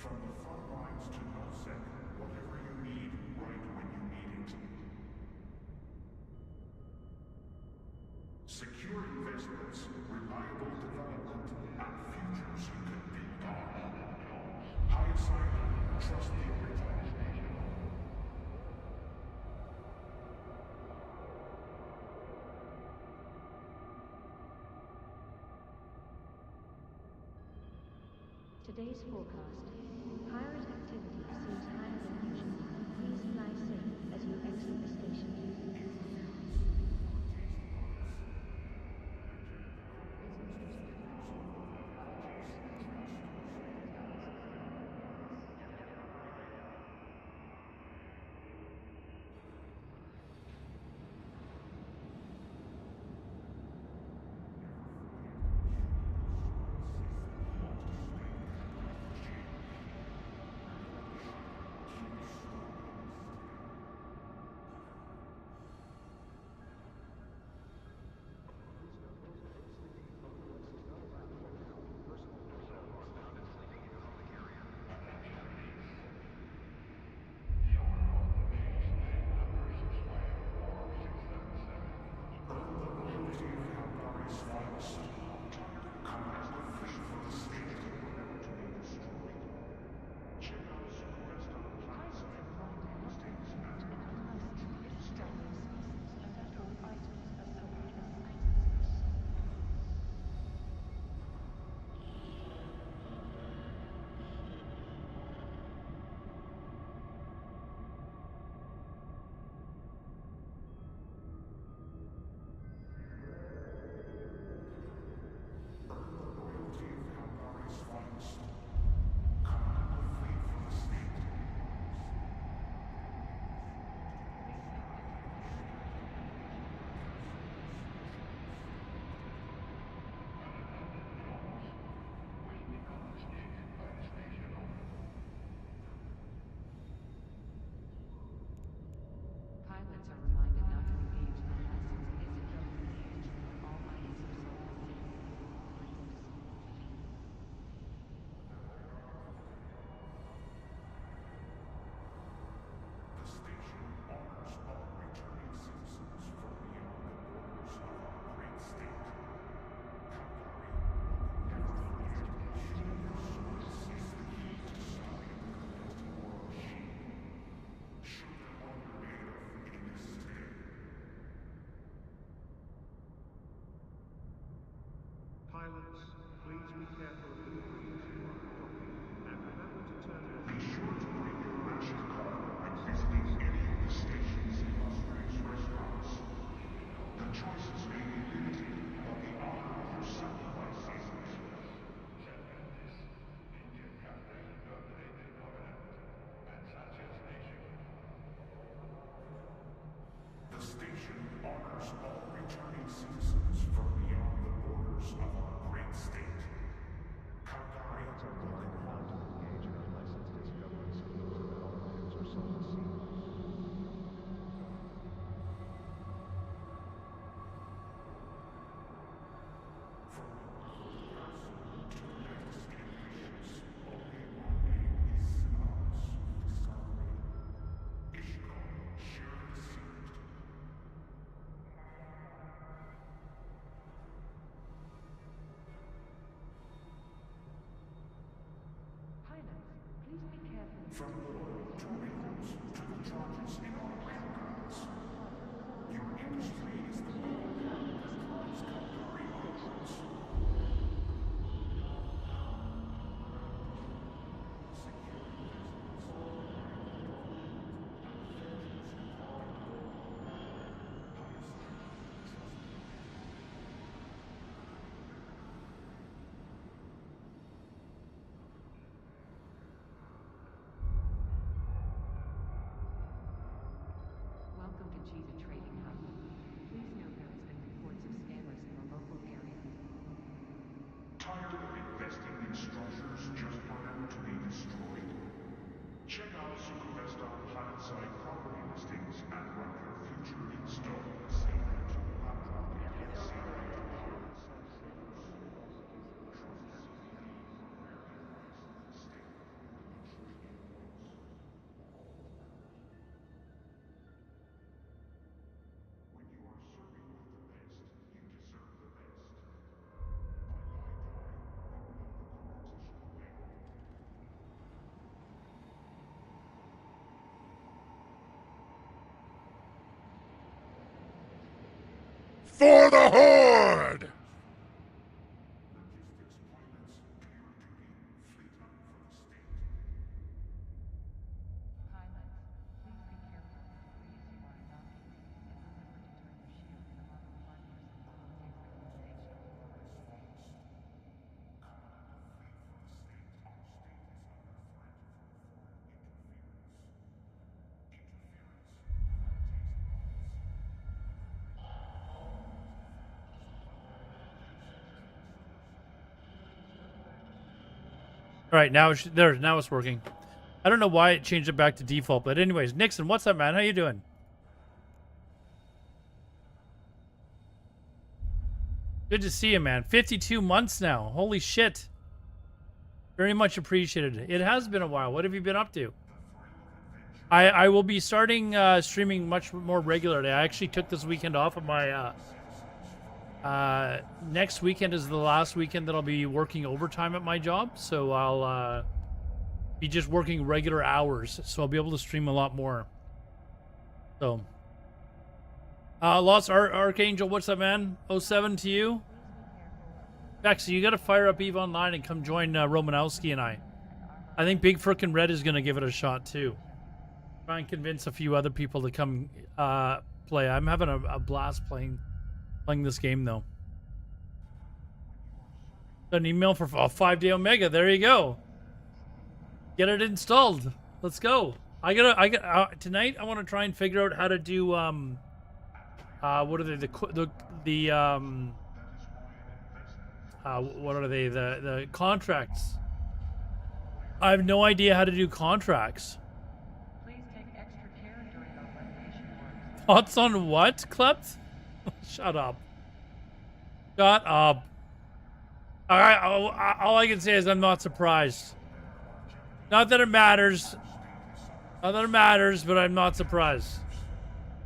From the front lines to nullsec, whatever you need, right when you need it. Secure investments, reliable development, and futures you can build on. High assignment, trust the original. Today's forecast. Pirate activity seems higher than usual. Please fly safe as you exit the station. Pilots are reminded not to engage in license disengagement. All items are sold as The station honors all returning citizens from beyond the borders of our great state. Calgary will never forget. This is the key to solving the collective war machine. Show them what we're made of in this state. Pilots, please be careful of the breeze you are adopting, and remember to turn off. Be sure to bring your ration card when visiting any of the station's illustrious restaurants. The choices may be limited, but the honor of your sacrifices. The station honors all returning citizens from beyond the borders of our great state. Calgary will Not to engage in unlicensed discoveries of those that all items are sold as sealed. From absolute to latest innovations, only one name is synonymous with discovery. Ishkon, share the secret. Pilots, please be careful. From oil to minerals to the charges in our railguns. Your industry is the backbone that drives Calgary onwards. Secure investments. Welcome to Cheetah Trading Hub. Please note there has been reports of scammers in the local area. Tired of investing in structures just for them to be destroyed? Check out Supervestar planet-side property listings and run your future in stone. Sacred to Ultrawide. Sacred to pirates. Trust us. Very, very state. for the Horde! Pilots, please be careful. Please, you are knocking, and remember to turn your shield and alarm partners until it takes compensation. All right, now now it's working. I don't know why it changed it back to default, but anyways, Nixon, what's up, man? How you doing? Good to see you, man. 52 months now. Holy shit. Very much appreciated. It has been a while. What have you been up to? I will be starting streaming much more regularly. I actually took this weekend off of my next weekend is the last weekend that I'll be working overtime at my job, so I'll be just working regular hours, so I'll be able to stream a lot more. So Lost Archangel, what's up, man? 07 to you. Bex, you gotta fire up EVE Online and come join Romanowski and I think Big Frickin' Red is gonna give it a shot too. Try and convince a few other people to come play. I'm having a blast playing this game though. Got an email for a 5-day Omega. There you go. Get it installed. Let's go. I got tonight. I want to try and figure out how to do what are they what are they the contracts. I have no idea how to do contracts. Please take extra care during our renovation works. Thoughts on what, Klept? Shut up. Shut up. All I can say is I'm not surprised. Not that it matters. Not that it matters, but I'm not surprised.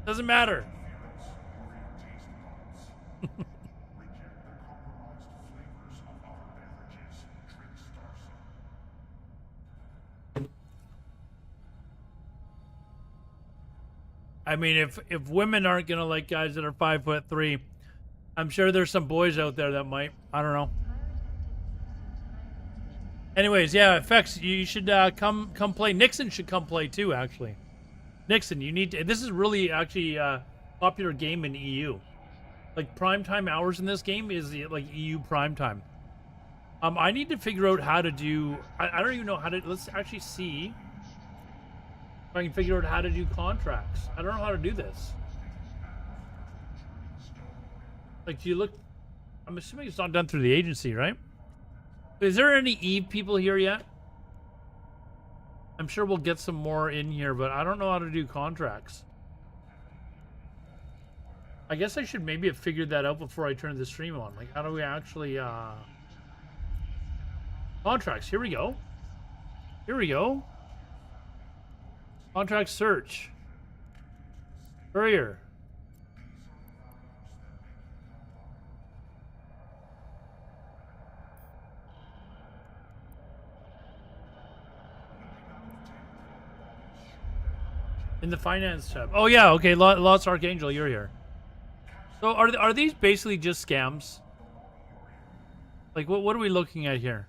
Doesn't matter. I mean, if women aren't gonna like guys that are 5'3", I'm sure there's some boys out there that might. I don't know. Anyways, yeah, Effects, you should come play. Nixon should come play too, actually. Nixon, you need to. This is really actually a popular game in EU. Like primetime hours in this game is like EU primetime. I need to figure out how to do. I don't even know how to. Let's actually see if I can figure out how to do contracts. I don't know how to do this. Like, do you look? I'm assuming it's not done through the agency, right? Is there any Eve people here yet? I'm sure we'll get some more in here, but I don't know how to do contracts. I guess I should maybe have figured that out before I turned the stream on. Like, how do we actually, contracts, here we go. Here we go. Contract search. Courier. In the finance tab. Oh yeah, okay. Lost Archangel, you're here. So are these basically just scams? Like what are we looking at here?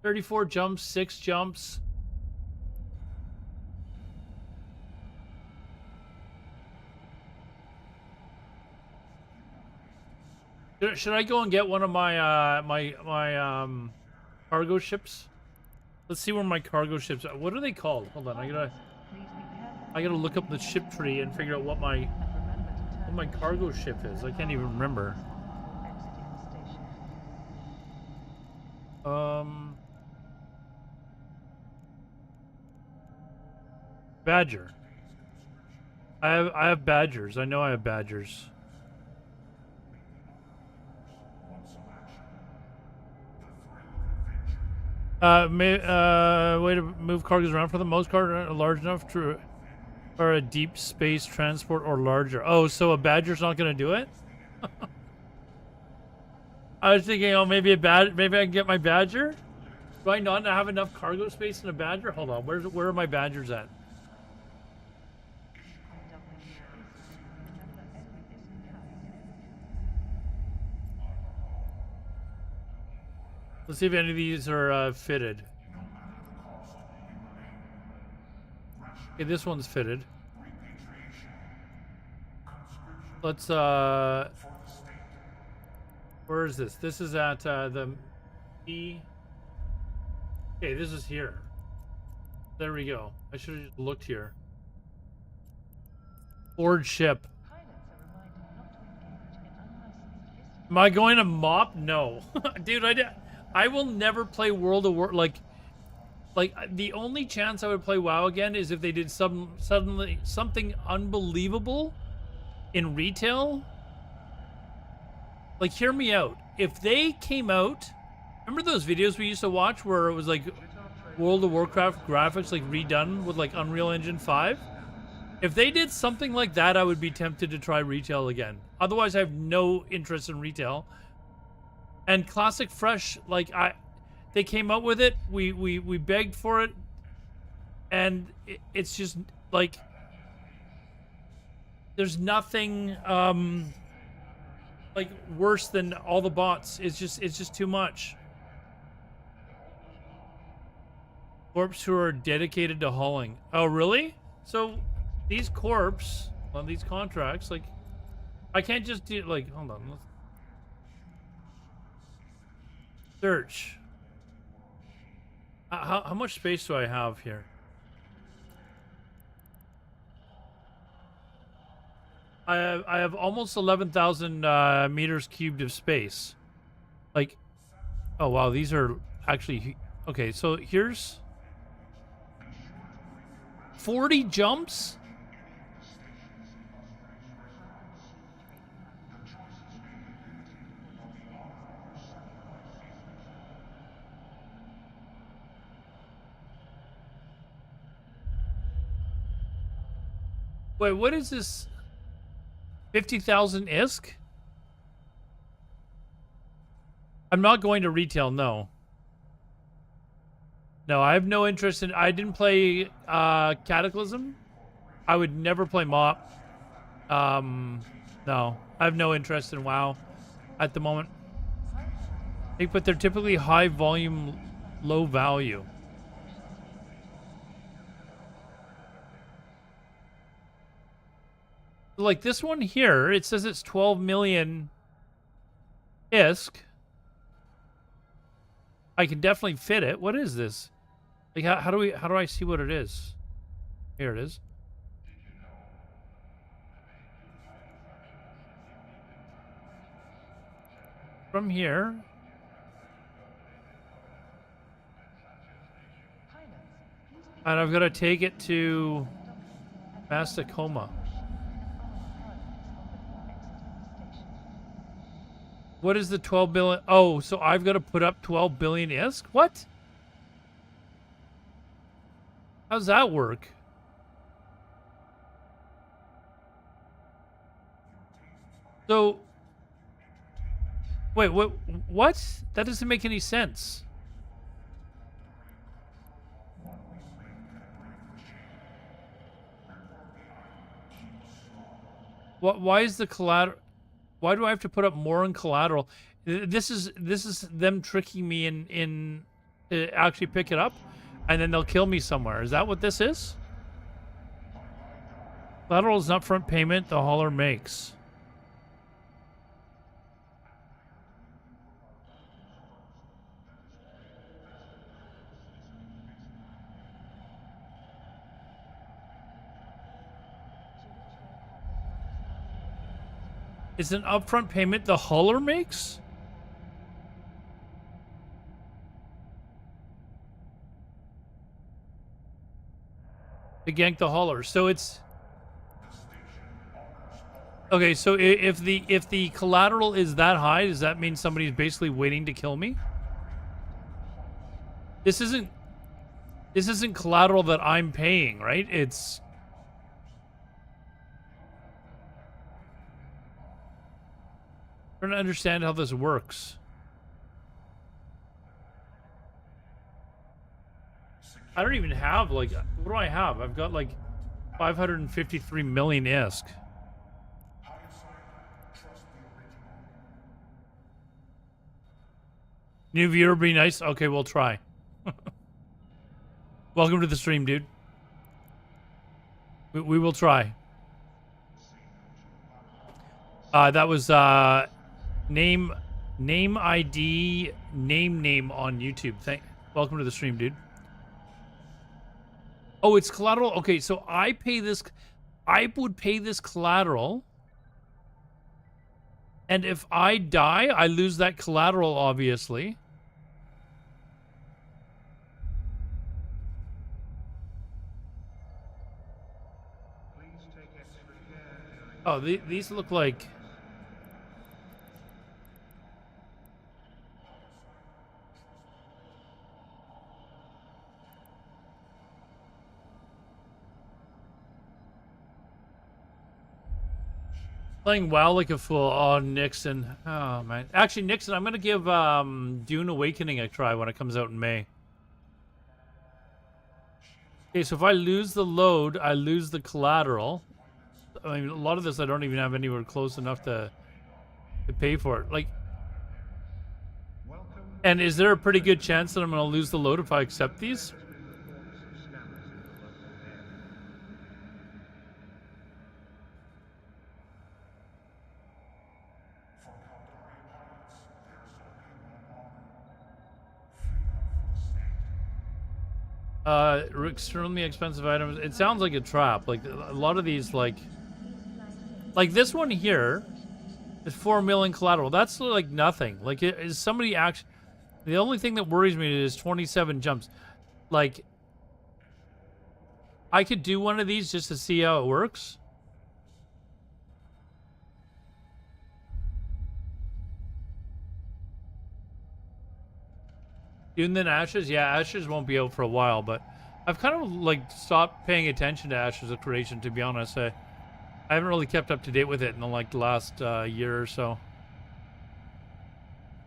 $34 jumps, 6 jumps. Should I go and get one of my my cargo ships? Let's see where my cargo ships are. What are they called? Hold on, I gotta look up the ship tree and figure out what my cargo ship is. I can't even remember. Badger. I have badgers. I know I have badgers. Way to move cargoes around for the most part, large enough to, or a deep space transport or larger. Oh, so a badger's not gonna do it? I was thinking, oh, maybe I can get my badger. Do I not have enough cargo space in a Badger? Hold on, where are my Badgers at? Let's see if any of these are fitted. Okay, this one's fitted. Let's where is this? This is at the E. Okay, this is here. There we go. I should have just looked here. Board ship. Am I going to mop? No. Dude, I will never play World of War. Like, the only chance I would play WoW again is if they did suddenly something unbelievable in retail. Like, hear me out. If they came out, remember those videos we used to watch where it was like World of Warcraft graphics like redone with like Unreal Engine 5? If they did something like that, I would be tempted to try retail again. Otherwise, I have no interest in retail. And Classic Fresh, like they came out with it. We begged for it, and it's just like there's nothing like worse than all the bots. It's just too much. Corps who are dedicated to hauling. Oh, really? So these corps on these contracts, like, I can't just do, like, hold on. Let's search. How much space do I have here? I have almost 11,000 meters cubed of space. Like, oh wow, these are actually, okay, so here's 40 jumps? Wait, what is this? 50,000 ISK? I'm not going to retail, no. No, I have no interest in... I didn't play Cataclysm. I would never play MOP. No, I have no interest in WoW at the moment. But they're typically high volume, low value. Like this one here, it says it's 12 million ISK. I can definitely fit it. What is this? Like how do I see what it is? Here it is. From here. And I've got to take it to Mastakoma. What is the 12 billion? Oh, so I've got to put up 12 billion ISK? What? How's that work? So, wait, what? That doesn't make any sense. Why is the collateral? Why do I have to put up more in collateral? This is them tricking me in to actually pick it up, and then they'll kill me somewhere. Is that what this is? Collateral is an upfront payment the hauler makes. Is an upfront payment the hauler makes? To gank the hauler. So it's okay. So if the collateral is that high, does that mean somebody's basically waiting to kill me? This isn't collateral that I'm paying, right? It's trying to understand how this works. I don't even have like, what do I have? I've got like 553 million ISK. New viewer be nice. Okay, we'll try. Welcome to the stream, dude. We will try. That was name ID name on YouTube. Welcome to the stream, dude. Oh, it's collateral. Okay, so I would pay this collateral, and if I die, I lose that collateral, obviously. Oh, these look like... Playing WoW like a fool. Oh, Nixon. Oh, man. Actually, Nixon, I'm going to give Dune Awakening a try when it comes out in May. Okay, so if I lose the load, I lose the collateral. I mean, a lot of this I don't even have anywhere close enough to pay for it. Like, and is there a pretty good chance that I'm going to lose the load if I accept these? Extremely expensive items. It sounds like a trap. Like a lot of these, like this one here is 4 million collateral. That's like nothing. Like, is somebody actually? The only thing that worries me is 27 jumps. Like, I could do one of these just to see how it works. And then Ashes, yeah, Ashes won't be out for a while, but I've kind of like stopped paying attention to Ashes of Creation, to be honest. I haven't really kept up to date with it in the last year or so.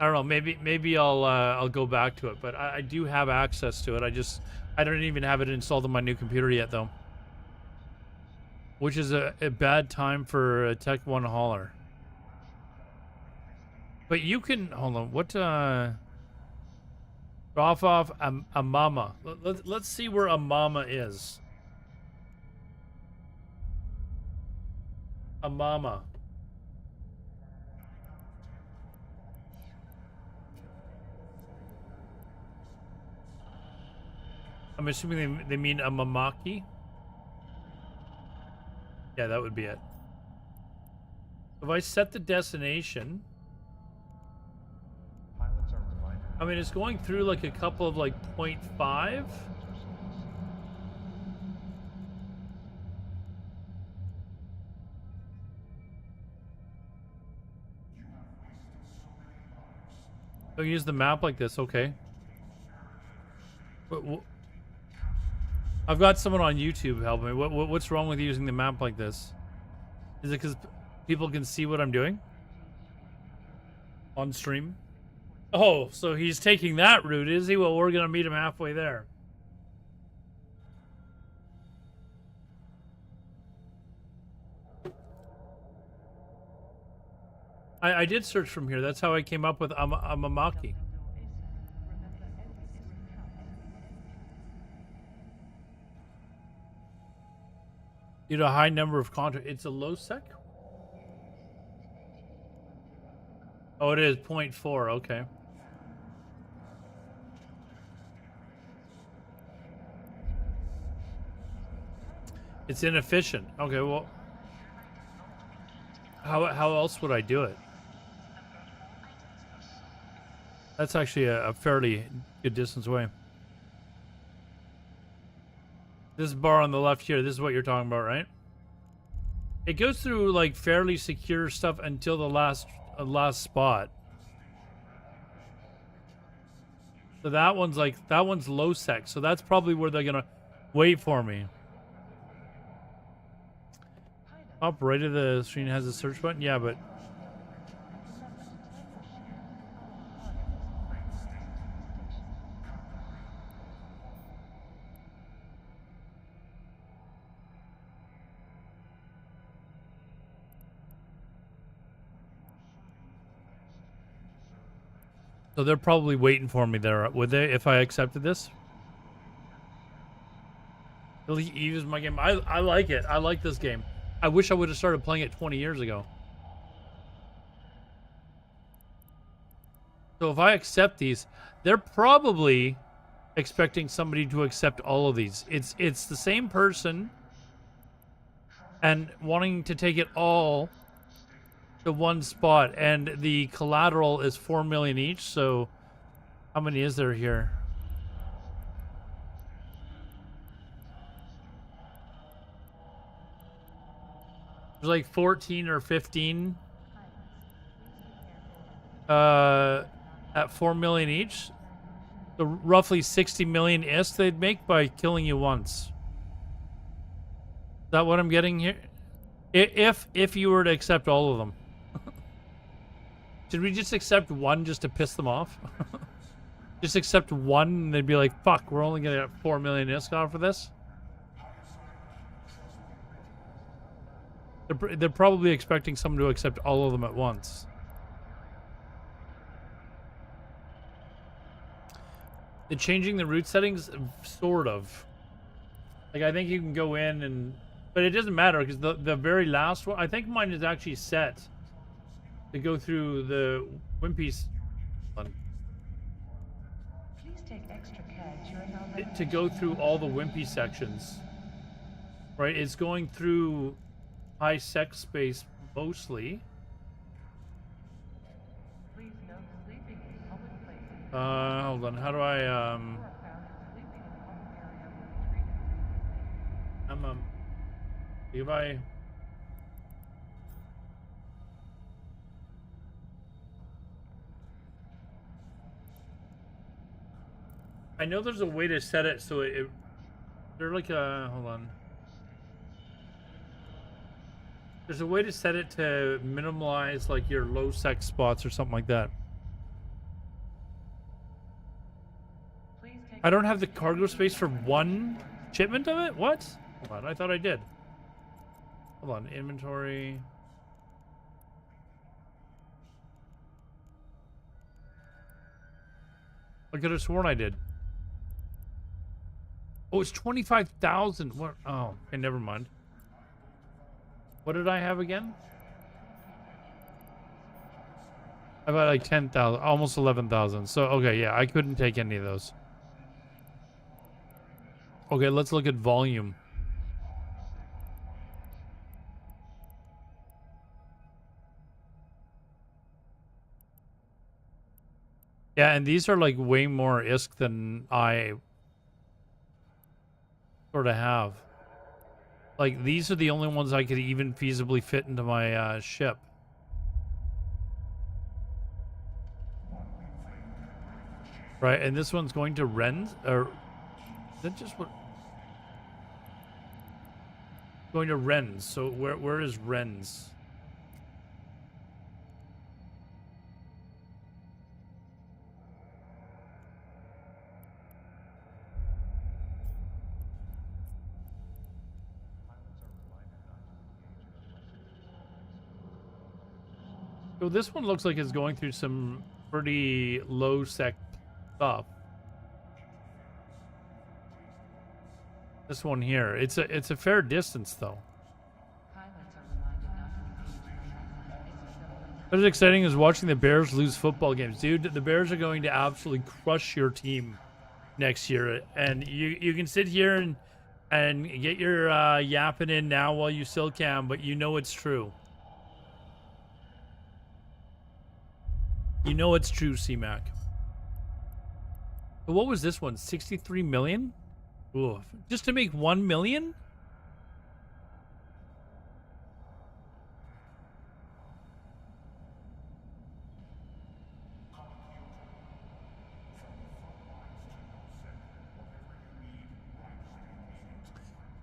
I don't know, maybe I'll go back to it, but I do have access to it. I don't even have it installed on my new computer yet, though, which is a bad time for a Tech 1 hauler. But you can hold on. What? Drop off a mama. Let's see where a mama is. A mama. I'm assuming they mean a mamaki. Yeah, that would be it. If I set the destination, I mean, it's going through like a couple of like 0.5. So use the map like this, okay. I've got someone on YouTube helping me. What's wrong with using the map like this? Is it because people can see what I'm doing on stream? Oh, so he's taking that route, is he? Well, we're going to meet him halfway there. I did search from here. That's how I came up with Amamaki. You know, a high number of contracts. It's a low sec? Oh, it is 0.4. Okay. It's inefficient. Okay, well, how else would I do it? That's actually a fairly good distance away. This bar on the left here, this is what you're talking about, right? It goes through like fairly secure stuff until the last spot. So that one's low sec. So that's probably where they're gonna wait for me. Top right of the screen has a search button. Yeah, but So they're probably waiting for me there, would they, if I accepted this? Elite Eve is my game. I like it. I like this game. I wish I would have started playing it 20 years ago. So if I accept these, they're probably expecting somebody to accept all of these. It's the same person and wanting to take it all to one spot, and the collateral is 4 million each. So how many is there here? There's like 14 or 15 at 4 million each. So roughly 60 million ISK they'd make by killing you once. Is that what I'm getting here? If you were to accept all of them. Should we just accept one just to piss them off? Just accept one and they'd be like, fuck, we're only gonna get 4 million ISK off for this? They're probably expecting someone to accept all of them at once. They're changing the route settings, sort of. Like, I think you can go in and... But it doesn't matter, because the very last one... I think mine is actually set to go through the Wimpy's... Please take extra care during our To go through all the Wimpy sections. Right? It's going through high sex space mostly. Please note sleeping in public places. Hold on. How do I, Found sleeping in the public area will be treated. if I... I know there's a way to set it so they're like a... Hold on. There's a way to set it to minimize like your low sex spots or something like that. Please take I don't have the cargo space for one shipment of it? What? Hold on, I thought I did. Hold on, inventory. I could have sworn I did. Oh, it's 25,000. What? Oh, okay, never mind. What did I have again? I've had like 10,000, almost 11,000. So, okay, yeah, I couldn't take any of those. Okay, let's look at volume. Yeah, and these are like way more ISK than I sort of have. Like, these are the only ones I could even feasibly fit into my ship. Right, and this one's going to Rennes, or is that just what? Going to Rennes. So where is Rennes? So this one looks like it's going through some pretty low sec stuff. This one here, it's a fair distance though. pilots are reminded not to repeat. What is exciting is watching the Bears lose football games, dude. The Bears are going to absolutely crush your team next year, and you can sit here and get your yapping in now while you still can, but you know it's true. You know it's true, C-Mac. But what was this one? 63 million? Ooh, just to make 1 million?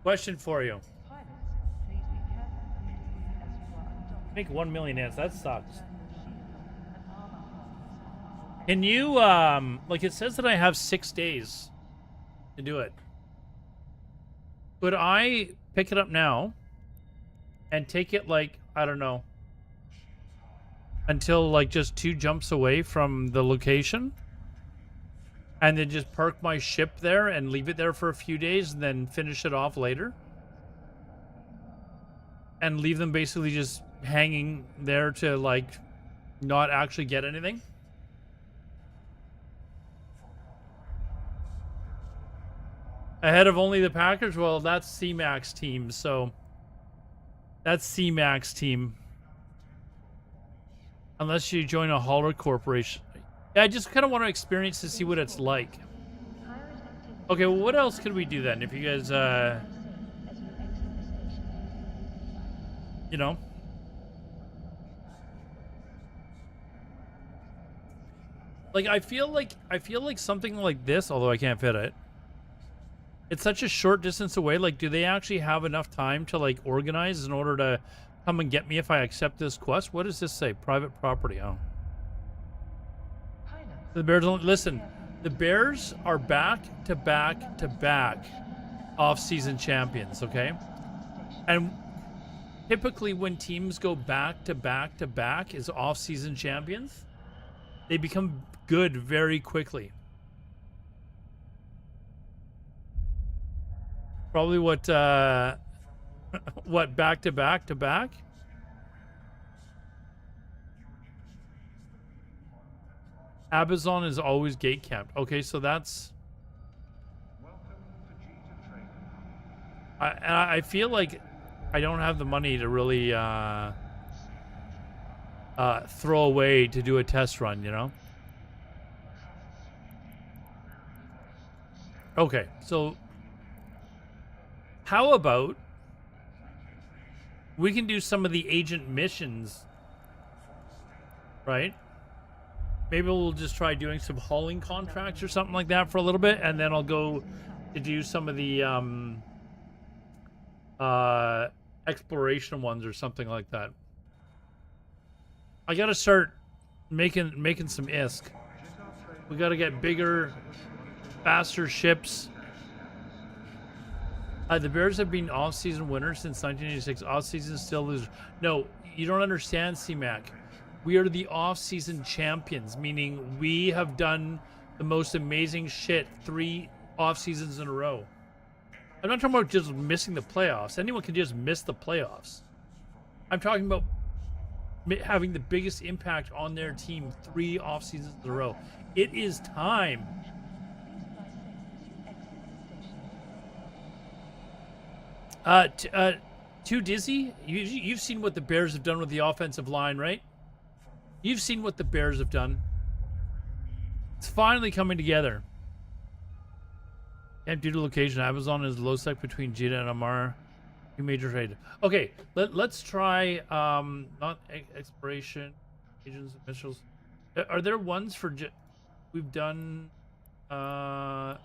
Question for you. Pilots, please be careful as you are undocked. Make 1 million ants. That sucks. Shield and armor parts. Can you, like it says that I have 6 days to do it. Could I pick it up now and take it like, I don't know, until like just 2 jumps away from the location, and then just park my ship there and leave it there for a few days and then finish it off later. And leave them basically just hanging there to like not actually get anything. Ahead of only the Packers? Well, that's C-Max team, so that's C-Max team. Unless you join a hauler corporation. Yeah, I just kind of want to experience to see what it's like. Pirate activity Okay, well, what else could we do then? If you guys, fly safe as you exit the station. you know. Like, I feel like something like this, although I can't fit it. It's such a short distance away. Like, do they actually have enough time to, like, organize in order to come and get me if I accept this quest? What does this say? Private property. Oh. The Bears don't listen. The Bears are back to back to back off-season champions, okay? And typically when teams go back to back to back as off-season champions, they become good very quickly. Probably what what back to back to back? Amazon is always gate capped. Okay, so that's Welcome to G2 Training. I feel like I don't have the money to really throw away to do a test run, you know? Okay, so how about we can do some of the agent missions, right? Maybe we'll just try doing some hauling contracts or something like that for a little bit, and then I'll go to do some of the exploration ones or something like that. I gotta start making some ISK. We gotta get bigger, faster ships. The Bears have been off-season winners since 1986. Off-season still losers. No, you don't understand, C-Mac. We are the off-season champions, meaning we have done the most amazing shit 3 off-seasons in a row. I'm not talking about just missing the playoffs. Anyone can just miss the playoffs. I'm talking about having the biggest impact on their team 3 off-seasons in a row. It is time. Too dizzy? You've seen what the Bears have done with the offensive line, right? You've seen what the Bears have done. It's finally coming together. And due to location, Amazon is low sec between Jita and Amara. Two major trade. Okay, let's try not exploration agents officials. Are there ones for we've done the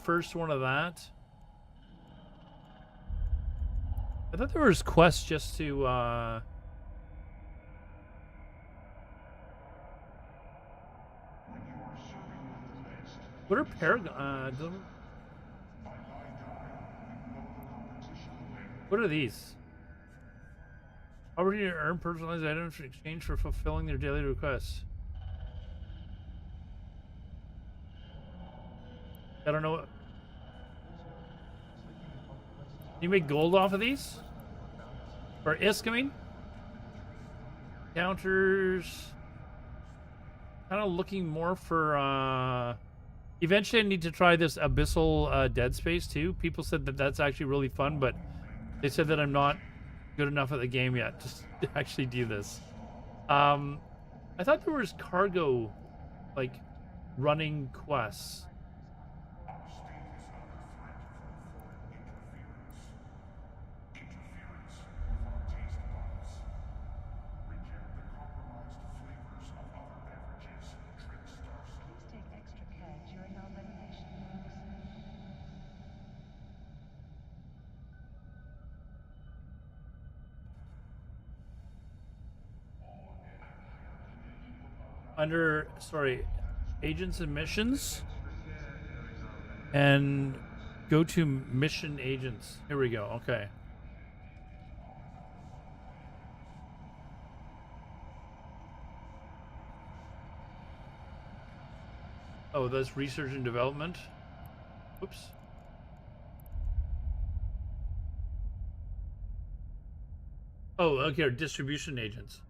first one of that. I thought there was quests just to what are Paragon? What are these? Opportunity to earn personalized items in exchange for fulfilling their daily requests. I don't know. Can you make gold off of these? Or ISK, I mean? Counters. Kind of looking more for eventually I need to try this Abyssal Dead Space too. People said that that's actually really fun, but they said that I'm not good enough at the game yet just to actually do this. I thought there was cargo like running quests. Under, sorry, agents and missions, and go to mission agents. Here we go. Okay. Oh, that's research and development. Oops. Oh, okay, our distribution agents.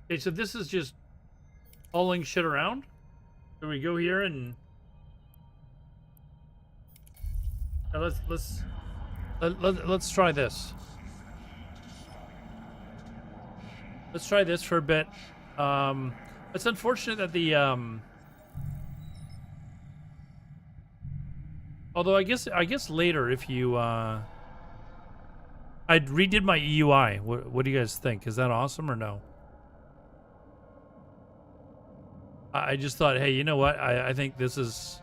Okay, so this is just hauling shit around. So we go here and let's try this. Let's try this for a bit. It's unfortunate that the although I guess later if you I redid my EUI. What do you guys think? Is that awesome or no? I just thought, hey, you know what? I think this is.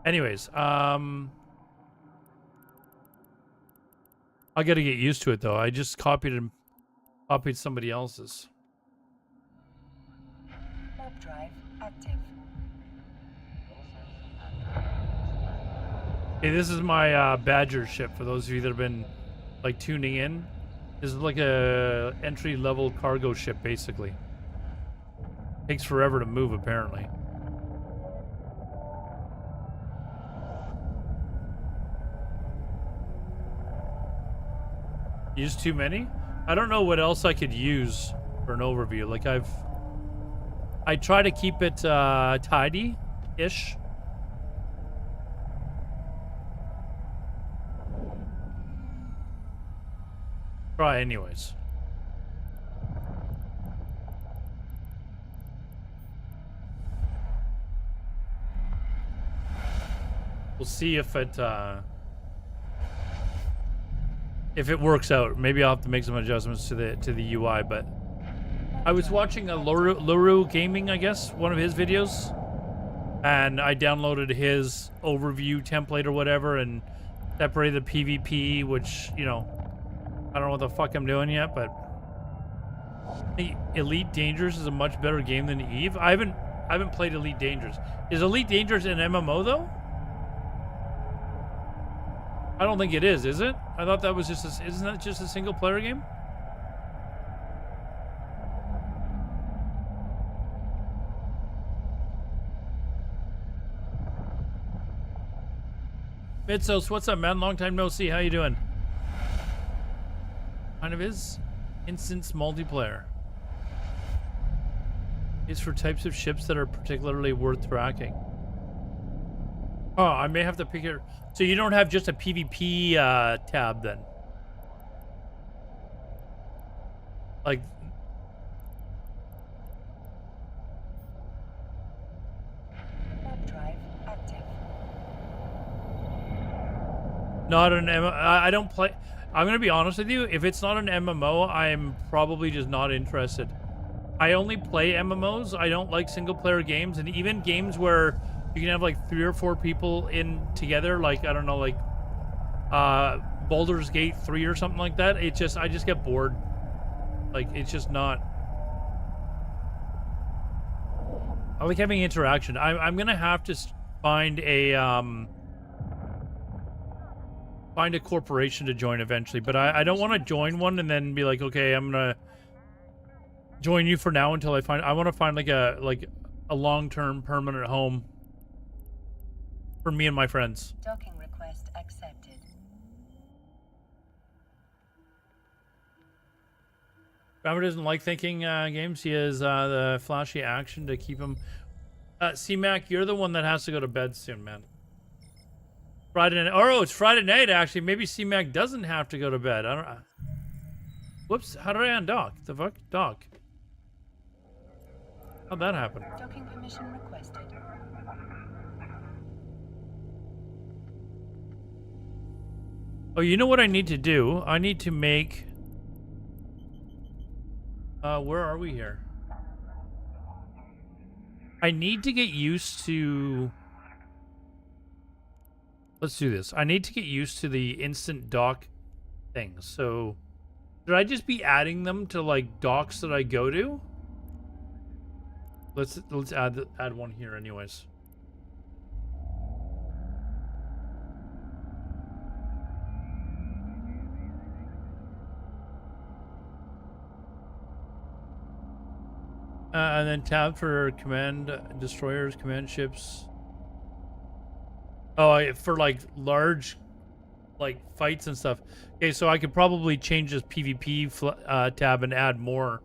Anyways, I got to get used to it though. I just copied somebody else's. Warp drive active. Hey, this is my Badger ship. For those of you that have been like tuning in, this is like a entry-level cargo ship, basically. Takes forever to move, apparently. Use too many? I don't know what else I could use for an overview. Like I try to keep it tidy-ish. Try anyways. We'll see if it works out. Maybe I'll have to make some adjustments to the UI, but I was watching a Luru Gaming, I guess, one of his videos, and I downloaded his overview template or whatever and separated the PvP, which, you know, I don't know what the fuck I'm doing yet, but I think Elite Dangerous is a much better game than Eve. I haven't played Elite Dangerous. Is Elite Dangerous an MMO though? I don't think it is it? I thought that was just isn't that just a single player game? Mitsos, what's up, man? Long time no see. How you doing? Kind of is. Instance multiplayer. It's for types of ships that are particularly worth tracking. Oh, I may have to pick it. So you don't have just a PvP tab then? Like... Warp drive active. Not an MMO. I don't play... I'm going to be honest with you. If it's not an MMO, I'm probably just not interested. I only play MMOs. I don't like single-player games. And even games where you can have like 3 or 4 people in together, like, I don't know, like Baldur's Gate 3 or something like that. I just get bored. Like, it's just not... I like having interaction. I'm going to have to find a corporation to join eventually, but I don't want to join one and then be like, okay, I'm gonna join you for now until I want to find like a long-term permanent home for me and my friends. Docking request accepted. Robert doesn't like thinking games. He has the flashy action to keep him. C-Mac, you're the one that has to go to bed soon, man. Friday night. Oh, it's Friday night, actually. Maybe C-Mac doesn't have to go to bed. I don't... Whoops. How did I undock? The fuck? Dock. How'd that happen? Docking permission requested. Oh, you know what I need to do? I need to make... where are we here? I need to get used to... Let's do this. I need to get used to the instant dock things. So, should I just be adding them to like docks that I go to? Let's add one here, anyways. And then tab for command destroyers, command ships. Oh, for like large, like fights and stuff. Okay, so I could probably change this PvP tab and add more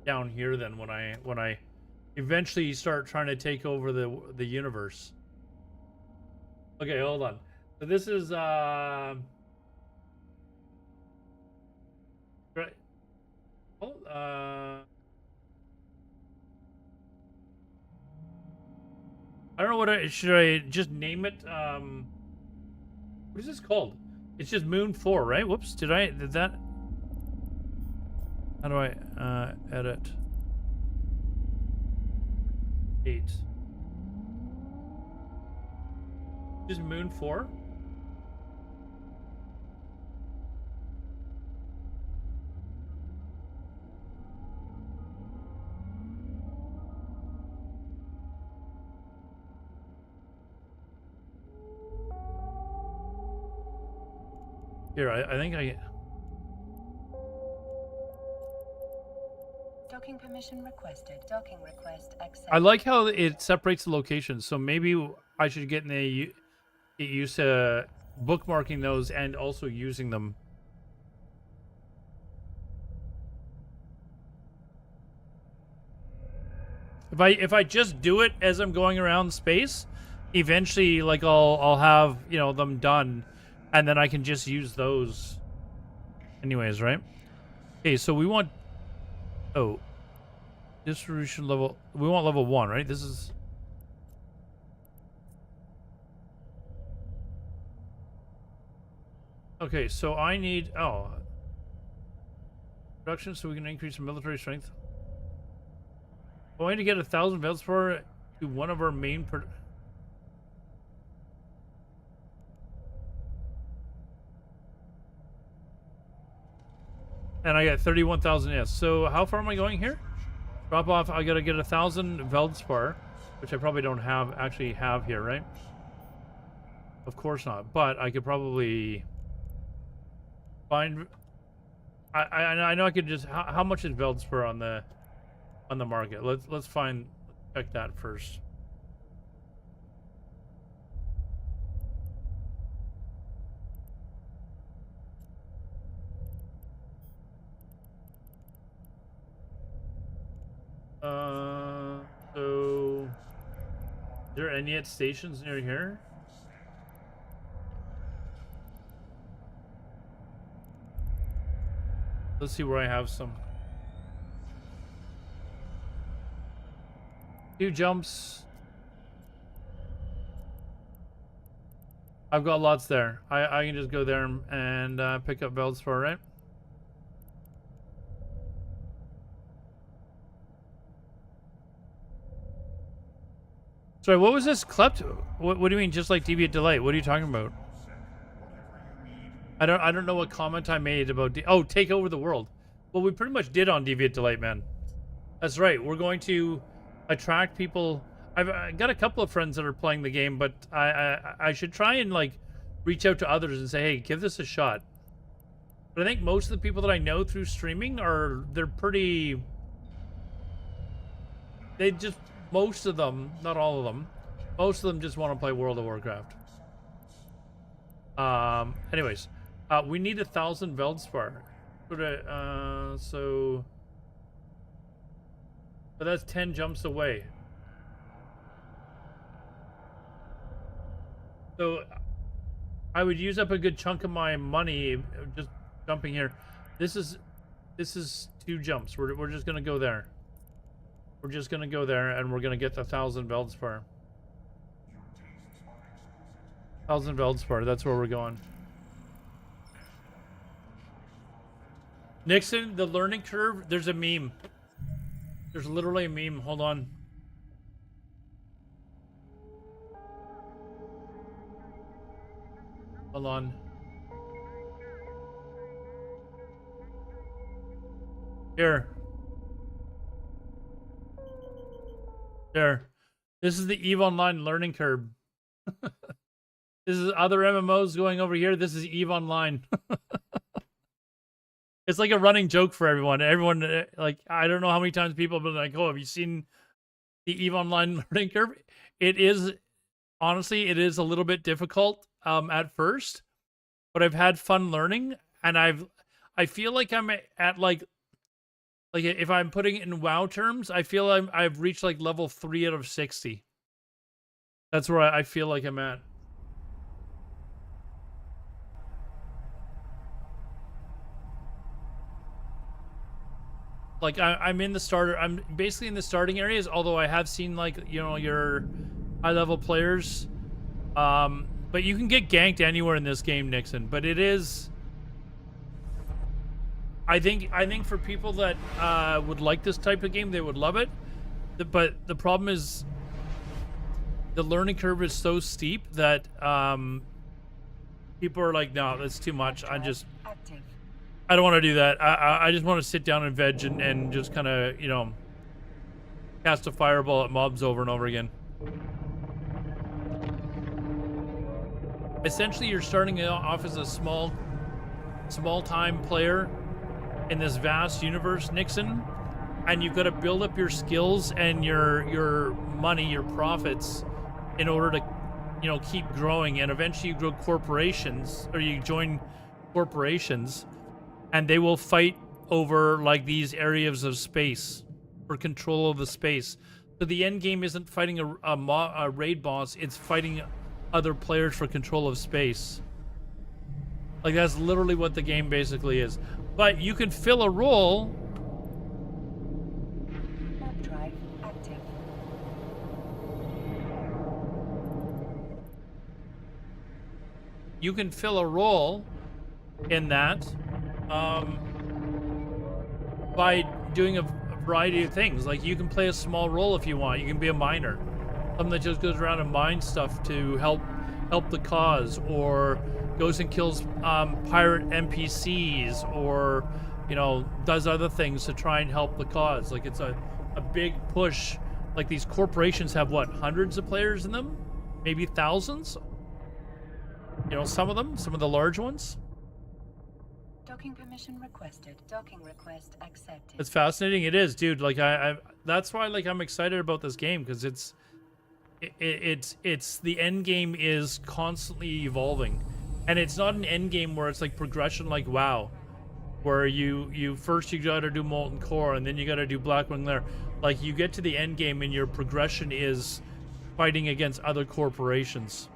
down here then when I eventually start trying to take over the universe. Okay, hold on. So this is right. Oh, I don't know what should I just name it? What is this called? It's just Moon 4, right? Whoops, did that? How do I edit? 8. Just Moon 4? Here, I think I... Docking permission requested. Docking request accepted. I like how it separates the locations, so maybe I should get used to bookmarking those and also using them. If I just do it as I'm going around space, eventually like I'll have, you know, them done, and then I can just use those anyways, right? Okay, so we want distribution level, we want level 1, right? This is okay, so I need production so we can increase military strength. Going to get 1,000 Veldspar to one of our main and I got 31,000 S. So how far am I going here? Drop off. I gotta get 1,000 Veldspar, which I probably don't actually have here, right? Of course not. But I could probably find. I know I could just. How much is Veldspar on the market? Let's check that first. So is there any at stations near here? Let's see where I have some. 2 jumps. I've got lots there. I can just go there and pick up Veldspar, right? Sorry, what was this? Klept? What do you mean, just like Deviant Delight? What are you talking about? I don't know what comment I made about take over the world. Well, we pretty much did on Deviant Delight, man. That's right. We're going to attract people. I've got a couple of friends that are playing the game, but I should try and like reach out to others and say, hey, give this a shot. But I think most of the people that I know through streaming they're pretty. Most of them, not all of them, most of them just want to play World of Warcraft. Anyways, we need 1,000 Veldspar. So but that's 10 jumps away. So I would use up a good chunk of my money just jumping here. This is 2 jumps. We're just gonna go there. We're just gonna go there, and we're gonna get the 1,000 Veldspar. 1,000 Veldspar. That's where we're going. Nixon, the learning curve. There's a meme. There's literally a meme. Hold on. Hold on. Here. There. This is the EVE Online learning curve. This is other MMOs going over here. This is EVE Online. It's like a running joke for everyone. Everyone, like, I don't know how many times people have been like, "Oh, have you seen the EVE Online learning curve?" It is, honestly, it is a little bit difficult at first, but I've had fun learning, and I feel like I'm at like if I'm putting it in WoW terms, I feel I've reached like level 3 out of 60. That's where I feel like I'm at. Like I'm in the starter. I'm basically in the starting areas. Although I have seen like your high level players, but you can get ganked anywhere in this game, Nixon. But it is. I think for people that would like this type of game, they would love it. But the problem is, the learning curve is so steep that people are like, no, that's too much. I don't want to do that. I just want to sit down and veg and just kind of, cast a fireball at mobs over and over again. Essentially, you're starting off as a small-time player in this vast universe, Nixon, and you've got to build up your skills and your money, your profits, in order to, keep growing. And eventually, you grow corporations, or you join corporations, and they will fight over like these areas of space for control of the space. So the end game isn't fighting a raid boss; it's fighting other players for control of space. Like, that's literally what the game basically is. But you can fill a role. Map drive active. You can fill a role in that by doing a variety of things. Like, you can play a small role if you want. You can be a miner, someone that just goes around and mines stuff to help the cause, or goes and kills pirate NPCs, or does other things to try and help the cause. Like, it's a big push. Like, these corporations have what, hundreds of players in them, maybe thousands. Some of the large ones. Docking permission requested. Docking request accepted. It's fascinating. It is, dude. Like, I that's why, like, I'm excited about this game, because it's the end game is constantly evolving, and it's not an end game where it's like progression like WoW, where you first you got to do Molten Core and then you got to do Blackwing Lair. Like, you get to the end game and your progression is fighting against other corporations.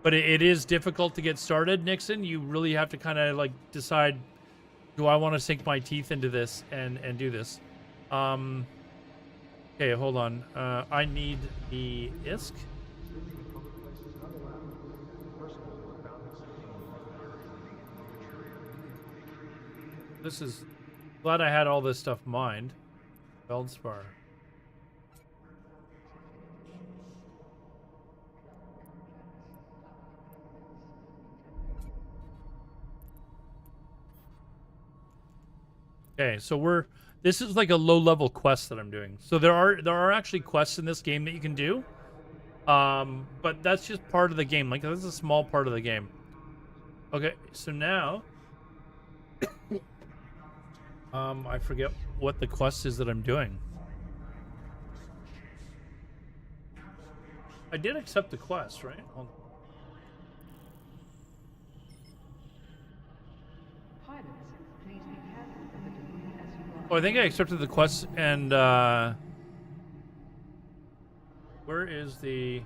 But it is difficult to get started, Nixon. You really have to kind of like decide, do I want to sink my teeth into this and do this? Okay, hold on. I need the ISK. This is... Glad I had all this stuff mined. Feldspar. Okay, so this is like a low-level quest that I'm doing. So there are actually quests in this game that you can do. But that's just part of the game. Like, that's a small part of the game. Okay, so now I forget what the quest is that I'm doing. I did accept the quest, right? Pilots, please be careful with the debris as you Oh, I think I accepted the quest, and where is the...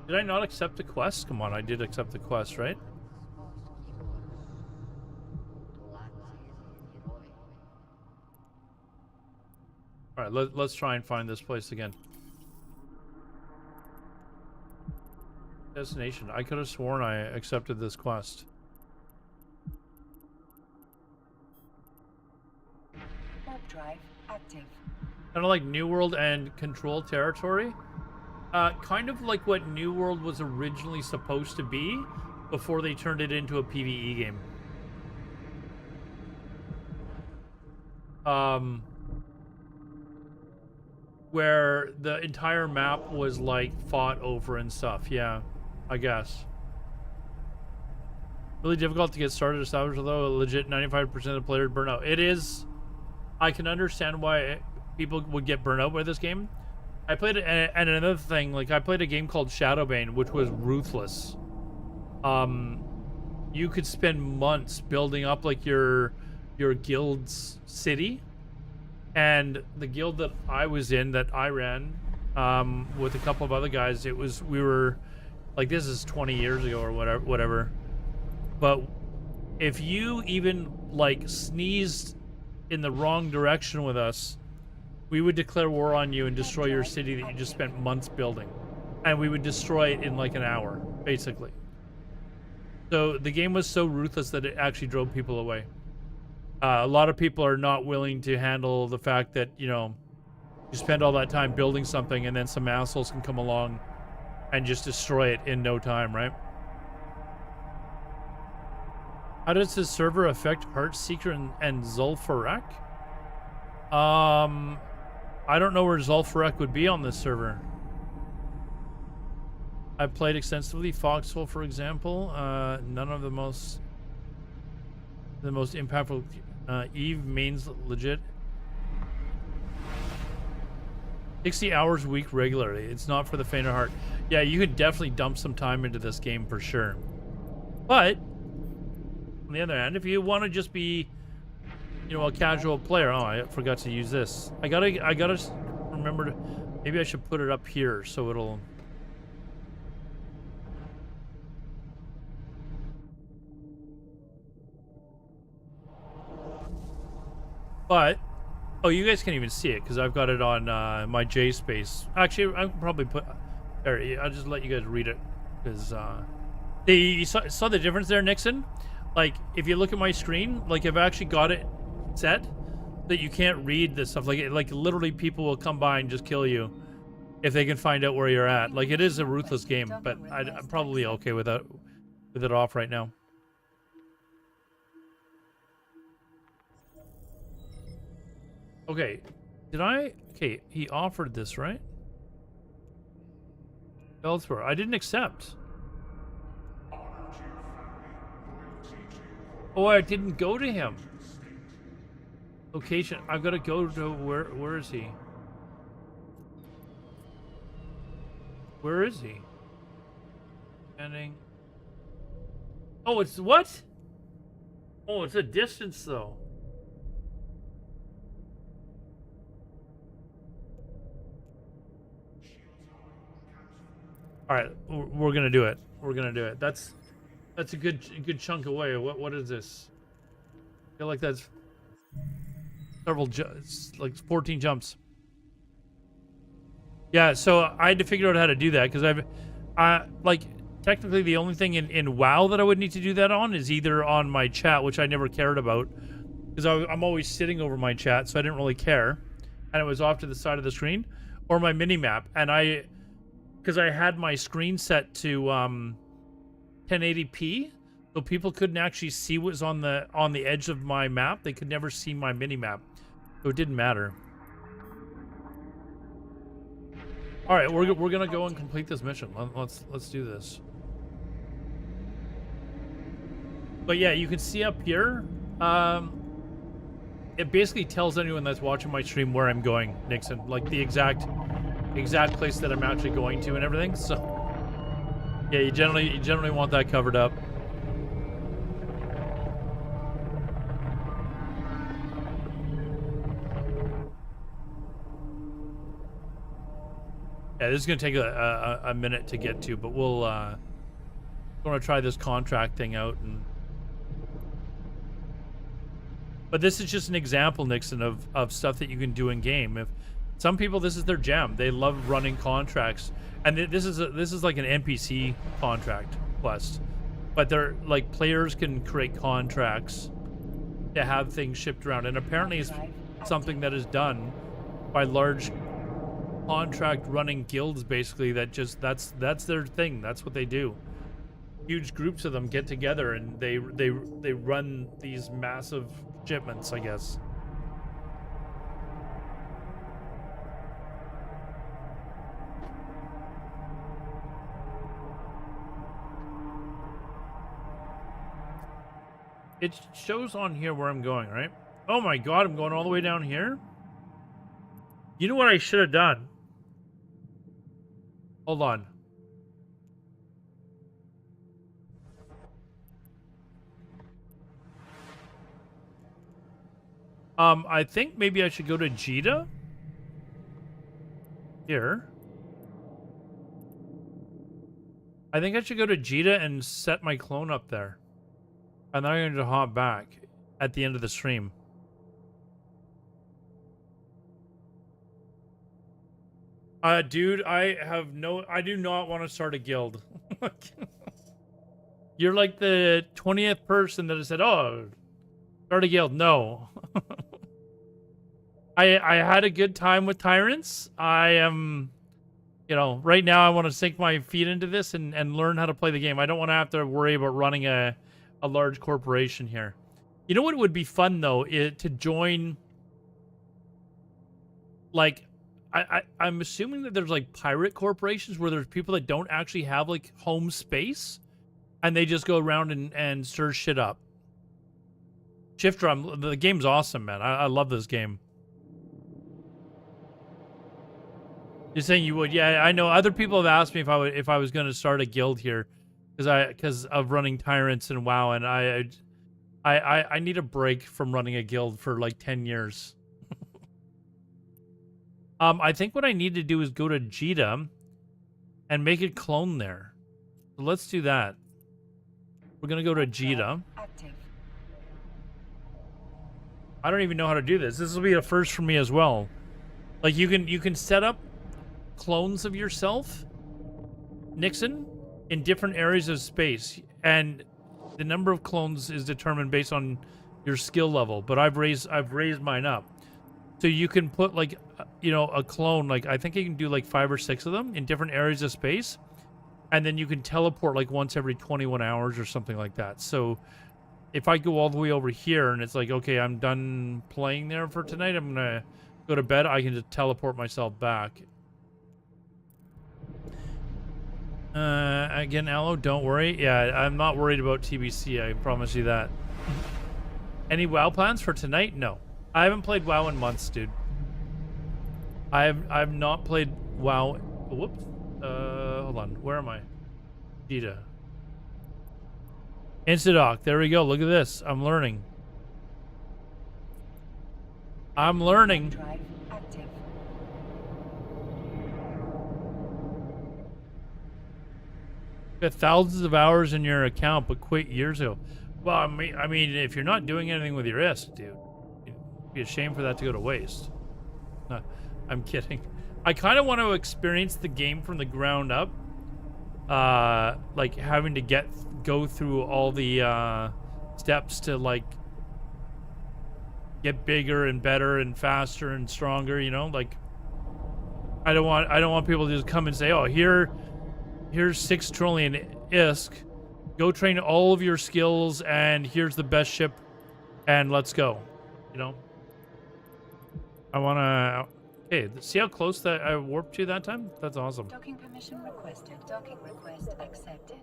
Did I not accept the quest? Come on, I did accept the quest, right? All right, let's try and find this place again. Destination. I could have sworn I accepted this quest. Warp drive active. Kind of like New World and Control Territory. Kind of like what New World was originally supposed to be before they turned it into a PvE game. Where the entire map was like fought over and stuff. Yeah, I guess. Really difficult to get started established, although a legit 95% of the players burn out. It is. I can understand why people would get burnt out by this game. I played it, and another thing, like I played a game called Shadowbane, which was ruthless. You could spend months building up like your guild's city, and the guild that I was in, that I ran, with a couple of other guys, we were like, this is 20 years ago or whatever. But if you even like sneezed in the wrong direction with us, we would declare war on you and destroy your city that you just spent months building. And we would destroy it in like an hour, basically. So the game was so ruthless that it actually drove people away. A lot of people are not willing to handle the fact that, you know, you spend all that time building something and then some assholes can come along and just destroy it in no time, right? How does this server affect Heartseeker and Zul'Farrak? I don't know where Zul'Farrak would be on this server. I've played extensively. Foxhole, for example. None of the most impactful. Eve mains legit. 60 hours a week regularly. It's not for the faint of heart. Yeah, you could definitely dump some time into this game for sure. But on the other hand, if you want to just be, you know, a casual player. Oh, I forgot to use this. I gotta remember to. Maybe I should put it up here so it'll. But, oh, you guys can't even see it because I've got it on my JSpace. Actually, I can probably put. There, I'll just let you guys read it because you saw the difference there, Nixon. Like, if you look at my screen, like I've actually got it set that you can't read this stuff. Like literally people will come by and just kill you if they can find out where you're at. Like, it is a ruthless game, but I'm probably okay with that, with it off right now. Okay, okay, he offered this, right? Elsewhere, I didn't accept. Oh, I didn't go to him. Location, I've got to go to where is he? Where is he? Standing. Oh, it's what? Oh, it's a distance though. All right, we're gonna do it. We're gonna do it. That's a good chunk away. What is this? I feel like that's several like 14 jumps. Yeah, so I had to figure out how to do that because like technically the only thing in WoW that I would need to do that on is either on my chat, which I never cared about because I'm always sitting over my chat, so I didn't really care, and it was off to the side of the screen, or my mini map, and because I had my screen set to 1080p, so people couldn't actually see what was on the edge of my map. They could never see my mini map, so it didn't matter. All right, we're gonna go and complete this mission. Let's do this. But yeah, you can see up here. It basically tells anyone that's watching my stream where I'm going, Nixon, like the exact place that I'm actually going to and everything. So yeah, you generally want that covered up. Yeah, this is gonna take a minute to get to, but we'll want to try this contract thing out. But this is just an example, Nixon, of stuff that you can do in game. If some people, this is their jam, they love running contracts, and this is like an NPC contract quest, but they're like players can create contracts to have things shipped around, and apparently it's something that is done by large contract running guilds, basically, that just that's their thing. That's what they do. Huge groups of them get together and they run these massive shipments, I guess. It shows on here where I'm going, right? Oh my god, I'm going all the way down here? You know what I should have done? Hold on. I think maybe I should go to Jita. Here. I think I should go to Jita and set my clone up there. And then I'm going to hop back at the end of the stream. Dude, I do not want to start a guild. You're like the 20th person that has said, oh, start a guild. No. I had a good time with Tyrants. I am, right now I want to sink my feet into this and learn how to play the game. I don't want to have to worry about running a large corporation here. You know what would be fun, though, is to join, like, I'm assuming that there's, like, pirate corporations where there's people that don't actually have, like, home space, and they just go around and stir shit up. Shift Drum, the game's awesome, man. I love this game. You're saying you would? Yeah, I know. Other people have asked me if I was going to start a guild here, because of running Tyrants and WoW, and I need a break from running a guild for like 10 years. I think what I need to do is go to Jita and make a clone there. So let's do that. We're gonna go to Jita. Active. I don't even know how to do this. This will be a first for me as well. Like you can set up clones of yourself, Nixon, in different areas of space, and the number of clones is determined based on your skill level. But I've raised mine up, so you can put like a clone. Like I think you can do like 5 or 6 of them in different areas of space, and then you can teleport like once every 21 hours or something like that. So if I go all the way over here and it's like, okay, I'm done playing there for tonight, I'm gonna go to bed, I can just teleport myself back. Again, Aloe, don't worry. Yeah, I'm not worried about TBC, I promise you that. Any WoW plans for tonight? No. I haven't played WoW in months, dude. I've not played WoW. Whoops. Hold on. Where am I? Jita. Instadoc. There we go. Look at this. I'm learning. I'm learning. Drive active. Got thousands of hours in your account, but quit years ago. Well, I mean, if you're not doing anything with your wrist, dude, it'd be a shame for that to go to waste. No, I'm kidding. I kind of want to experience the game from the ground up. Like having to go through all the steps to like get bigger and better and faster and stronger. Like I don't want people to just come and say, oh, here's 6 trillion ISK. Go train all of your skills, and here's the best ship, and let's go. I want to... Hey, see how close that I warped you that time? That's awesome. Docking permission requested. Docking request accepted.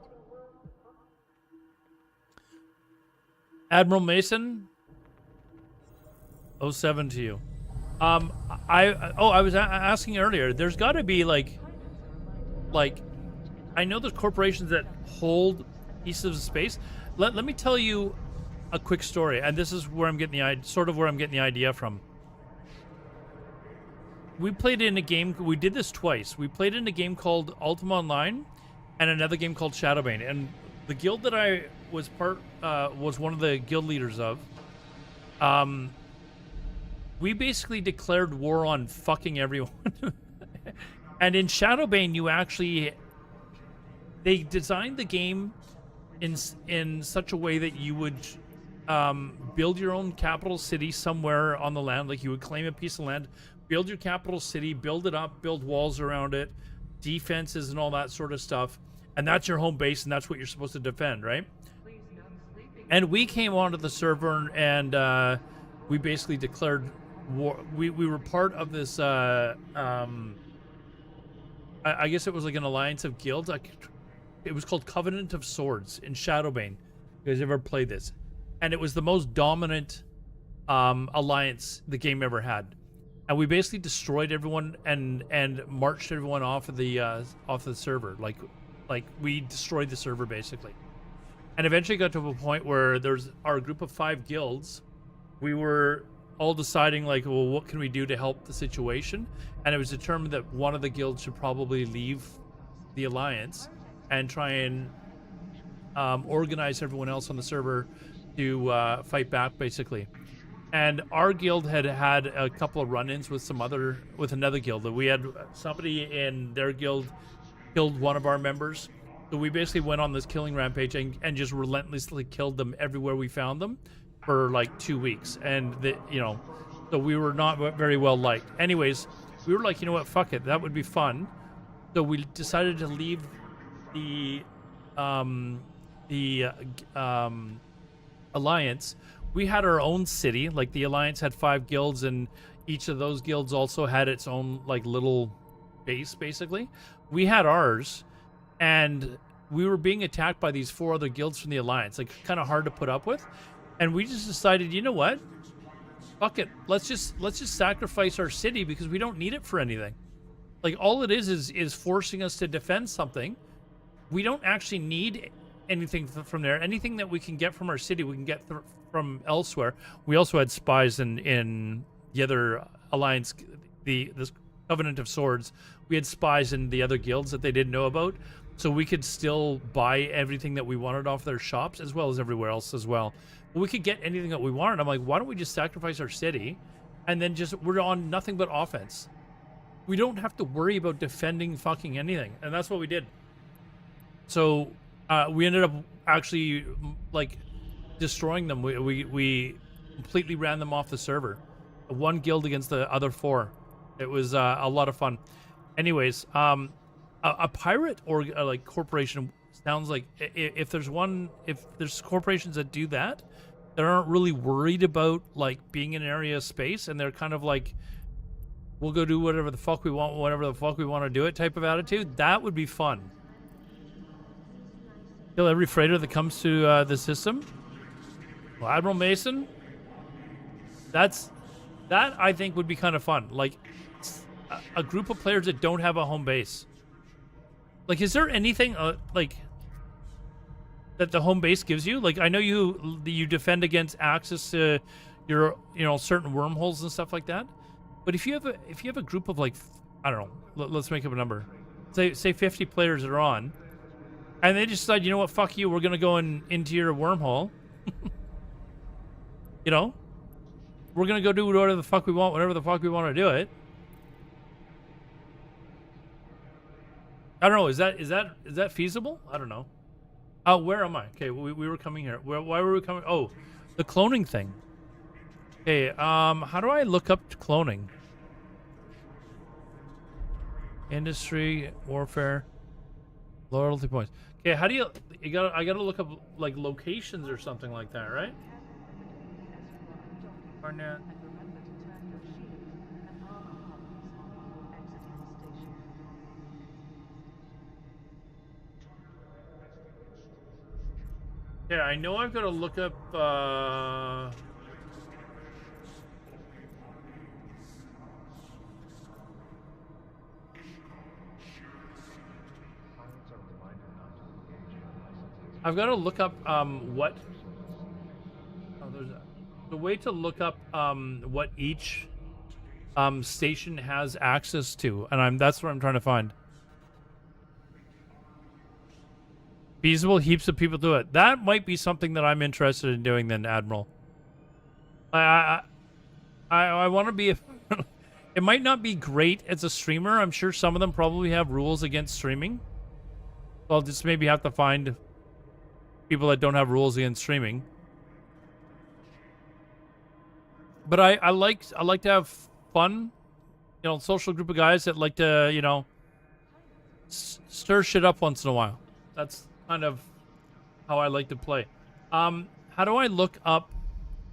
Admiral Mason, 07 to you. I was asking earlier, there's got to be like I know there's corporations that hold pieces of space. Let me tell you a quick story, and this is where I'm getting the idea from. We played in a game. We did this twice. We played in a game called Ultima Online, and another game called Shadowbane. And the guild that I was was one of the guild leaders of. We basically declared war on fucking everyone. And in Shadowbane, they designed the game in such a way that you would build your own capital city somewhere on the land. Like you would claim a piece of land, build your capital city, build it up, build walls around it, defenses and all that sort of stuff. And that's your home base, and that's what you're supposed to defend, right? And we came onto the server, and we basically declared war. We were part of this, I guess it was like an alliance of guilds. It was called Covenant of Swords in Shadowbane. You guys ever played this? and it was the most dominant alliance the game ever had. And we basically destroyed everyone and marched everyone off of the server. Like we destroyed the server basically. And eventually got to a point where there's our group of 5 guilds. We were all deciding like, well, what can we do to help the situation? And it was determined that one of the guilds should probably leave the alliance and try and organize everyone else on the server to fight back basically. And our guild had a couple of run-ins with another guild. That we had somebody in their guild killed one of our members. So we basically went on this killing rampage and just relentlessly killed them everywhere we found them for like 2 weeks. And so we were not very well liked. Anyways, we were like, you know what, fuck it, that would be fun. So we decided to leave the alliance. We had our own city. Like the alliance had 5 guilds, and each of those guilds also had its own like little base basically. We had ours, and we were being attacked by these 4 other guilds from the alliance, like kind of hard to put up with. And we just decided, you know what, fuck it, let's just sacrifice our city because we don't need it for anything. Like all it is forcing us to defend something. We don't actually need anything from there. Anything that we can get from our city, we can get from elsewhere. We also had spies in the other alliance, this Covenant of Swords. We had spies in the other guilds that they didn't know about, so we could still buy everything that we wanted off their shops as well as everywhere else as well. We could get anything that we wanted. I'm like, why don't we just sacrifice our city, and then we're on nothing but offense. We don't have to worry about defending fucking anything, and that's what we did. So we ended up actually like destroying them. We completely ran them off the server. 1 guild against the other 4. It was a lot of fun. Anyways, a pirate or like corporation sounds like if there's corporations that do that aren't really worried about like being in an area of space, and they're kind of like, we'll go do whatever the fuck we want, whatever the fuck we want to do it type of attitude, that would be fun. Kill every freighter that comes to the system. Well, Admiral Mason, that I think would be kind of fun. Like a group of players that don't have a home base. Like, is there anything like that the home base gives you? Like, I know you defend against access to your certain wormholes and stuff like that. But if you have a group of like, I don't know, let's make up a number. Say 50 players that are on. And they just decide, you know what, fuck you, we're going to go into your wormhole. We're going to go do whatever the fuck we want, whenever the fuck we want to do it. I don't know, is that feasible? I don't know. Where am I? Okay, we were coming here. Why were we coming? Oh, the cloning thing. Okay, how do I look up cloning? Industry, warfare, loyalty points. Okay, how do I gotta look up like locations or something like that, right? Barnett. Yeah, I know I've got to look up I've got to look up what there's the way to look up what each station has access to, and that's what I'm trying to find. Feasible, heaps of people do it. That might be something that I'm interested in doing then, Admiral. I want to be it might not be great as a streamer. I'm sure some of them probably have rules against streaming. So I'll just maybe have to find people that don't have rules against streaming. But I like to have fun, social group of guys that like to, stir shit up once in a while. That's kind of how I like to play. How do I look up?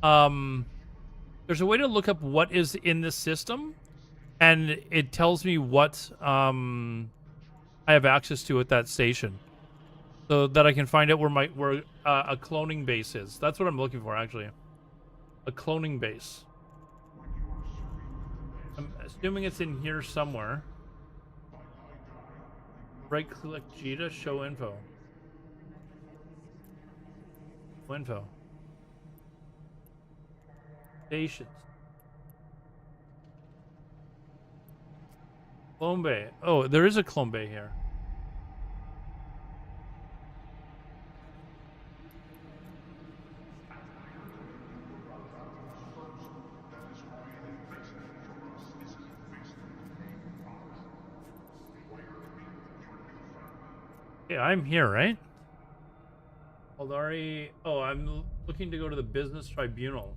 There's a way to look up what is in this system, and it tells me what I have access to at that station. so that I can find out where a cloning base is. That's what I'm looking for, actually. A cloning base. I'm assuming it's in here somewhere. Right-click G to show info. Info. Stations. Clone bay. Oh, there is a clone bay here. Yeah, I'm here, right? Aldari. Oh, I'm looking to go to the business tribunal.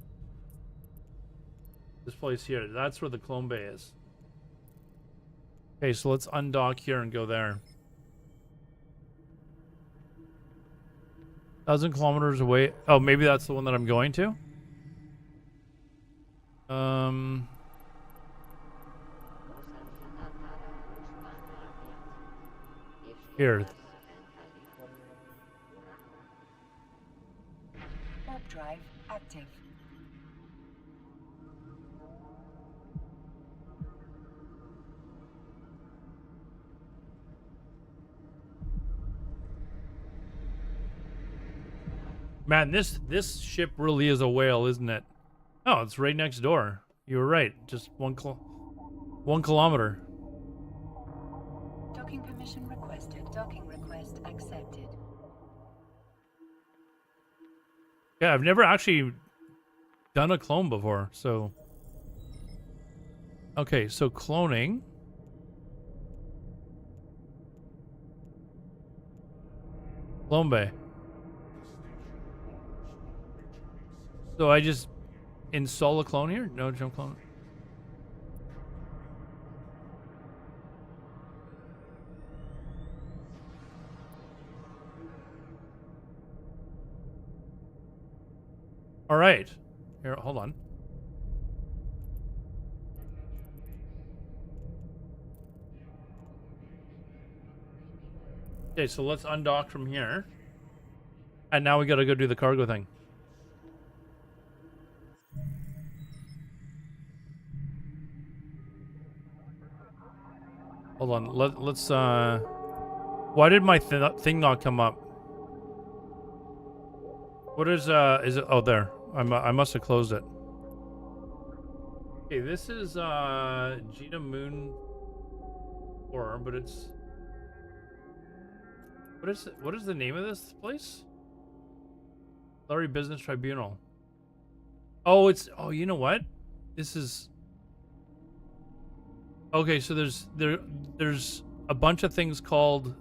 This place here. That's where the clone bay is. Okay, so let's undock here and go there. 1,000 kilometers away. Oh, maybe that's the one that I'm going to. Here. Warp drive active. Man, this ship really is a whale, isn't it? Oh, it's right next door. You were right. Just 1 kilometer. Docking permission requested. Docking request accepted. Yeah, I've never actually done a clone before, so... Okay, so cloning. Clone bay. So I just install a clone here? No jump clone. All right. Here, hold on. Okay, so let's undock from here. And now we gotta go do the cargo thing. Hold on, let's why did my thing not come up? What is it? Oh, there. I must have closed it. Okay, this is Gina Moon 4, but it's what is the name of this place? Larry Business Tribunal. Oh, oh, you know what? This is okay, so there's a bunch of things called...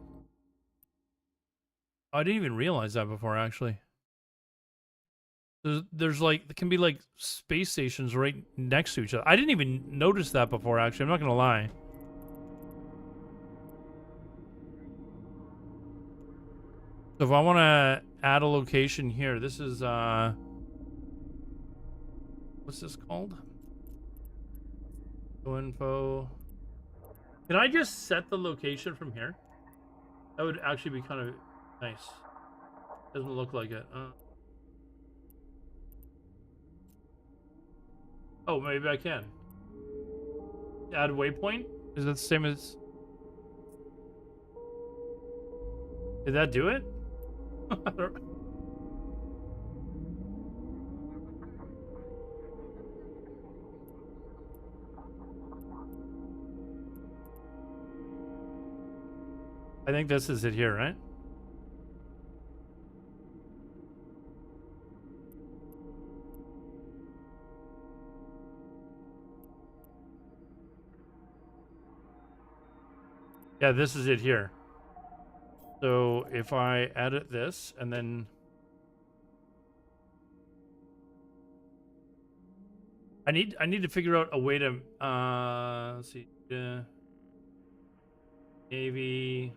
Oh, I didn't even realize that before, actually. There's like, there can be like space stations right next to each other. I didn't even notice that before, actually. I'm not gonna lie. So if I want to add a location here, this is, what's this called? Info. Can I just set the location from here? That would actually be kind of nice. Doesn't look like it. Oh, maybe I can. Add waypoint? Is that the same as... Did that do it? I think this is it here, right? Yeah, this is it here. So if I edit this and then I need to figure out a way to let's see, Navy.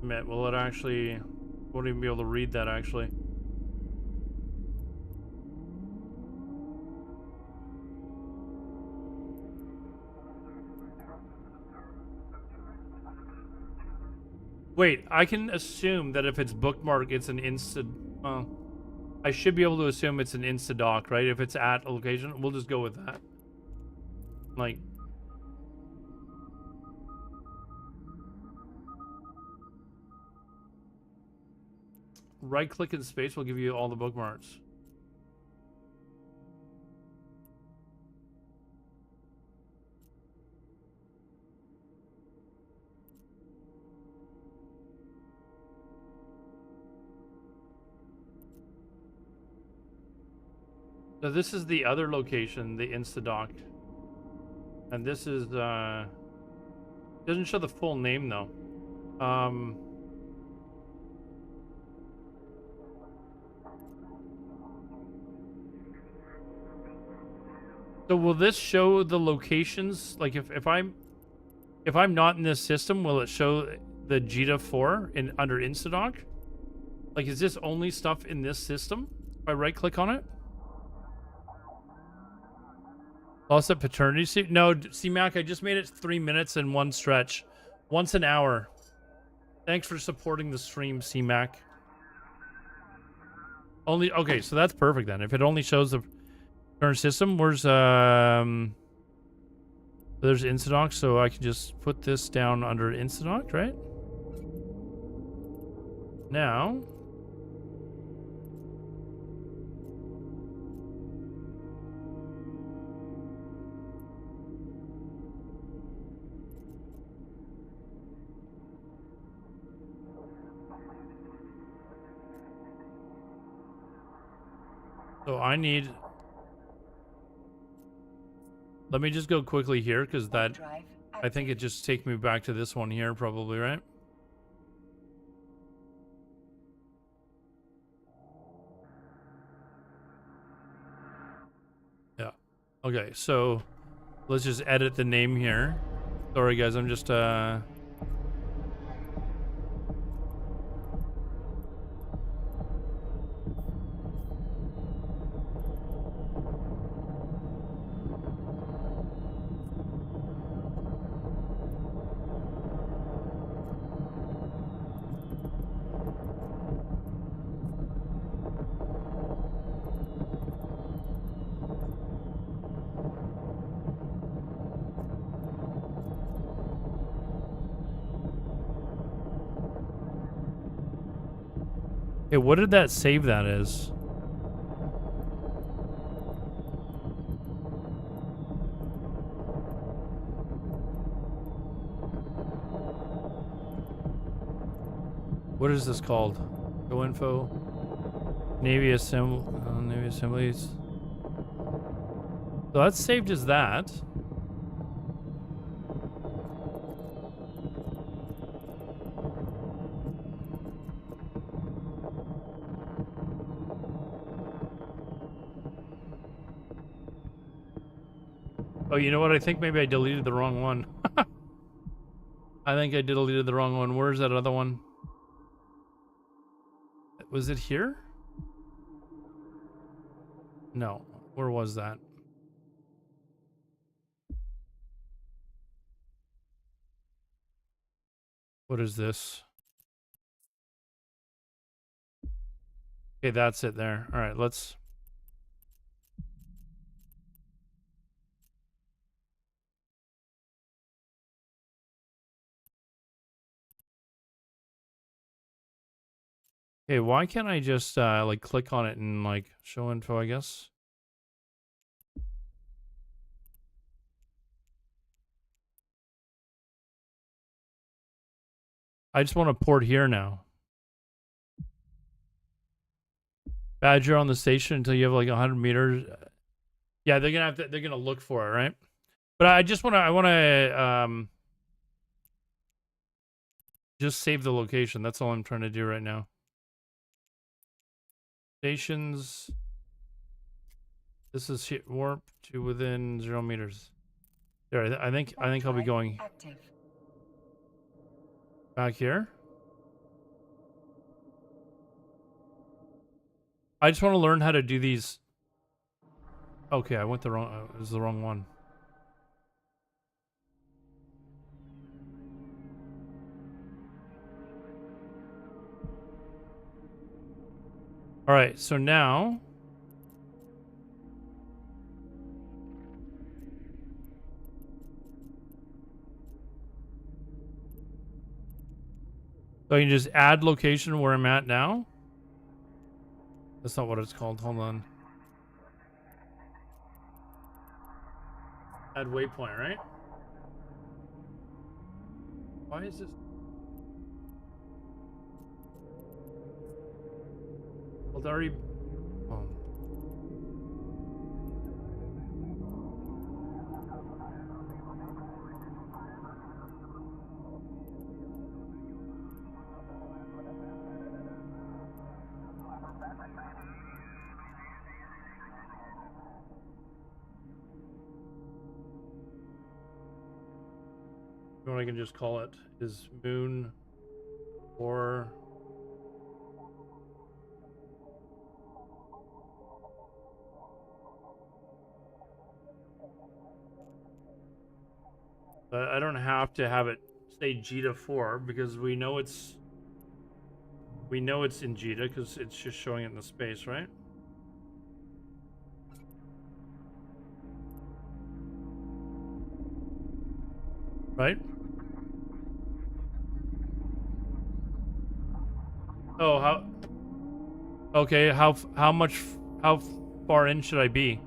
Will it actually... Won't even be able to read that, actually. . Wait, I can assume that if it's bookmarked, it's an I should be able to assume it's an insta-doc, right? If it's at a location, we'll just go with that. Like... Right-click in space will give you all the bookmarks. So this is the other location, the Instadoc. And this is, doesn't show the full name, though. So will this show the locations? Like, if I'm not in this system, will it show the Jita 4 under Instadoc? Like, is this only stuff in this system? If I right-click on it? Lost at paternity suit? No, C-Mac, I just made it 3 minutes in one stretch. Once an hour. Thanks for supporting the stream, C-Mac. Only, okay, so that's perfect then. If it only shows the current system, where's, there's Instadoc, so I can just put this down under Instadoc, right? Now... So I need... Let me just go quickly here, because that... I think it just take me back to this one here, probably, right? Yeah. Okay, so... Let's just edit the name here. Sorry, guys, I'm just, Hey, what did that save that as? What is this called? Go info. Navy assemblies. So that's saved as that. Oh, you know what? I think maybe I deleted the wrong one. I think I deleted the wrong one. Where's that other one? Was it here? No. Where was that? What is this? Okay, that's it there. All right, let's... Okay, why can't I just, like, click on it and, like, show info, I guess? I just want to port here now. Badger on the station until you have, like, 100 meters. Yeah, they're gonna have to, they're gonna look for it, right? But I just want to, just save the location. That's all I'm trying to do right now. Stations. This is warp to within 0 meters. There, I think I'll be going back here. I just want to learn how to do these. Okay, I went the wrong. It was the wrong one. All right, so now so I can just add location where I'm at now. That's not what it's called. Hold on. Add waypoint, right? Why is this? Well, it's already. Oh. What I can just call it is moon or I don't have to have it say Jita 4 because we know it's in Jita because it's just showing it in the space, right? Right? Oh, how? Okay, how far in should I be?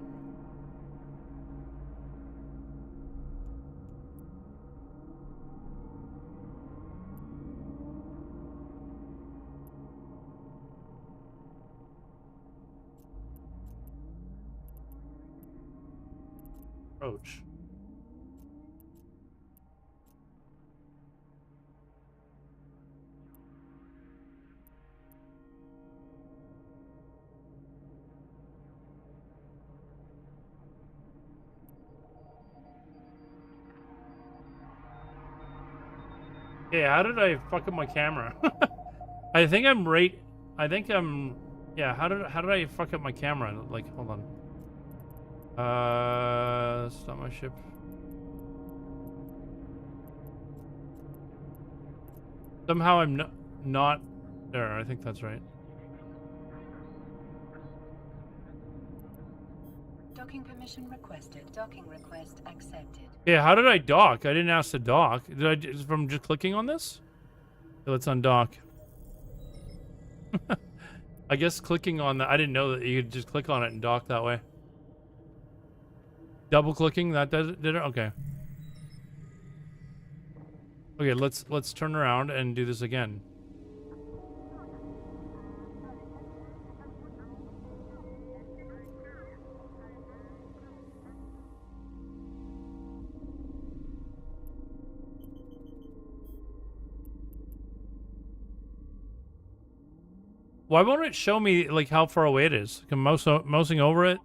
Approach. Yeah, how did I fuck up my camera? I think I'm right. I think I'm. Yeah, how did I fuck up my camera? Like, hold on. Stop my ship. Somehow I'm not there. I think that's right. Docking permission requested. Docking request accepted. Yeah, how did I dock? I didn't ask to dock. Did I from just clicking on this? So let's undock. I guess clicking on that. I didn't know that you could just click on it and dock that way. Double clicking that did it. Okay. Okay, let's turn around and do this again. Why won't it show me like how far away it is? I'm mousing over it.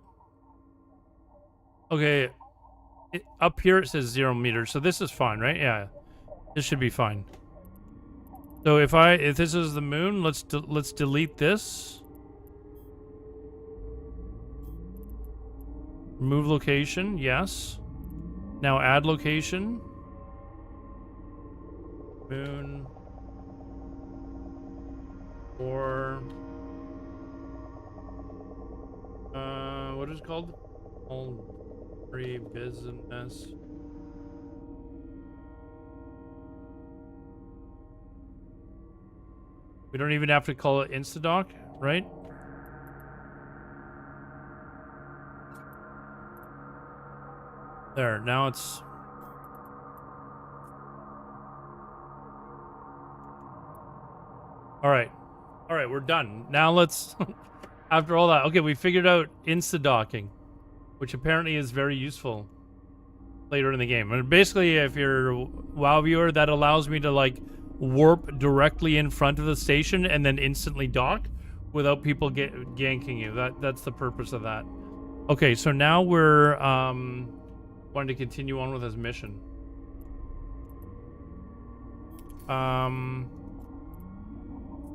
Okay, up here it says 0 meters, so this is fine, right? Yeah, this should be fine. So if this is the moon, let's delete this. Remove location, yes. Now add location. Moon. Or what is it called? All free business. We don't even have to call it Instadoc, right? There, now it's all right. All right, we're done. Now let's, after all that, okay, we figured out insta-docking, which apparently is very useful later in the game. And basically, if you're a WoW viewer, that allows me to like warp directly in front of the station and then instantly dock without people ganking you. That's the purpose of that. Okay, so now we're wanting to continue on with his mission.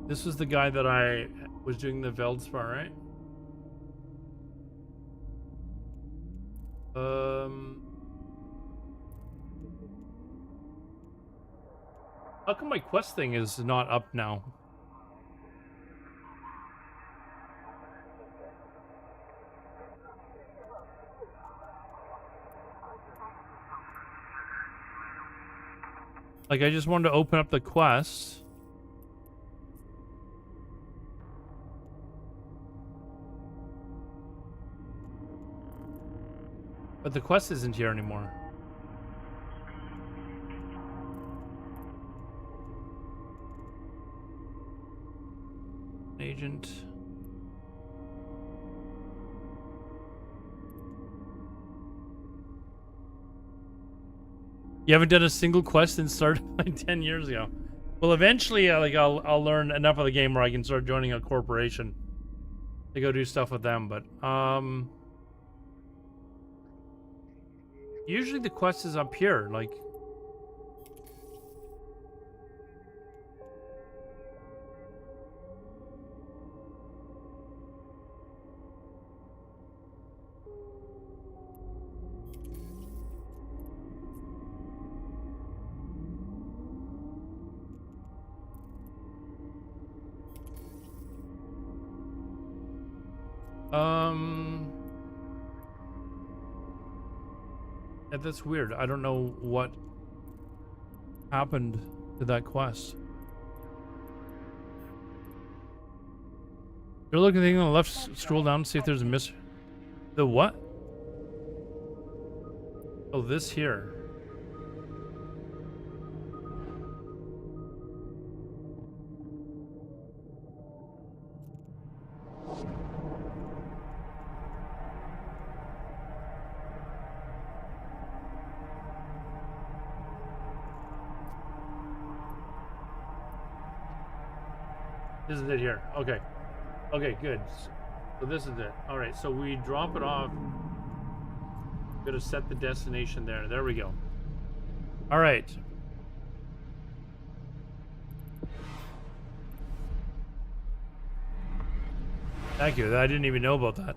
This is the guy that I was doing the Veldspar, right? How come my quest thing is not up now? Like, I just wanted to open up the quest. But the quest isn't here anymore. Agent. You haven't done a single quest since started like 10 years ago. Well, eventually, like I'll learn enough of the game where I can start joining a corporation to go do stuff with them. But usually the quest is up here, like. Yeah, that's weird. I don't know what happened to that quest. You're looking at the thing on the left, scroll down, see if there's a miss. The what? Oh, this here. This is it here. Okay. Okay, good. So this is it. All right, so we drop it off. Gotta set the destination there. There we go. All right. Thank you. I didn't even know about that.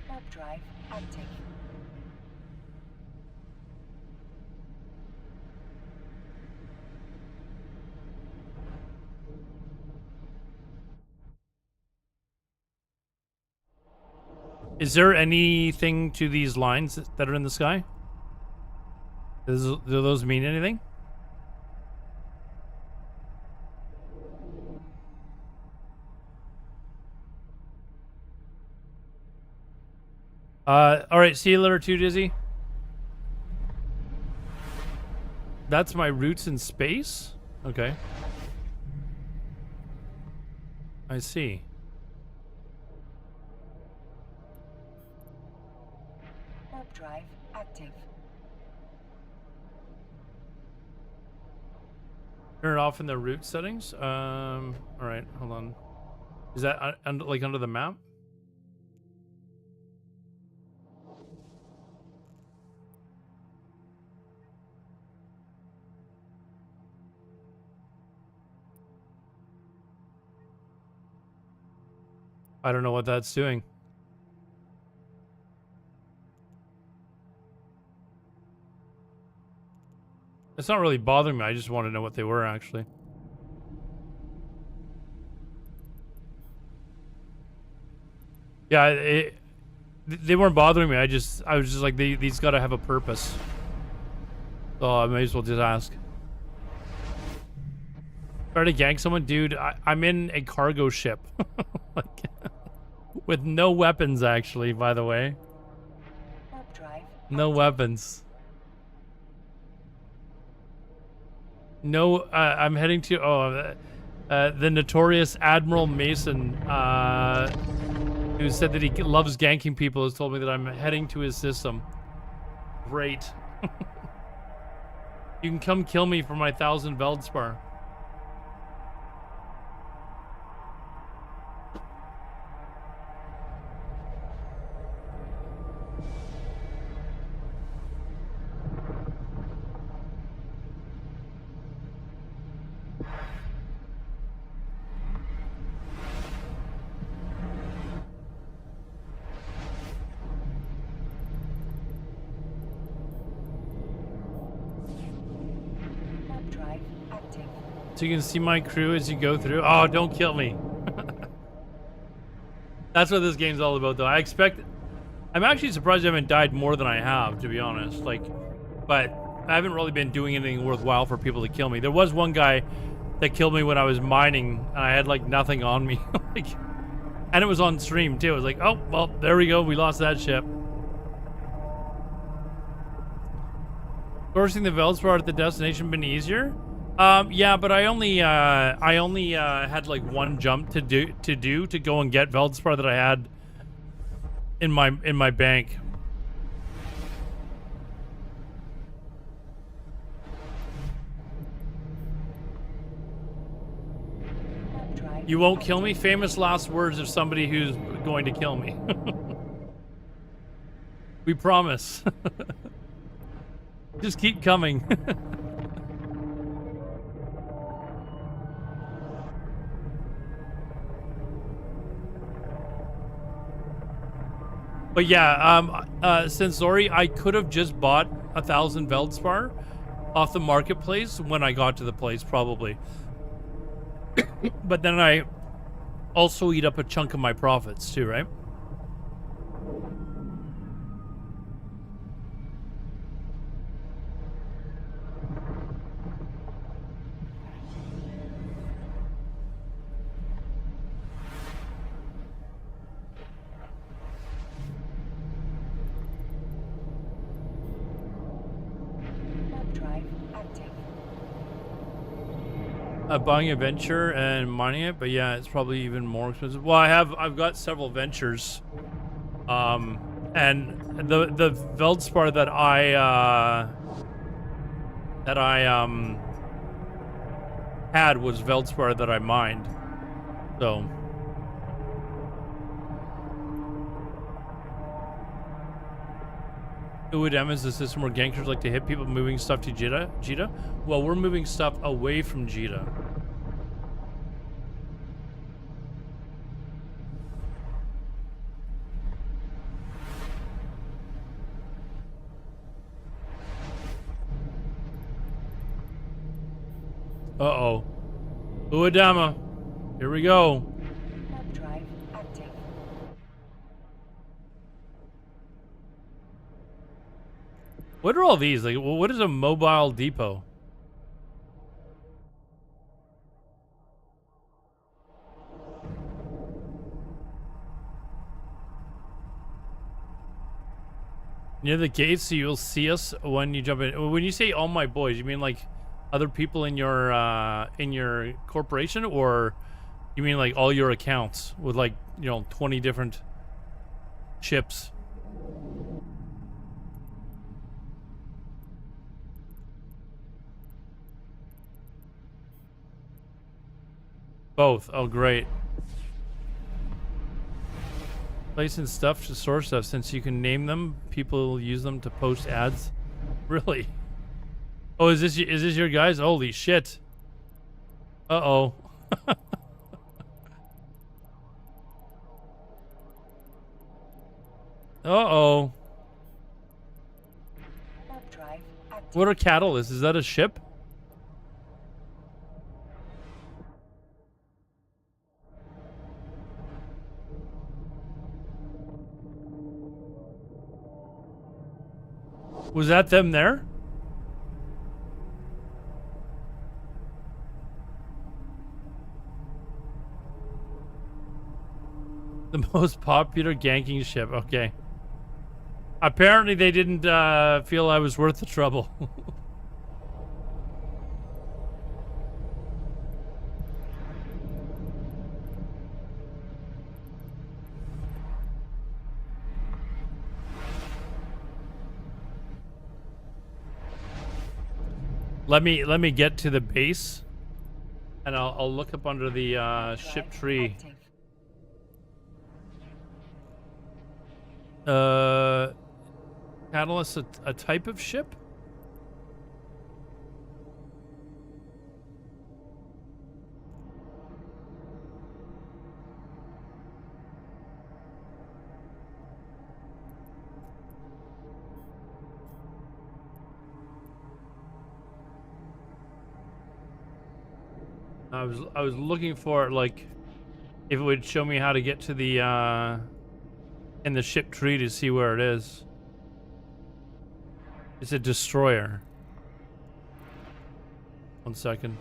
Warp drive active. Is there anything to these lines that are in the sky? Do those mean anything? All right, see you later too, Dizzy. That's my roots in space? Okay. I see. Warp drive active. Turn it off in the root settings. All right, hold on. Is that like under the map? I don't know what that's doing. It's not really bothering me. I just want to know what they were actually. Yeah, they weren't bothering me. I was just like, these got to have a purpose. So I may as well just ask. Try to gank someone, dude. I'm in a cargo ship, like, with no weapons. Actually, by the way, Warp drive. no weapons. No, I'm heading to the notorious Admiral Mason, who said that he loves ganking people, has told me that I'm heading to his system. Great. You can come kill me for my 1,000 Veldspar. Warp drive active. So you can see my crew as you go through. Oh, don't kill me. That's what this game's all about, though. I expect I'm actually surprised I haven't died more than I have, to be honest. Like, but I haven't really been doing anything worthwhile for people to kill me. There was one guy that killed me when I was mining, and I had like nothing on me. Like, and it was on stream too. It was like, oh well, there we go. We lost that ship. Sourcing the Veldspar at the destination been easier? Yeah, but I only had like one jump to go and get Veldspar that I had in my bank. You won't kill me? Famous last words of somebody who's going to kill me. We promise. Just keep coming. But yeah, Sensori, I could have just bought 1,000 Veldspar off the marketplace when I got to the place, probably. But then I also eat up a chunk of my profits too, right? Buying a venture and mining it, but yeah, it's probably even more expensive. Well, I've got several ventures, and the Veldspar that I had was Veldspar that I mined, so. UADM is the system where gangsters like to hit people moving stuff to Jita? Well, we're moving stuff away from Jita. Uh-oh. Uadama. Here we go. Drive active. What are all these? Like, what is a mobile depot? Near the gates, so you'll see us when you jump in. When you say all my boys, you mean like other people in your corporation, or you mean like all your accounts with like, you know, 20 different ships? Both. Oh, great. Placing stuff to source stuff. Since you can name them, people use them to post ads. Really? Oh, is this your guys? Holy shit. Uh-oh. Uh-oh. What are catalysts? Is that a ship? Was that them there? The most popular ganking ship. Okay. Apparently they didn't feel I was worth the trouble. Let me get to the base, and I'll look up under the ship tree. Catalyst, a type of ship? I was looking for, like, if it would show me how to get to the in the ship tree to see where it is. It's a destroyer. 1 second.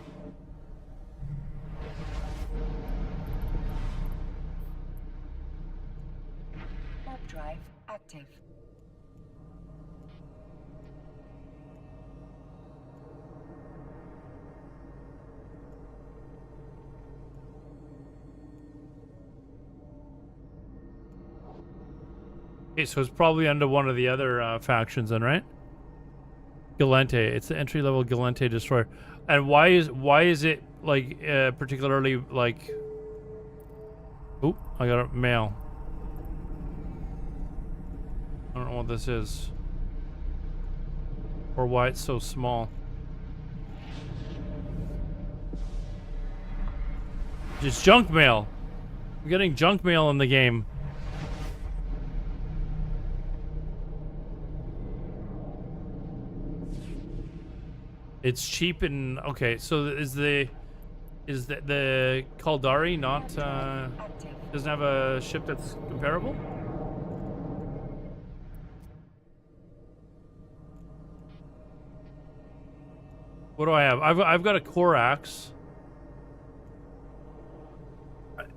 Warp drive active. Okay, so it's probably under one of the other factions then, right? Galente. It's the entry-level Galente destroyer. And why is it like particularly like? Oh, I got a mail. I don't know what this is, or why it's so small. It's junk mail. I'm getting junk mail in the game. It's cheap and okay. So is the Caldari not doesn't have a ship that's comparable? What do I have? I've got a Corax.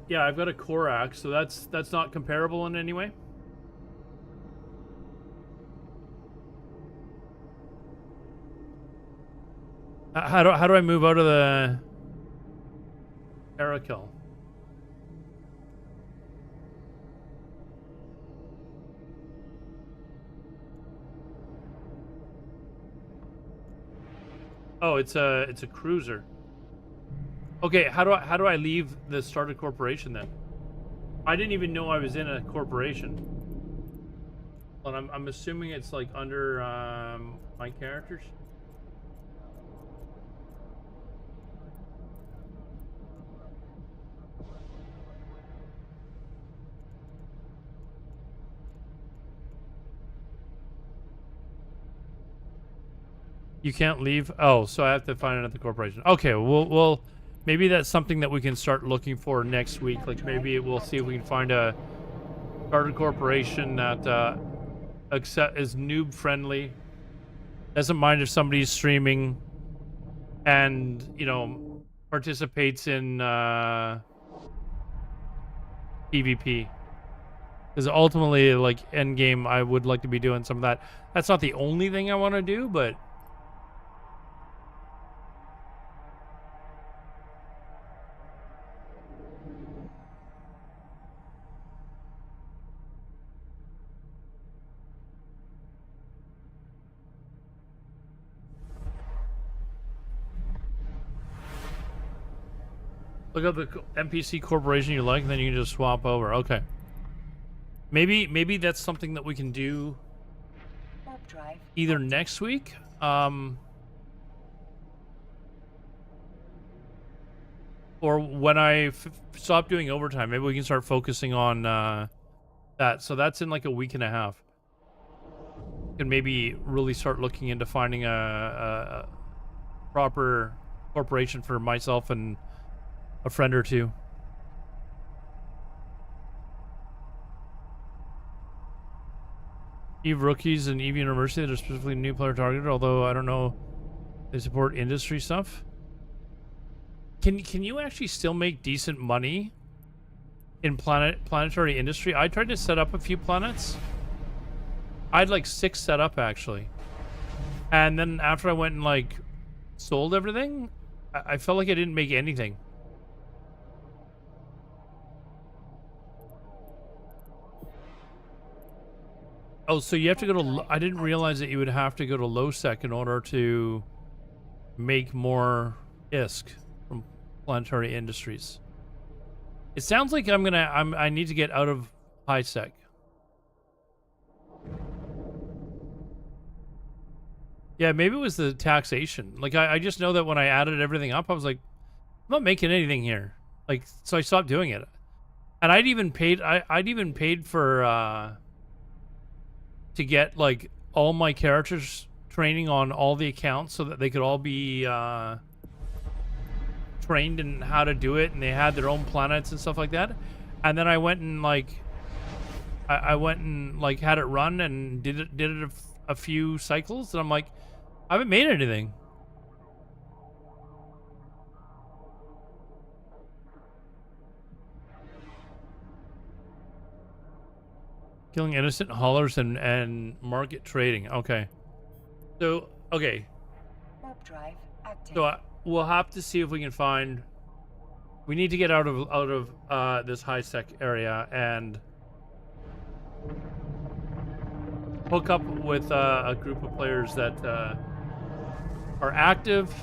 Yeah, I've got a Corax, so that's not comparable in any way. How do I move out of the Arakel? Oh, it's a cruiser. Okay, how do I leave the started corporation then? I didn't even know I was in a corporation. But I'm assuming it's like under my characters. You can't leave? Oh, so I have to find another corporation. Okay, we'll maybe that's something that we can start looking for next week. Like maybe we'll see if we can find a started corporation that is noob friendly, doesn't mind if somebody's streaming, and you know participates in PvP. Because ultimately, like end game, I would like to be doing some of that. That's not the only thing I want to do, but. Look up the NPC corporation you like, and then you can just swap over. Okay. Maybe that's something that we can do either next week, or when I stop doing overtime. Maybe we can start focusing on that. So that's in like a week and a half. And maybe really start looking into finding a proper corporation for myself and a friend or two. EVE rookies and EVE University that are specifically new player targeted, although I don't know they support industry stuff. Can you actually still make decent money in planetary industry? I tried to set up a few planets. I had like 6 set up actually. And then after I went and like sold everything, I felt like I didn't make anything. Oh, so you have to go to... I didn't realize that you would have to go to low sec in order to make more ISK from planetary industries. It sounds like I need to get out of high sec. Yeah, maybe it was the taxation. Like I just know that when I added everything up, I was like, I'm not making anything here. Like, so I stopped doing it. And I'd even paid for to get like all my characters training on all the accounts so that they could all be trained in how to do it, and they had their own planets and stuff like that. And then I went and like I went and like had it run and did it a few cycles, and I'm like, I haven't made anything. Killing innocent haulers and market trading. Okay. So, okay. Warp drive active. So we'll have to see if we can find. We need to get out of this high sec area and hook up with a group of players that are active,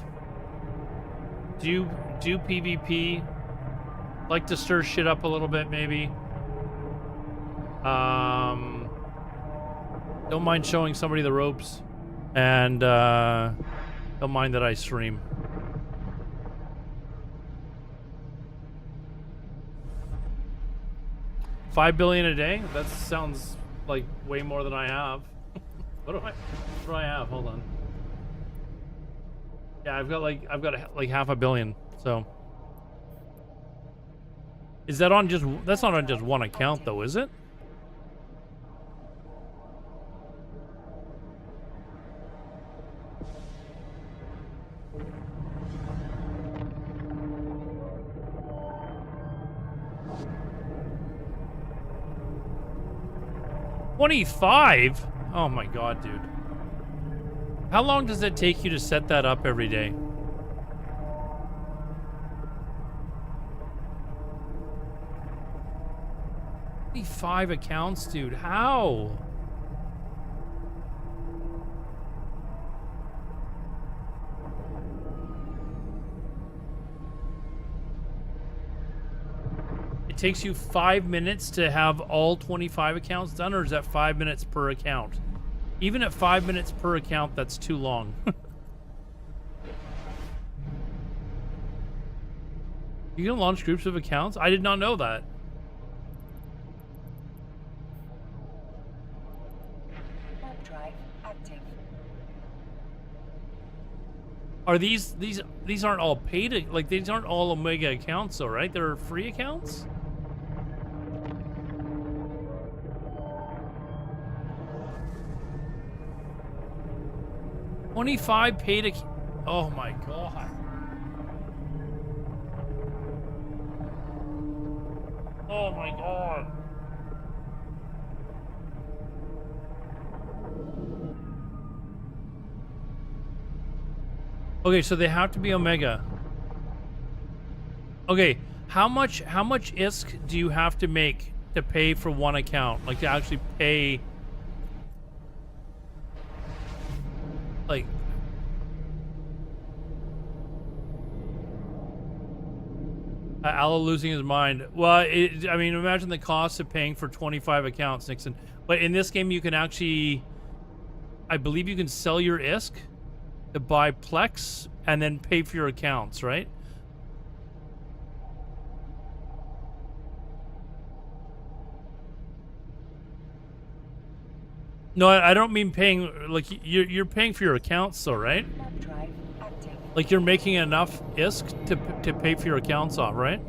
do PvP, like to stir shit up a little bit maybe. Don't mind showing somebody the ropes, and don't mind that I stream. $5 billion a day? That sounds like way more than I have. What do I have? Hold on. Yeah, I've got like $500 million. So is that on just? That's not on just one account though, is it? $25? Oh my god, dude. How long does it take you to set that up every day? $25 accounts, dude. How? It takes you 5 minutes to have all 25 accounts done, or is that 5 minutes per account? Even at 5 minutes per account, that's too long. You can launch groups of accounts? I did not know that. Warp drive active. Are these aren't all paid, like these aren't all Omega accounts though, right? They're free accounts? $25 paid oh my god. Oh my god. Okay, so they have to be Omega. Okay, how much ISK do you have to make to pay for one account? Like to actually pay, like, Allo losing his mind. Well, I mean, imagine the cost of paying for 25 accounts, Nixon. But in this game, you can actually, I believe you can sell your ISK to buy Plex and then pay for your accounts, right? No, I don't mean paying, like, you're paying for your accounts though, right? Warp drive active. Like you're making enough ISK to pay for your accounts off, right?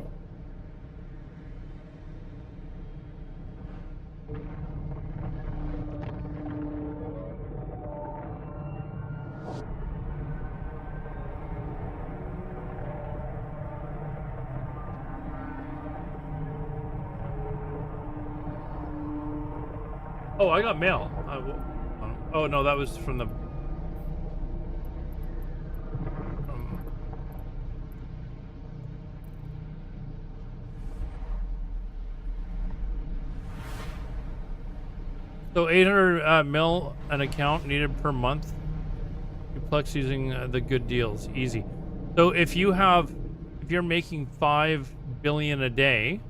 Oh, I got mail. Oh no, that was from the. So 800 mil an account needed per month. Duplex using the good deals, easy. So if you're making 5 billion a day,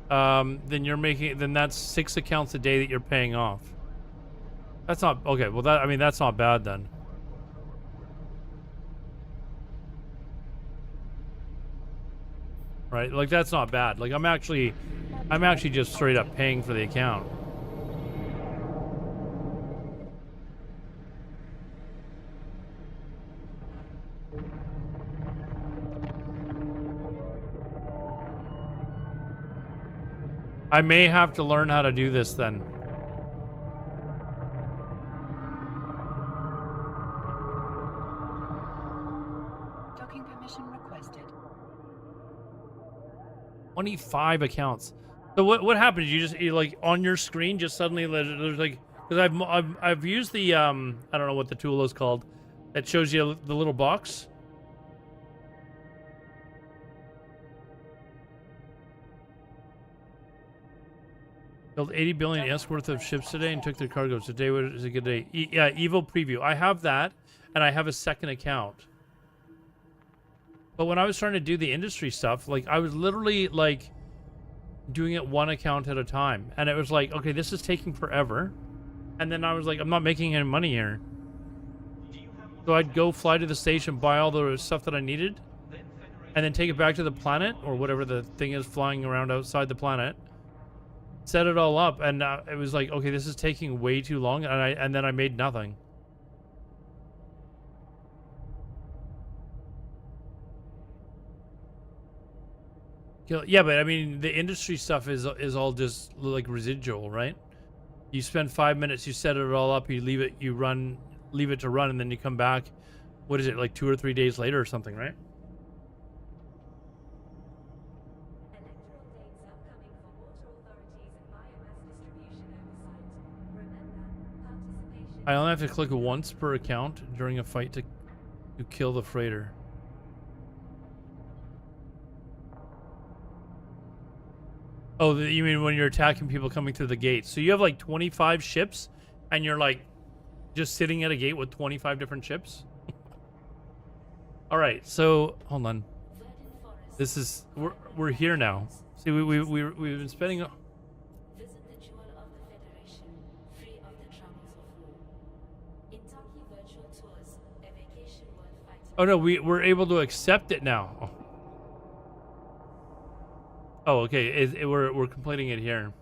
then that's 6 accounts a day that you're paying off. That's not okay. Well, that's not bad then. Right? Like that's not bad. Like I'm actually just straight up paying for the account. I may have to learn how to do this then. Docking permission requested. 25 accounts. So what happens? You like on your screen just suddenly there's like, because I've used the I don't know what the tool is called that shows you the little box. Built 80 billion S worth of ships today and took their cargoes. Today was a good day. Yeah, Evo preview. I have that, and I have a second account. But when I was trying to do the industry stuff, like I was literally like doing it one account at a time, and it was like, okay, this is taking forever. And then I was like, I'm not making any money here. So I'd go fly to the station, buy all the stuff that I needed, and then take it back to the planet or whatever the thing is flying around outside the planet. Set it all up, and it was like, okay, this is taking way too long, and then I made nothing. Yeah, but I mean, the industry stuff is all just like residual, right? You spend 5 minutes, you set it all up, you leave it to run, and then you come back. What is it, like 2 or 3 days later or something, right? I only have to click once per account during a fight to kill the freighter. Oh, you mean when you're attacking people coming through the gate? So you have like 25 ships, and you're like just sitting at a gate with 25 different ships? All right, so hold on. This is we're here now. See, we've been spending. Oh no, we're able to accept it now. Oh, okay. We're completing it here.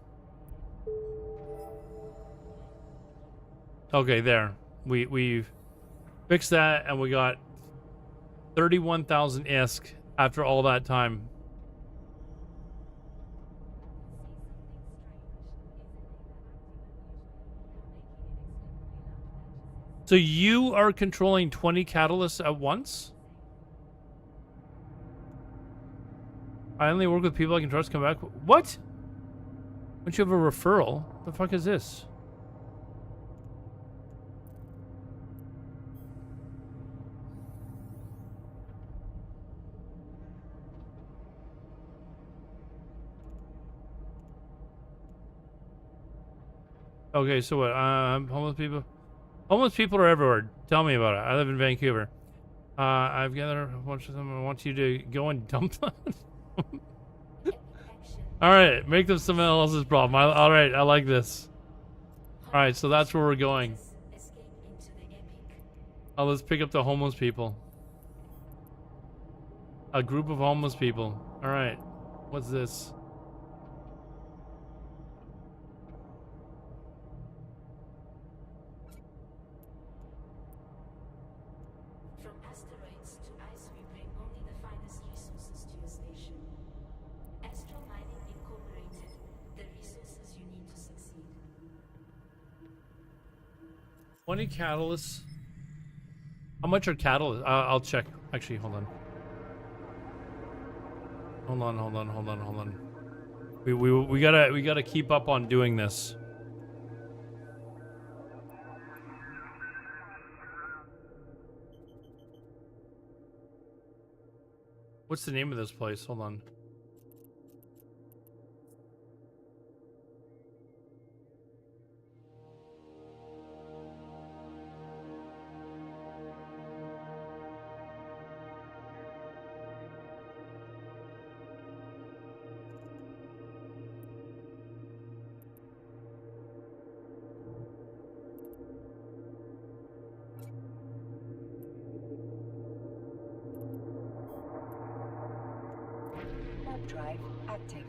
Okay, there. We've fixed that, and we got 31,000 ISK after all that time. So you are controlling 20 catalysts at once? I only work with people I can trust. Come back. What? Don't you have a referral? The fuck is this? Okay, so what? Homeless people. Homeless people are everywhere. Tell me about it. I live in Vancouver. I've gathered a bunch of them. I want you to go and dump them. All right, make them someone else's problem. All right, I like this. All right, so that's where we're going. Oh, let's pick up the homeless people. A group of homeless people. All right, what's this? From asteroids to ice, we bring only the finest resources to your station. Extra Mining Incorporated, the resources you need to succeed. 20 catalysts. How much are catalysts? I'll check. Actually, hold on. Hold on. We gotta keep up on doing this. What's the name of this place? Hold on. Warp drive active.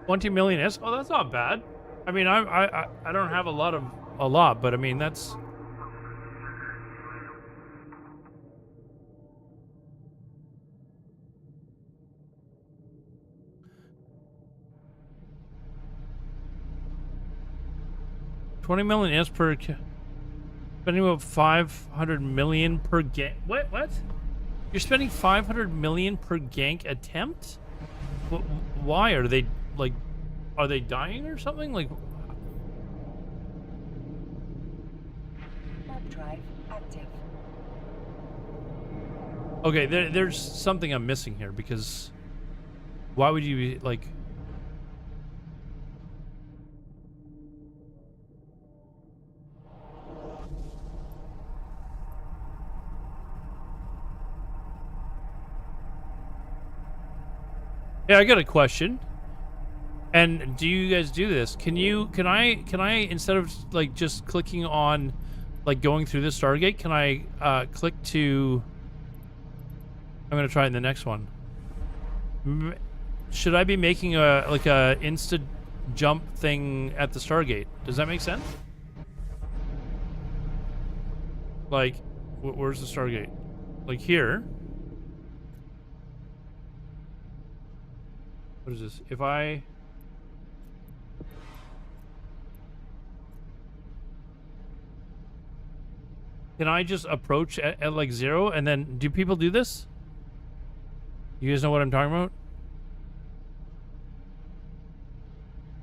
20 million S. Oh, that's not bad. I mean, I don't have a lot, but I mean that's. 20 million is per. Spending about 500 million per gank. What? You're spending 500 million per gank attempt? Why are they like? Are they dying or something? Like. Warp drive active. Okay, there's something I'm missing here because. Why would you be like? Yeah, I got a question. And do you guys do this? Can I instead of like just clicking on like going through the Stargate, can I click to I'm going to try it in the next one. Should I be making a like a insta jump thing at the Stargate? Does that make sense? Like where's the Stargate? Like here. What is this? If I... Can I just approach at like 0 and then... Do people do this? You guys know what I'm talking about?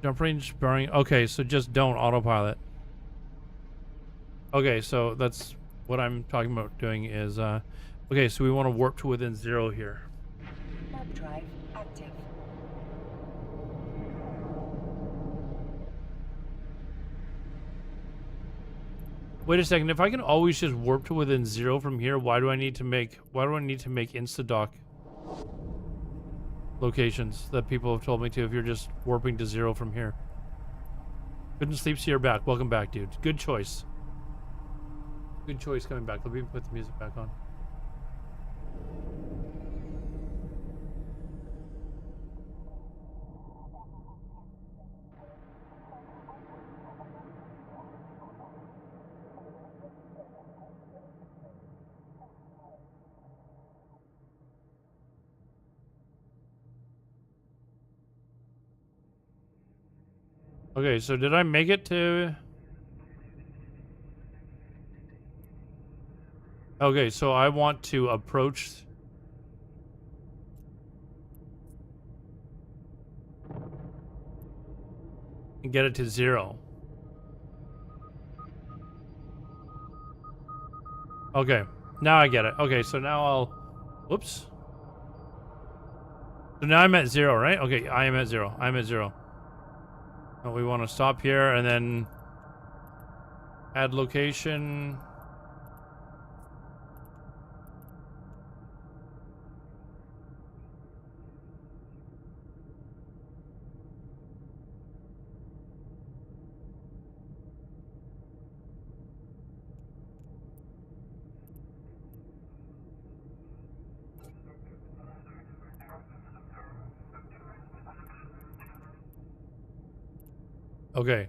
Jump range, bearing... Okay, so just don't autopilot. Okay, so that's what I'm talking about doing is... Okay, so we want to warp to within 0 here. Warp drive active. Wait a second, if I can always just warp to within 0 from here, why do I need to make insta-dock locations that people have told me to if you're just warping to 0 from here? Couldn't sleep, so you're back. Welcome back, dude. Good choice. Good choice coming back. Let me put the music back on. Okay, so did I make it to... Okay, so I want to approach... and get it to 0. Okay, now I get it. Okay, so now I'll... Whoops. So now I'm at 0, right? Okay, I am at 0. I'm at 0. We want to stop here and then add location. Okay.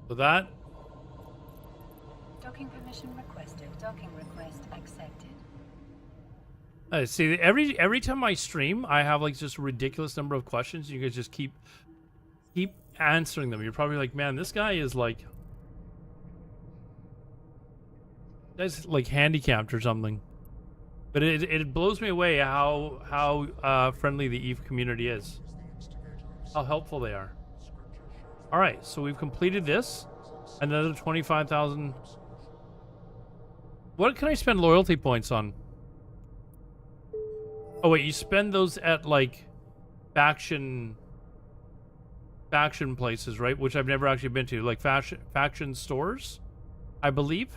So that. Docking permission requested. Docking request accepted. See, every time I stream, I have like just a ridiculous number of questions. You guys just keep answering them. You're probably like, man, this guy is like, that's like handicapped or something. But it blows me away how friendly the EVE community is. How helpful they are. All right, so we've completed this. Another 25,000. What can I spend loyalty points on? Oh wait, you spend those at like faction places, right? Which I've never actually been to, like faction stores, I believe.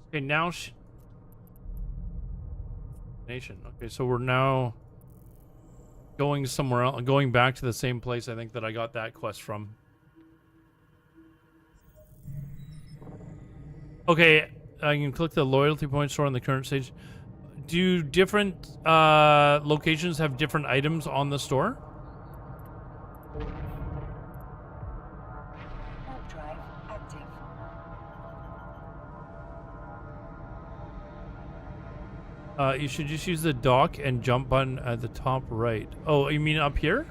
Okay, now nation. Okay, so we're now going somewhere else, going back to the same place I think that I got that quest from. Okay, I can click the loyalty point store on the current stage. Do different locations have different items on the store? Warp drive active. You should just use the dock and jump button at the top right. Oh, you mean up here?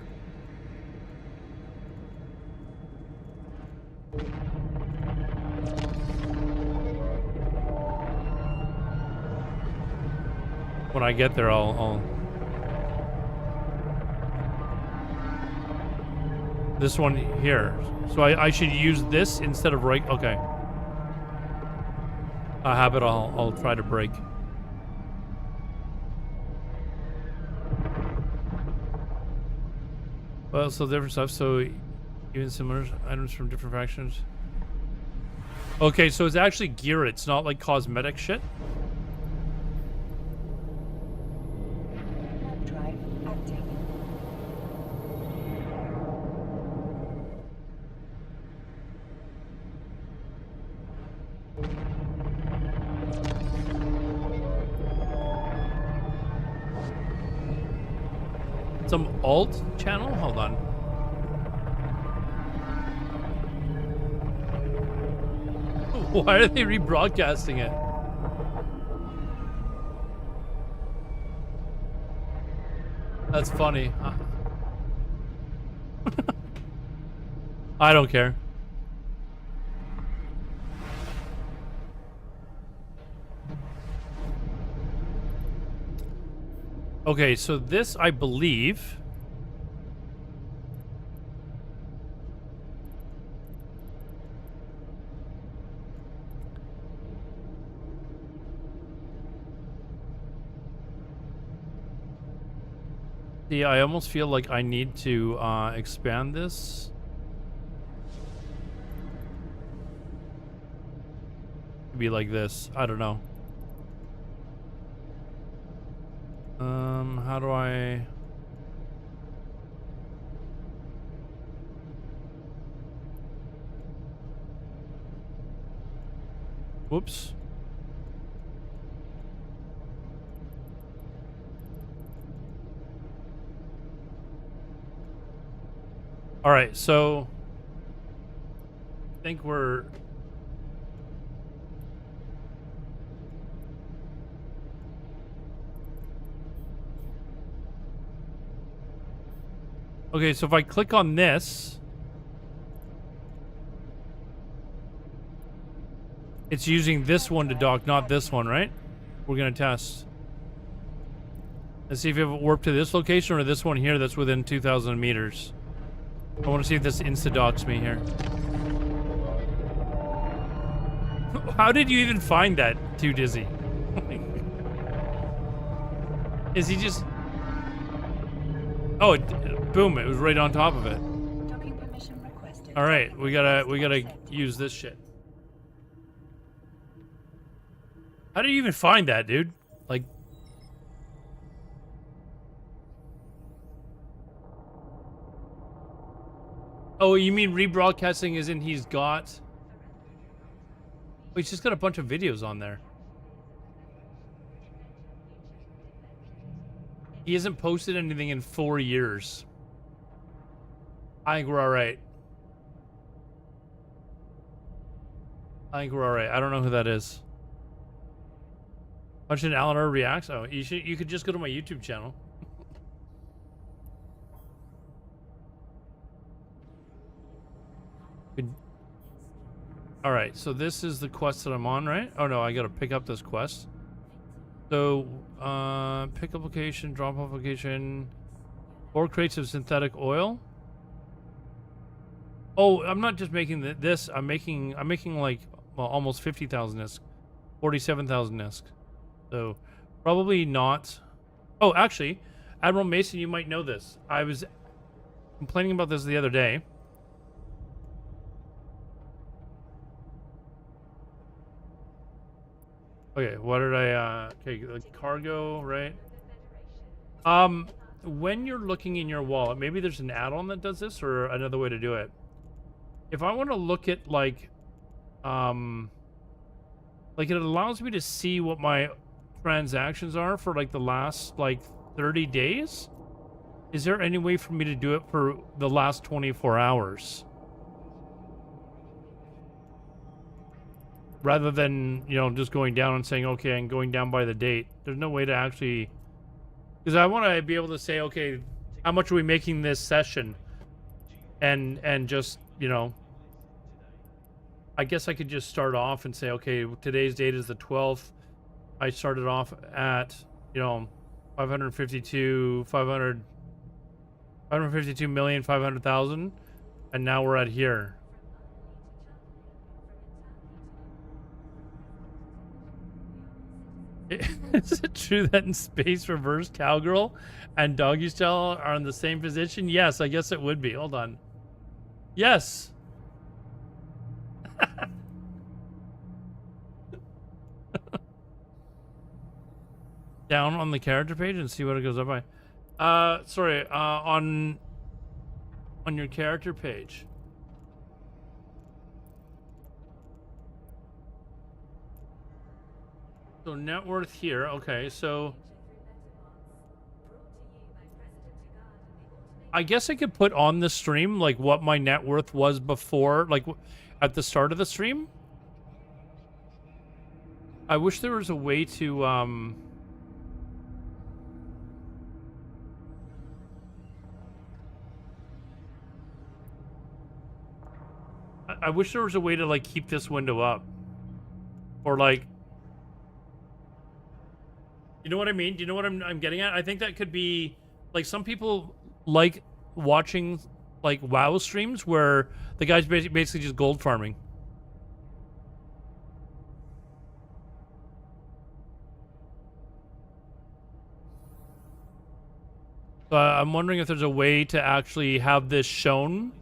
When I get there, I'll... This one here. So I should use this instead of right. Okay. A habit I'll try to break. Well, so different stuff. So even similar items from different factions. Okay, so it's actually gear. It's not like cosmetic shit. Warp drive active. Some alt channel? Hold on. Why are they rebroadcasting it? That's funny. I don't care. Okay, so this, I believe... Yeah, I almost feel like I need to expand this. Be like this. I don't know. How do I... Whoops. All right, so I think we're... Okay, so if I click on this, it's using this one to dock, not this one, right? We're gonna test. Let's see if it warped to this location or this one here that's within 2,000 meters. I want to see if this insta-docks me here. How did you even find that, Too Dizzy? Is he just... Oh, boom, it was right on top of it. Docking permission requested. All right, we gotta use this shit. How do you even find that, dude? Like... Oh, you mean rebroadcasting as in he's got... Oh, he's just got a bunch of videos on there. He hasn't posted anything in 4 years. I think we're alright. I think we're alright. I don't know who that is. Bunch of Alan reacts. Oh, you could just go to my YouTube channel. All right, so this is the quest that I'm on, right? Oh no, I gotta pick up this quest. So, pick up location, drop off location, 4 crates of synthetic oil. Oh, I'm not just making this. I'm making like, well, almost 50,000 ISK, 47,000 ISK. So, probably not. Oh, actually, Admiral Mason, you might know this. I was complaining about this the other day. Okay, what did I, okay, the cargo, right? When you're looking in your wallet, maybe there's an add-on that does this or another way to do it. If I want to look at like it allows me to see what my transactions are for like the last like 30 days. Is there any way for me to do it for the last 24 hours? rather than, you know, just going down and saying, okay, and going down by the date. There's no way to actually, because I want to be able to say, okay, how much are we making this session? And just, you know, I guess I could just start off and say, okay, today's date is the 12th. I started off at, you know, 552,500,000, and now we're at here. Is it true that in space reverse cowgirl and doggy style are in the same position? Yes, I guess it would be. Hold on. Yes. Down on the character page and see what it goes up by. Sorry, on your character page. So net worth here. Okay, so I guess I could put on the stream like what my net worth was before, like at the start of the stream. I wish there was a way to I wish there was a way to like keep this window up, or like, you know what I mean? Do you know what I'm getting at? I think that could be like, some people like watching like WoW streams where the guy's basically just gold farming. So I'm wondering if there's a way to actually have this shown.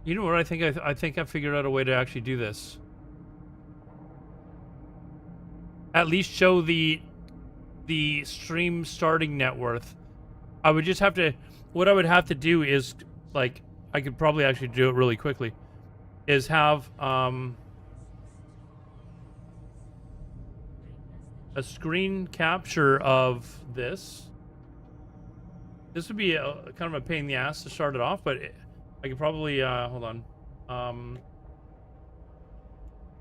You know what? I think I figured out a way to actually do this. At least show the stream starting net worth. I would just have to. What I would have to do is, like, I could probably actually do it really quickly. Is have a screen capture of this. This would be a kind of a pain in the ass to start it off, but I could probably hold on.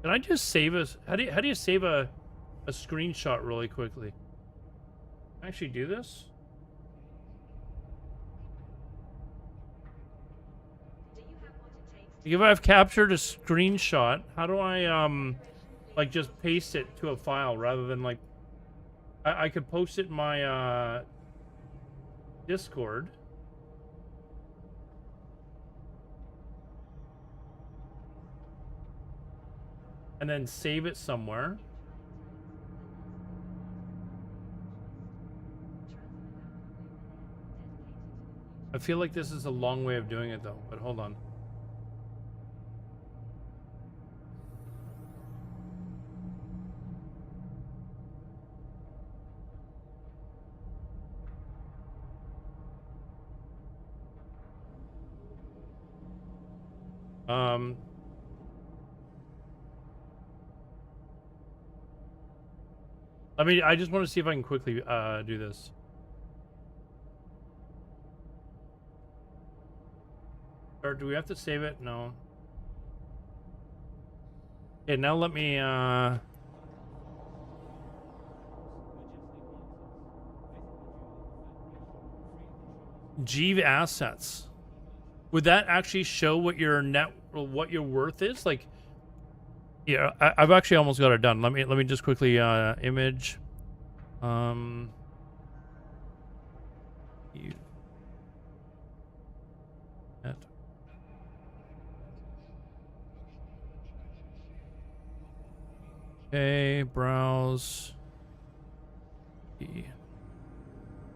Can I just save a? How do you save a screenshot really quickly? Can I actually do this? If I've captured a screenshot, how do I like just paste it to a file rather than like I could post it in my Discord. And then save it somewhere. I feel like this is a long way of doing it though, but hold on. I mean, I just want to see if I can quickly do this. Or do we have to save it? No. Okay, now let me Jeeve assets. Would that actually show what your what your worth is? Like, yeah, I've actually almost got it done. Let me just quickly image. Okay, browse.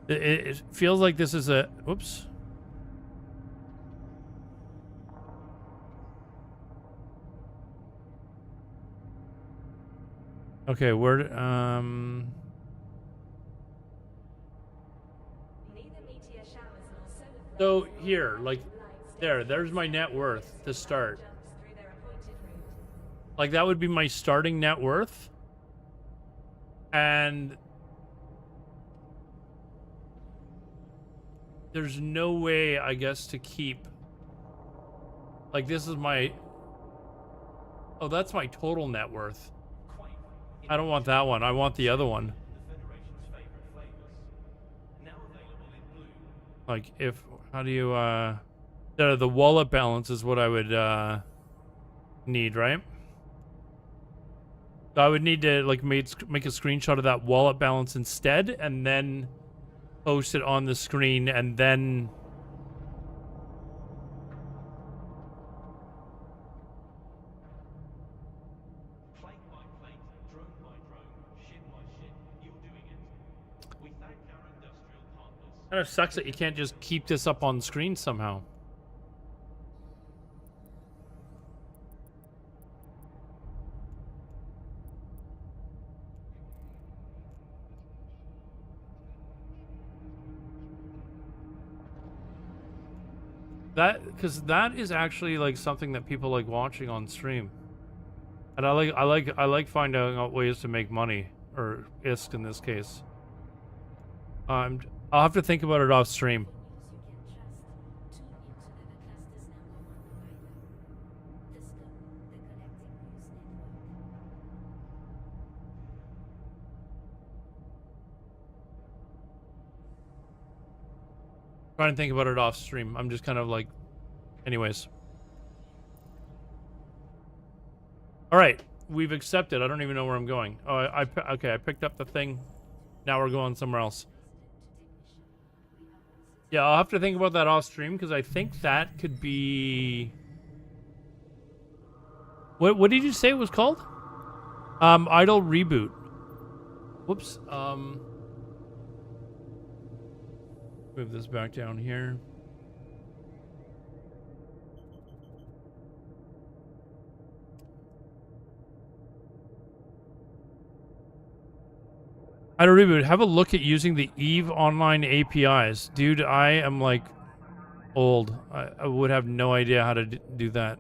It feels like this is a whoops. Okay, where so here, like there's my net worth to start. Like that would be my starting net worth. And there's no way, I guess, to keep, like, this is my, oh, that's my total net worth. I don't want that one. I want the other one. Like, if, how do you, the wallet balance is what I would, need, right? So I would need to, like, make a screenshot of that wallet balance instead, and then post it on the screen, and then... Kind of sucks that you can't just keep this up on screen somehow. Because that is actually like something that people like watching on stream, and I like finding out ways to make money, or ISK in this case. I'll have to think about it off stream. Trying to think about it off stream. I'm just kind of like, anyways. All right, we've accepted. I don't even know where I'm going. Oh, okay. I picked up the thing. Now we're going somewhere else. Yeah, I'll have to think about that off stream, because I think that could be. What did you say it was called? Idle Reboot. Whoops. Move this back down here. Idle Reboot. Have a look at using the EVE Online APIs. Dude, I am like old. I would have no idea how to do that.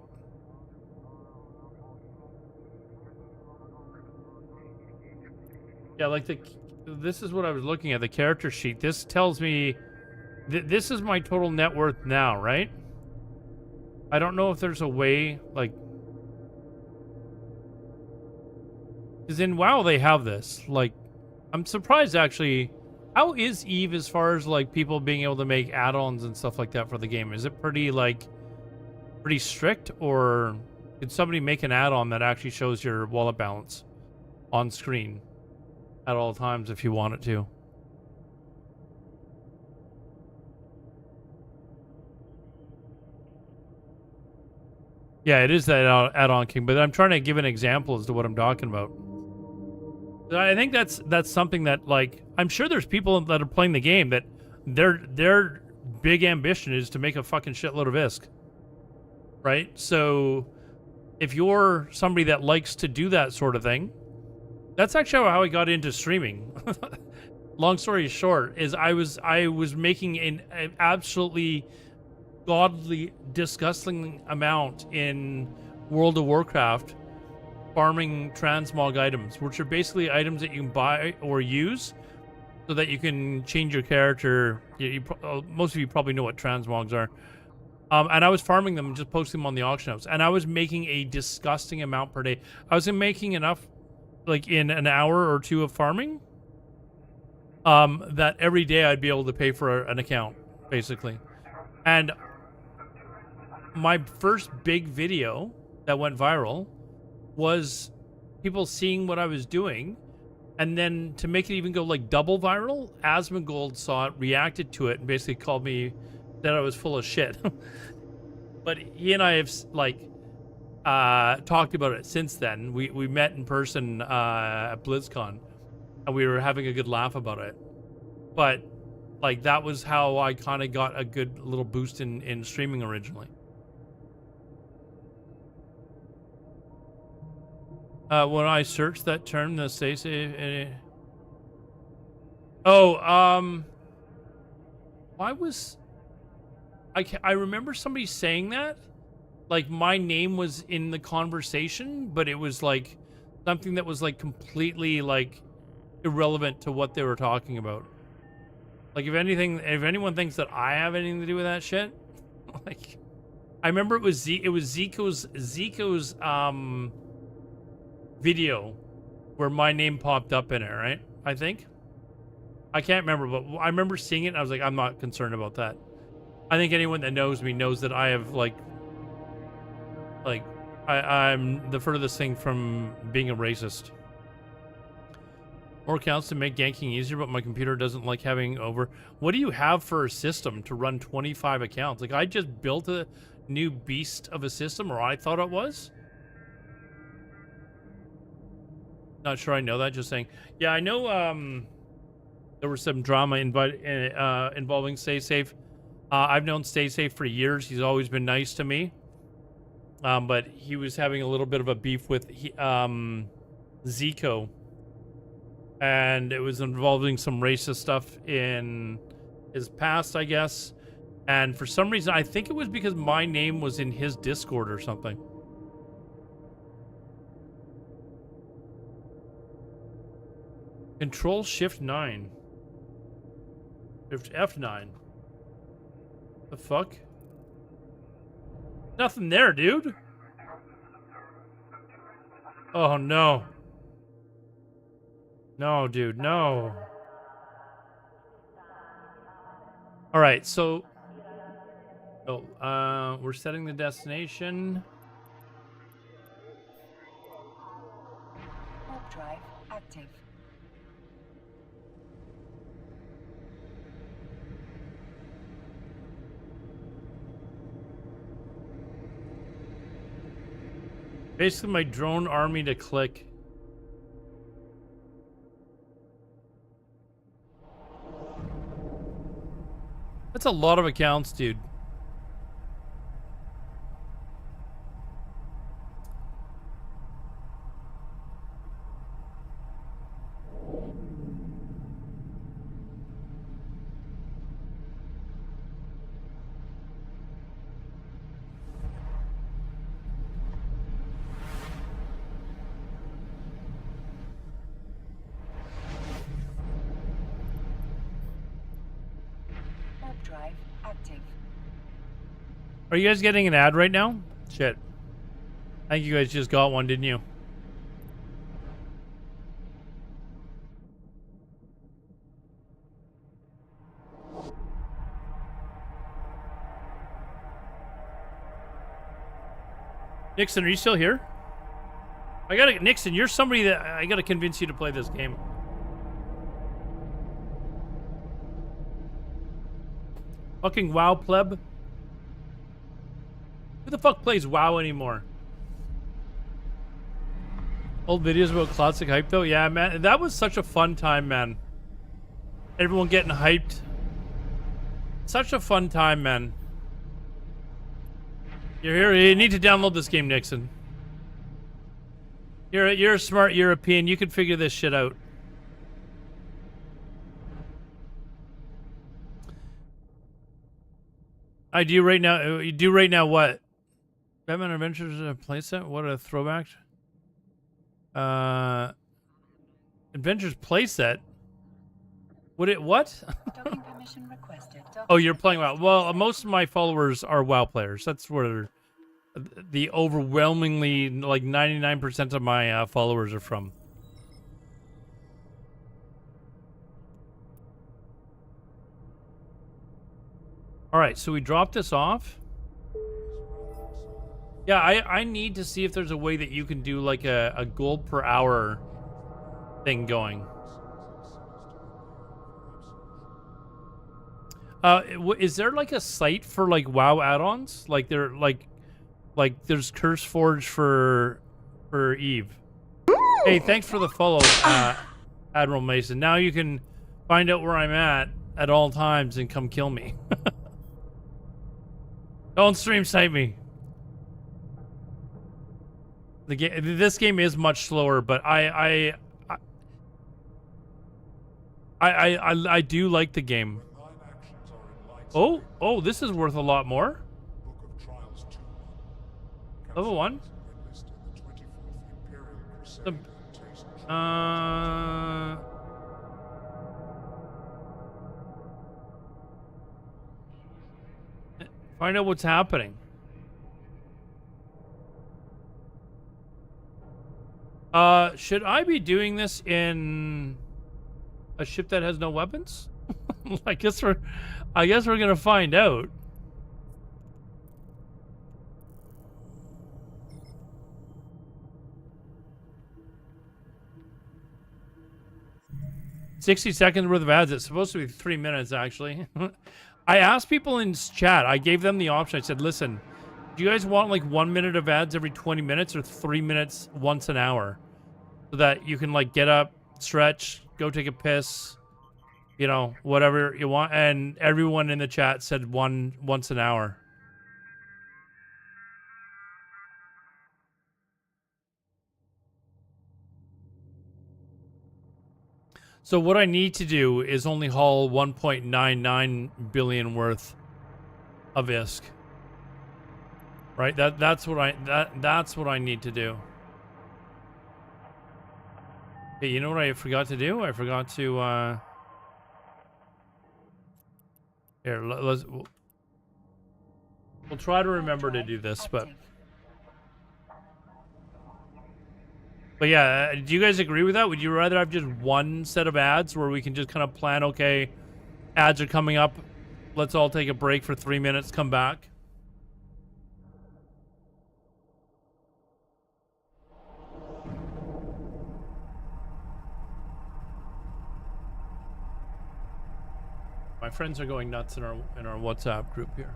Yeah, like this is what I was looking at, the character sheet. This tells me this is my total net worth now, right? I don't know if there's a way, like, because in WoW they have this. Like, I'm surprised actually. How is EVE as far as like people being able to make add-ons and stuff like that for the game? Is it pretty strict, or did somebody make an add-on that actually shows your wallet balance on screen at all times if you want it to? Yeah, it is that add-on king, but I'm trying to give an example as to what I'm talking about. I think that's something that, like, I'm sure there's people that are playing the game that their big ambition is to make a fucking shitload of ISK, right? So if you're somebody that likes to do that sort of thing, that's actually how I got into streaming. Long story short, is I was making an absolutely godly, disgusting amount in World of Warcraft, farming transmog items, which are basically items that you can buy or use so that you can change your character. Most of you probably know what transmogs are. And I was farming them and just posting them on the auction house. And I was making a disgusting amount per day. I was making enough, like, in an hour or two of farming, that every day I'd be able to pay for an account, basically. And my first big video that went viral was people seeing what I was doing, and then to make it even go like double viral, Asmongold saw it, reacted to it, and basically called me that I was full of shit. But he and I have like talked about it since then. We met in person at BlizzCon, and we were having a good laugh about it. But like that was how I kind of got a good little boost in streaming originally. When I searched that term, the say why was I remember somebody saying that, like my name was in the conversation, but it was like something that was like completely like irrelevant to what they were talking about. Like, if anyone thinks that I have anything to do with that shit, like, I remember it was Zico's video where my name popped up in it, right? I think. I can't remember, but I remember seeing it and I was like, I'm not concerned about that. I think anyone that knows me knows that I have I'm the furthest thing from being a racist. More accounts to make ganking easier, but my computer doesn't like having over. What do you have for a system to run 25 accounts? Like, I just built a new beast of a system, or I thought it was. Not sure I know that, just saying. Yeah, I know there was some drama involving Stay Safe. I've known Stay Safe for years. He's always been nice to me. But he was having a little bit of a beef with Zico. And it was involving some racist stuff in his past, I guess. And for some reason, I think it was because my name was in his Discord or something. Control Shift 9. Shift F9. The fuck? Nothing there, dude. Oh, no. No, dude, no. All right, so... Oh, we're setting the destination. Warp drive active. Basically, my drone army to click. That's a lot of accounts, dude. Drive active. Are you guys getting an ad right now? Shit. I think you guys just got one, didn't you? Nixon, are you still here? Nixon, you're somebody that I gotta convince you to play this game. Fucking WoW pleb. Who the fuck plays WoW anymore? Old videos about classic hype though? Yeah, man. That was such a fun time, man. Everyone getting hyped. Such a fun time, man. You're here. You need to download this game, Nixon. You're a smart European. You can figure this shit out. I do right now. You do right now what? Batman Adventures playset? What a throwback. Adventures playset? What? Docking permission requested. Oh, you're playing WoW. Well, most of my followers are WoW players. That's where the overwhelmingly, like 99% of my followers are from. All right, so we dropped this off. Yeah, I need to see if there's a way that you can do like a gold per hour thing going. Is there like a site for like WoW add-ons? Like there like there's Curse Forge for Eve. Hey, thanks for the follow, Admiral Mason. Now you can find out where I'm at all times and come kill me. Don't stream snipe me. This game is much slower, but I do like the game. Oh, this is worth a lot more. Level 1. Find out what's happening. Should I be doing this in a ship that has no weapons? I guess we're gonna find out. $60 worth of ads. It's supposed to be 3 minutes, actually. I asked people in chat. I gave them the option. I said, listen, do you guys want like 1 minute of ads every 20 minutes or 3 minutes once an hour? So that you can like get up, stretch, go take a piss, you know, whatever you want. And everyone in the chat said once an hour. So what I need to do is only haul 1.99 billion worth of ISK. Right? That's what I need to do. Hey, you know what I forgot to do? I forgot to here, we'll try to remember to do this, but yeah, do you guys agree with that? Would you rather have just one set of ads where we can just kind of plan, okay, ads are coming up, let's all take a break for 3 minutes, come back? My friends are going nuts in our WhatsApp group here.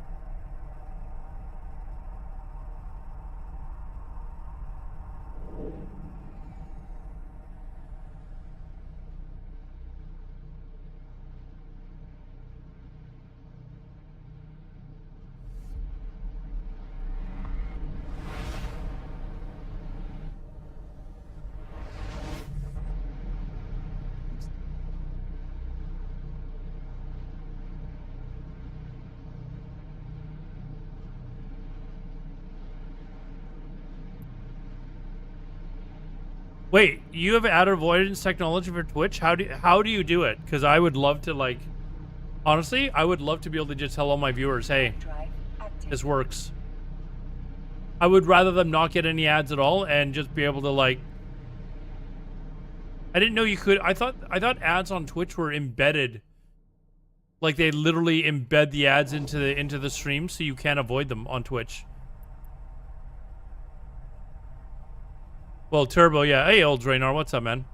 Wait, you have ad avoidance technology for Twitch? How do you do it? Because I would love to, like, honestly, I would love to be able to just tell all my viewers, hey, this works. I would rather them not get any ads at all and just be able to, like, I didn't know you could. I thought ads on Twitch were embedded. Like they literally embed the ads into the stream so you can't avoid them on Twitch. Well, Turbo, yeah. Hey, old Draynar, what's up, man?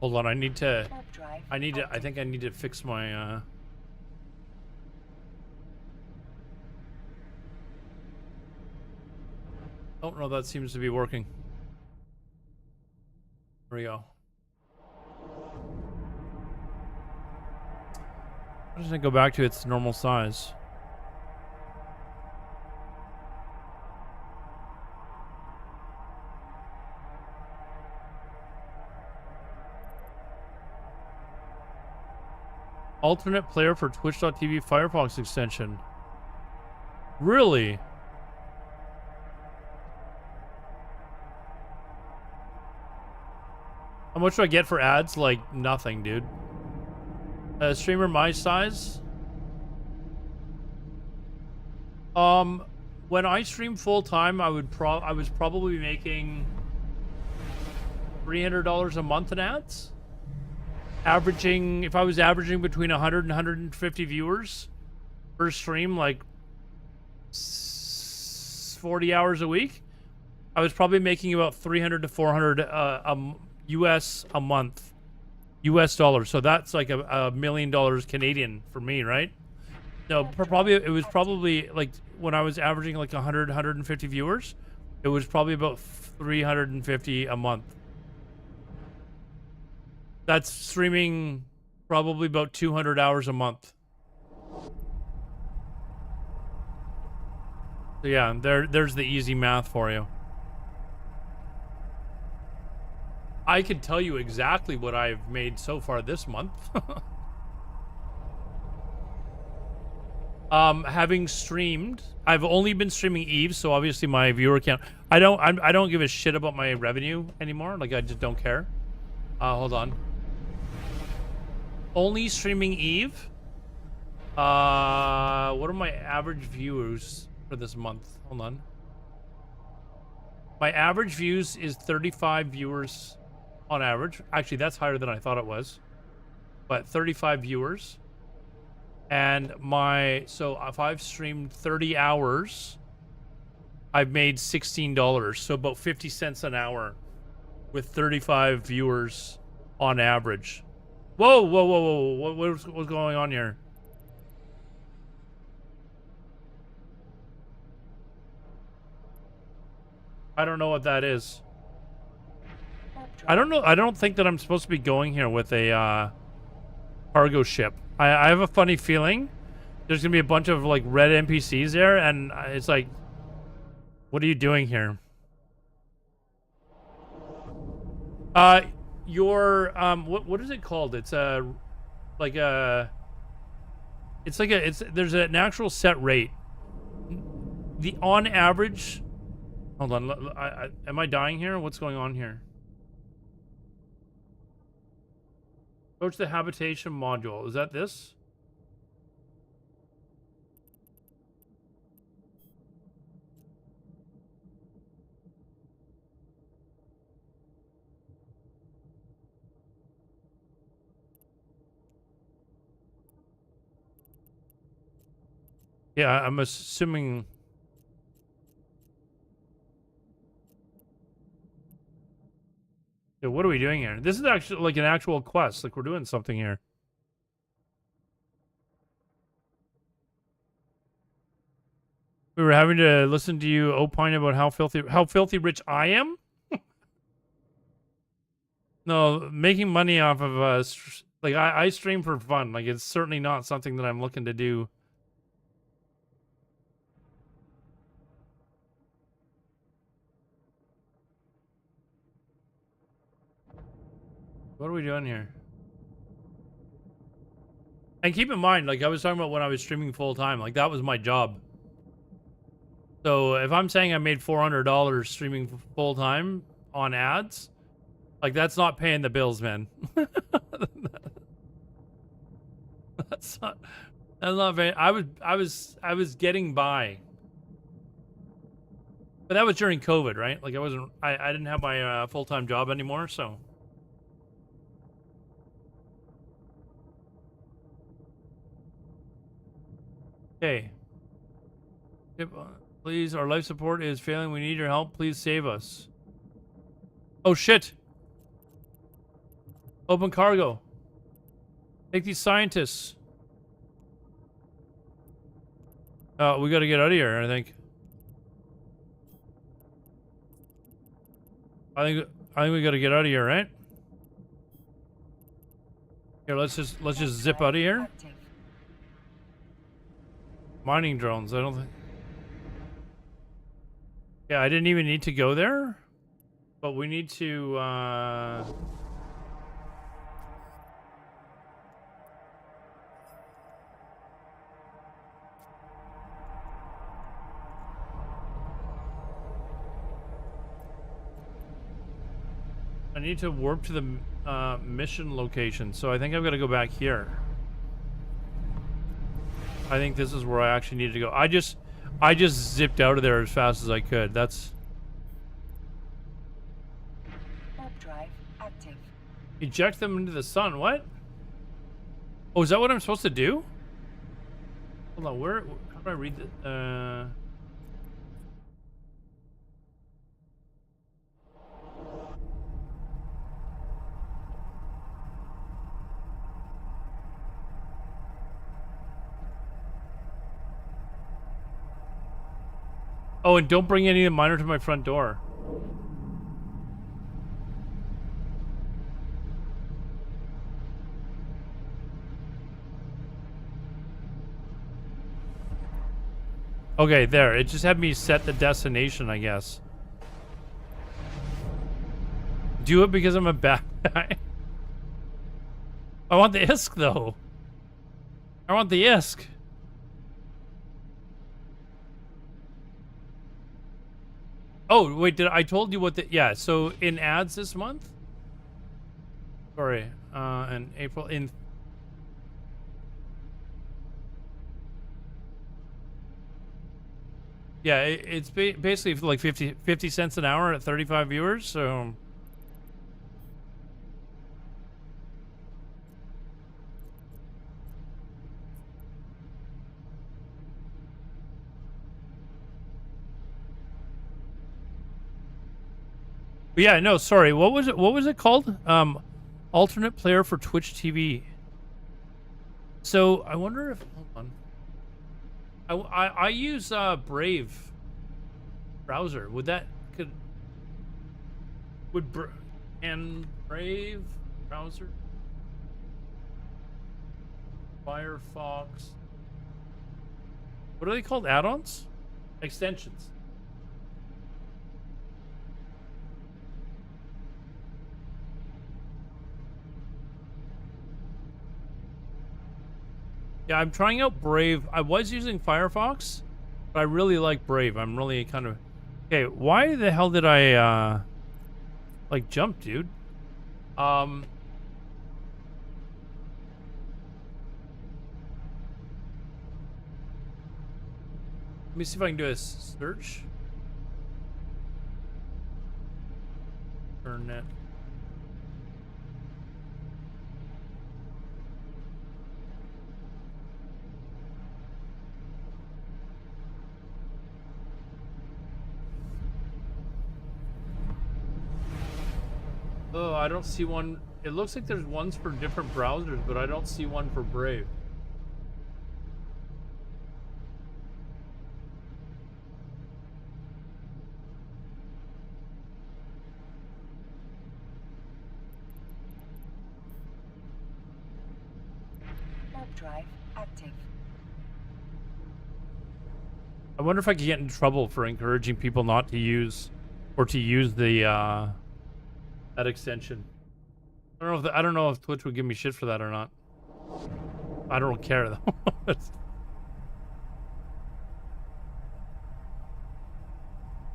Hold on, I think I need to fix my, Oh, no, that seems to be working. There we go. Why doesn't it go back to its normal size? Alternate player for Twitch.tv Firefox extension. Really? How much do I get for ads? Like nothing, dude. Streamer my size? When I stream full time, I was probably making $300 a month in ads. Averaging, if I was averaging between 100 and 150 viewers per stream, like 40 hours a week, I was probably making about 300 to 400 US a month, US dollars. So that's like $1 million Canadian for me, right? No, it was probably like when I was averaging like 100, 150 viewers, it was probably about 350 a month. That's streaming probably about 200 hours a month. So yeah, there's the easy math for you. I can tell you exactly what I've made so far this month. Having streamed, I've only been streaming Eve, so obviously my viewer count. I don't give a shit about my revenue anymore. Like, I just don't care. Hold on. Only streaming Eve. What are my average viewers for this month? Hold on. My average views is 35 viewers on average. Actually, that's higher than I thought it was. But 35 viewers. And so if I've streamed 30 hours, I've made $16. So about 50 cents an hour with 35 viewers on average. Whoa, whoa, whoa, whoa. What's going on here? I don't know what that is. I don't know. I don't think that I'm supposed to be going here with a cargo ship. I have a funny feeling there's gonna be a bunch of like red NPCs there, and it's like, what are you doing here? What is it called? It's there's an actual set rate. The on average. Hold on. Am I dying here? What's going on here? Approach the habitation module. Is that this? Yeah, I'm assuming. Yeah, what are we doing here? This is actually like an actual quest. Like, we're doing something here. We were having to listen to you opine about how filthy rich I am. No, making money off of like I stream for fun. Like, it's certainly not something that I'm looking to do. What are we doing here? And keep in mind, like I was talking about when I was streaming full time, like that was my job. So if I'm saying I made $400 streaming full time on ads, like that's not paying the bills, man. That's not very, I was getting by. But that was during COVID, right? Like I didn't have my full-time job anymore, so. Okay. Please, our life support is failing. We need your help. Please save us. Oh, shit. Open cargo. Take these scientists. We gotta get out of here, I think. I think we gotta get out of here, right? Here, let's just zip out of here. Mining drones, I don't think. Yeah, I didn't even need to go there. But we need to, I need to warp to the mission location, so I think I've got to go back here. I think this is where I actually needed to go. I just zipped out of there as fast as I could. That's Warp drive active. eject them into the sun. What? Oh, is that what I'm supposed to do? Hold on, where? How do I read this? Oh, and don't bring any of the miner to my front door. Okay, there. It just had me set the destination, I guess. do it because I'm a bad guy? I want the ISK though. I want the ISK. Oh, wait, I told you what the, yeah, so in ads this month? Sorry, in April, yeah, it's basically like 50 cents an hour at 35 viewers, so. But yeah, no, sorry. What was it called? Alternate player for Twitch TV. So I wonder if, hold on. I use Brave browser. Would Brave browser? Firefox. What are they called? Add-ons? Extensions. Yeah, I'm trying out Brave. I was using Firefox, but I really like Brave. I'm really kind of... Okay, why the hell did I, like, jump, dude? Let me see if I can do a search. Internet. Oh, I don't see one. It looks like there's ones for different browsers, but I don't see one for Brave. Warp drive active. I wonder if I could get in trouble for encouraging people not to use, or to use the, that extension. I don't know if Twitch would give me shit for that or not. I don't care though.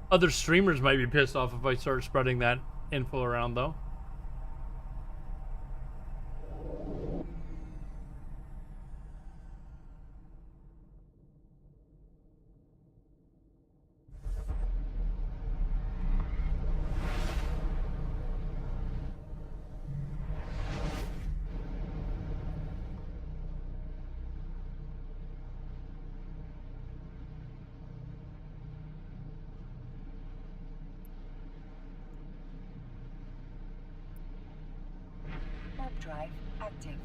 Other streamers might be pissed off if I start spreading that info around though. Warp drive active.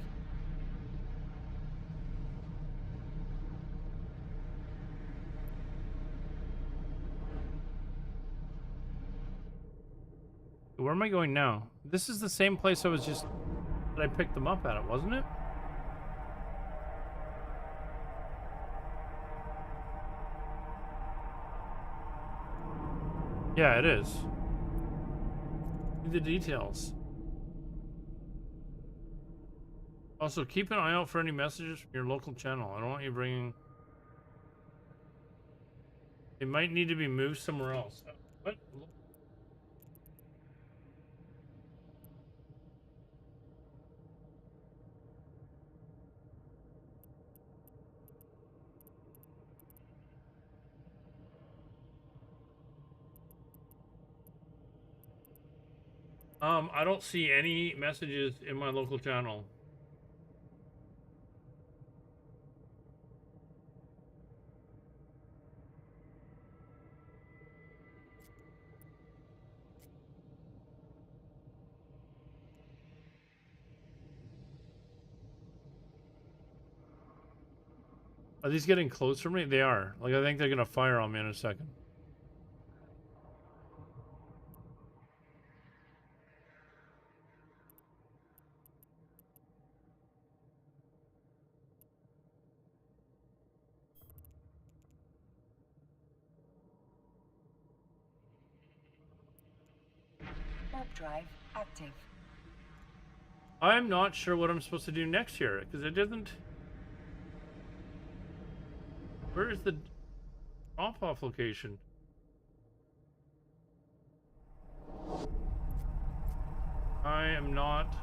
Where am I going now? This is the same place I was just, that I picked them up at, wasn't it? Yeah, it is. The details. Also, keep an eye out for any messages from your local channel. I don't want you bringing... It might need to be moved somewhere else. What? I don't see any messages in my local channel. Are these getting close for me? They are. Like, I think they're gonna fire on me in a second. Warp drive active. I'm not sure what I'm supposed to do next here because it doesn't. Where is the drop-off location? I am not.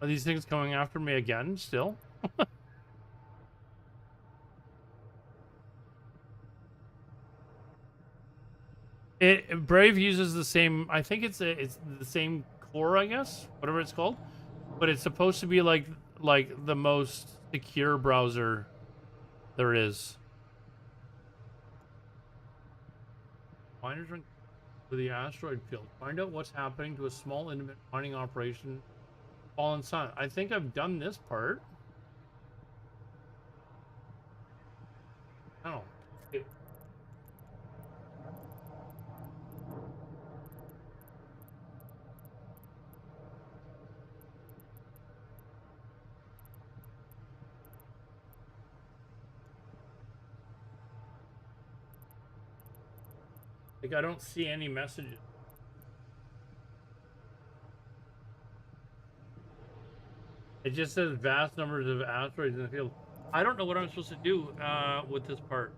Are these things coming after me again still? Brave uses the same, I think it's the same core, I guess, whatever it's called, but it's supposed to be like the most secure browser there is. Miners are for the asteroid field. Find out what's happening to a small independent mining operation. Fallen Sun. I think I've done this part. Oh. Like, I don't see any messages. It just says vast numbers of asteroids in the field. I don't know what I'm supposed to do with this part.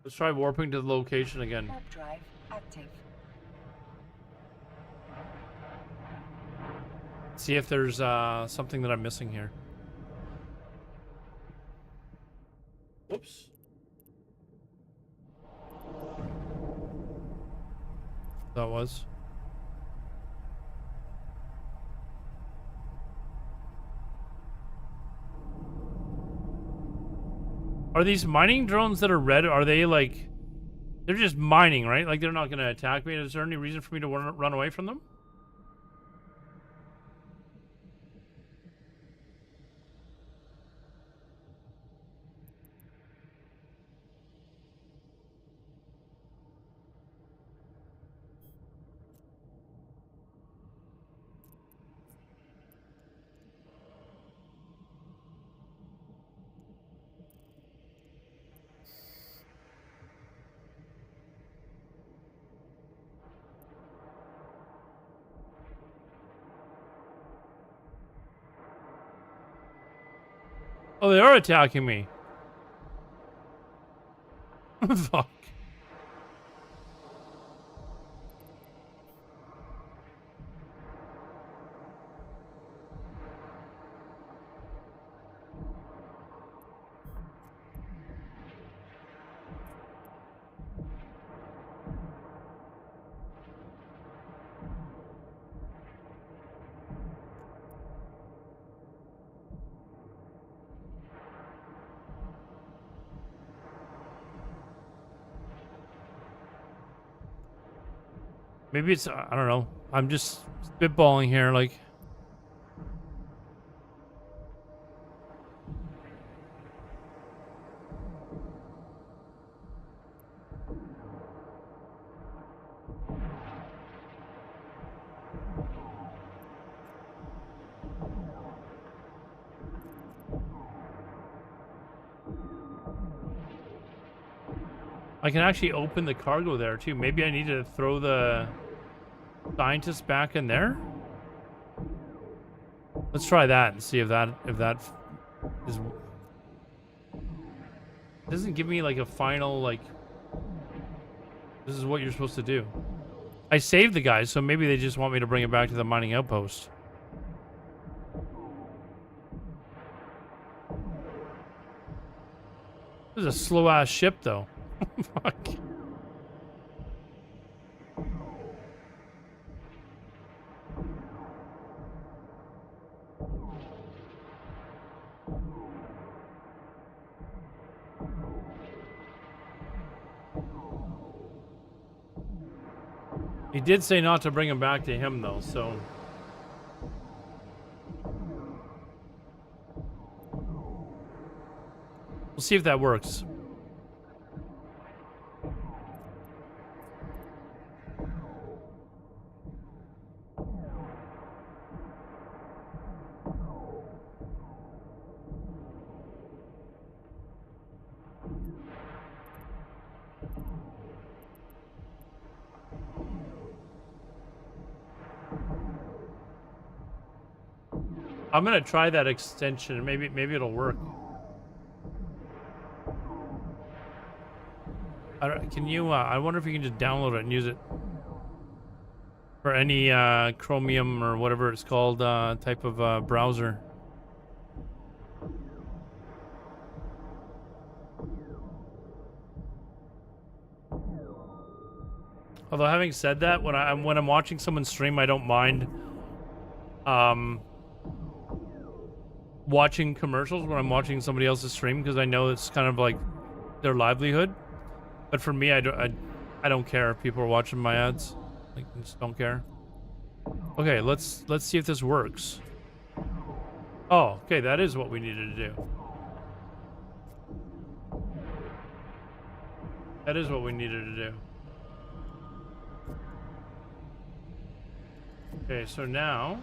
Let's try warping to the location again. Warp drive active. See if there's something that I'm missing here. Whoops. That was. Are these mining drones that are red, are they like... They're just mining, right? Like they're not going to attack me. Is there any reason for me to run away from them? Oh, they are attacking me. Fuck. Maybe it's, I don't know. I'm just spitballing here, like. I can actually open the cargo there too. Maybe I need to throw the scientists back in there. Let's try that and see if that is. It doesn't give me like a final like. This is what you're supposed to do. I saved the guys, so maybe they just want me to bring it back to the mining outpost. This is a slow ass ship though. Fuck. He did say not to bring him back to him though, so. We'll see if that works. I'm gonna try that extension. Maybe it'll work. Can you? I wonder if you can just download it and use it for any Chromium or whatever it's called type of browser. Although having said that, when I'm watching someone stream, I don't mind watching commercials when I'm watching somebody else's stream because I know it's kind of like their livelihood. But for me, I don't care if people are watching my ads. Like, I just don't care. Okay, let's see if this works. Oh, okay, that is what we needed to do. That is what we needed to do. Okay, so now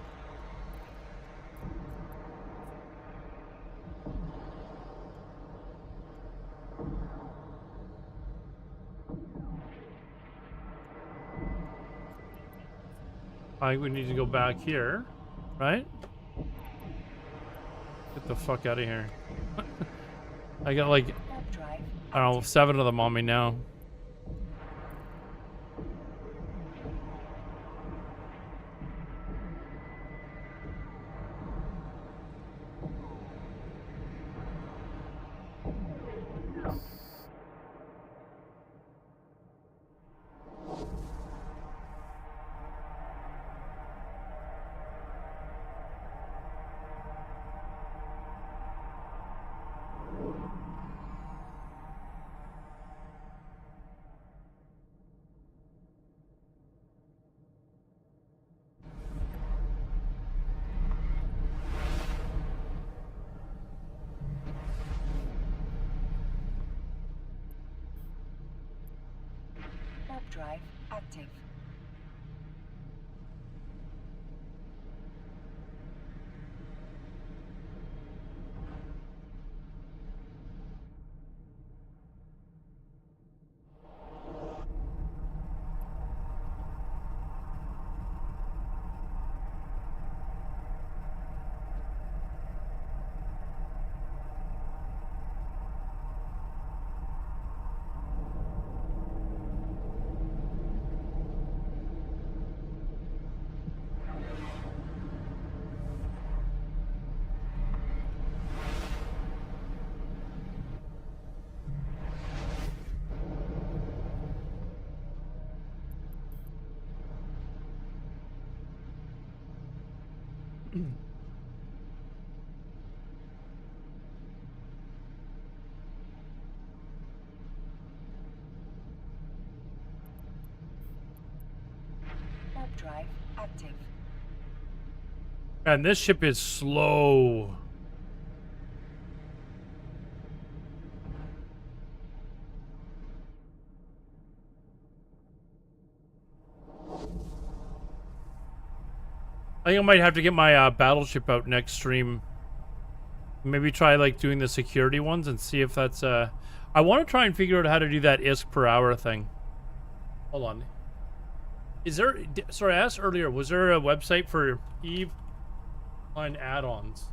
I think we need to go back here, right? Get the fuck out of here. I got like, I don't know, 7 of them on me now. Drive active. Drive active. And this ship is slow. I think I might have to get my battleship out next stream. Maybe try like doing the security ones and see if that's I want to try and figure out how to do that ISK per hour thing. Hold on. Is there, sorry, I asked earlier, was there a website for EVE on add-ons?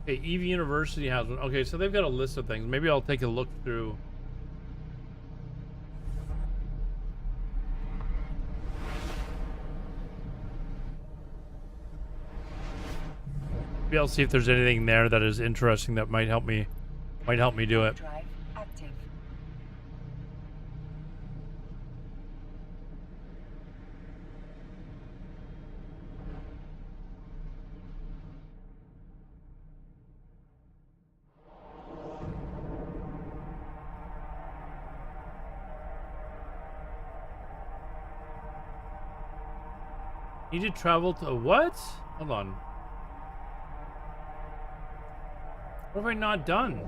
Okay, EVE University has one. Okay, so they've got a list of things. Maybe I'll take a look through. Maybe I'll see if there's anything there that is interesting that might help me do it. Drive active. Need to travel to what? Hold on. What have I not done?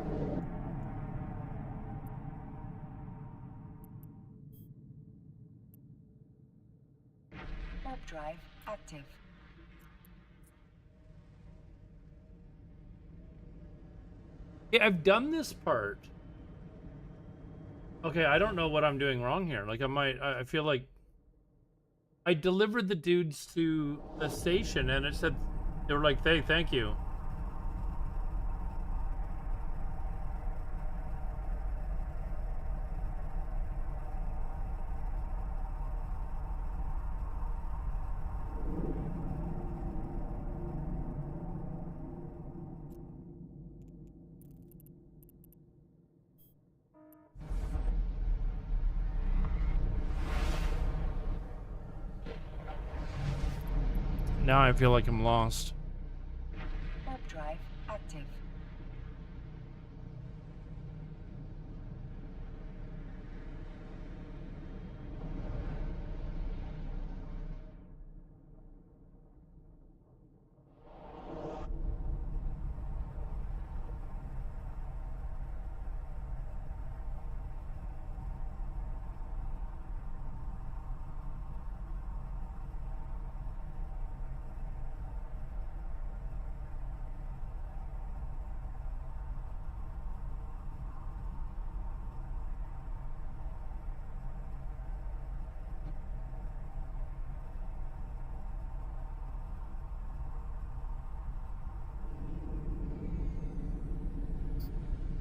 Warp drive active. Yeah, I've done this part. Okay, I don't know what I'm doing wrong here. Like, I feel like I delivered the dudes to the station and it said, they were like, hey, thank you. Now I feel like I'm lost. Warp drive active.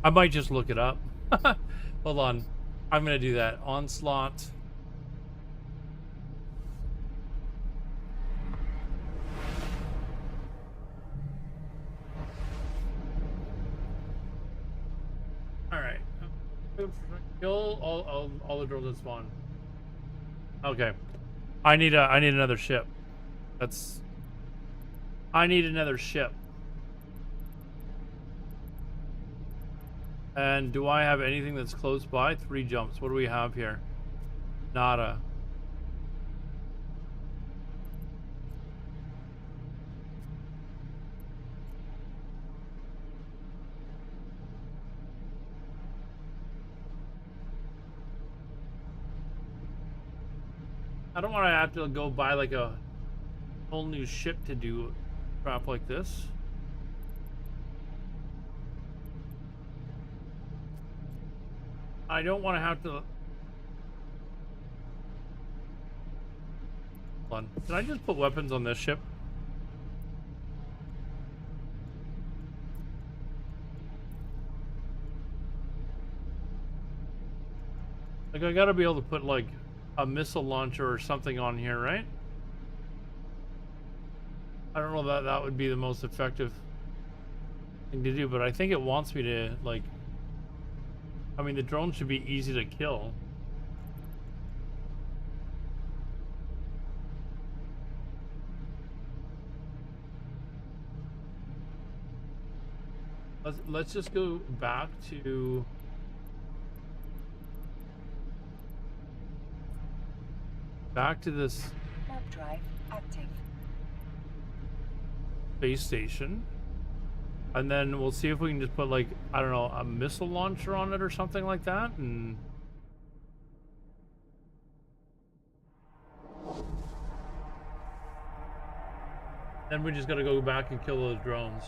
I might just look it up. Hold on. I'm going to do that. Onslaught. All right. Kill all the drones that spawn. Okay. I need another ship. I need another ship. And do I have anything that's close by? 3 jumps. What do we have here? Nada. I don't want to have to go buy like a whole new ship to do crap like this. I don't want to have to... Hold on. Can I just put weapons on this ship? Like, I gotta be able to put, like, a missile launcher or something on here, right? I don't know that that would be the most effective thing to do, but I think it wants me to, like... I mean, the drone should be easy to kill. Let's just go back to... Back to this Warp drive active. space station. And then we'll see if we can just put, like, I don't know, a missile launcher on it or something like that. And then we just gotta go back and kill those drones.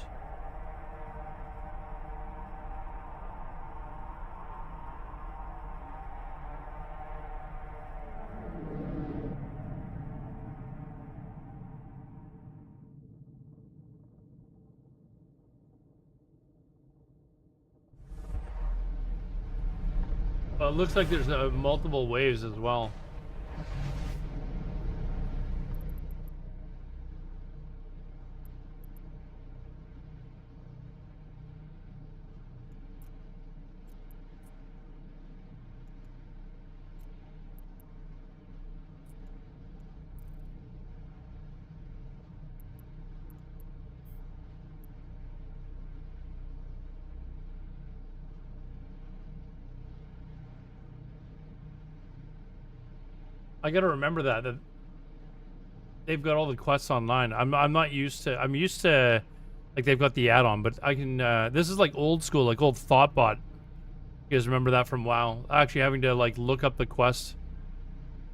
Well, it looks like there's multiple waves as well. I gotta remember that they've got all the quests online. I'm not used to. I'm used to like they've got the add-on, but I can. This is like old school, like old Thoughtbot. You guys remember that from WoW? Actually having to like look up the quest,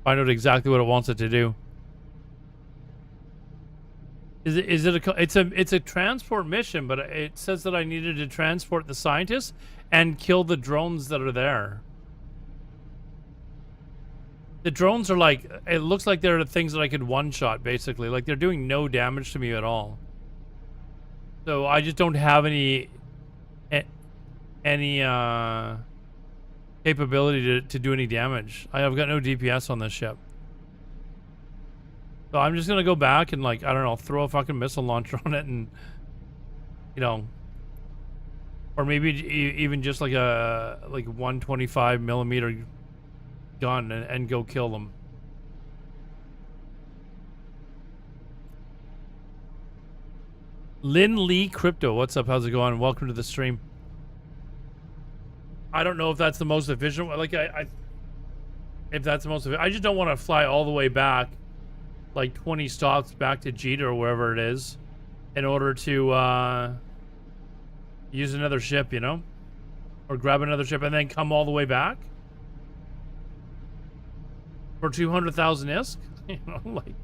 find out exactly what it wants it to do. Is it it's a transport mission, but it says that I needed to transport the scientists and kill the drones that are there. The drones are like, it looks like they're the things that I could one-shot, basically. Like, they're doing no damage to me at all. So, I just don't have any capability to do any damage. I've got no DPS on this ship. So, I'm just gonna go back and, like, I don't know, throw a fucking missile launcher on it and, you know, or maybe even just like a, 125 millimeter gun and go kill them. Lynn Lee Crypto, what's up? How's it going? Welcome to the stream. I don't know if that's the most efficient. Like if that's the most efficient. I just don't want to fly all the way back, like 20 stops back to Jeet or wherever it is, in order to use another ship, you know, or grab another ship and then come all the way back. For 200,000 ISK? You know, like...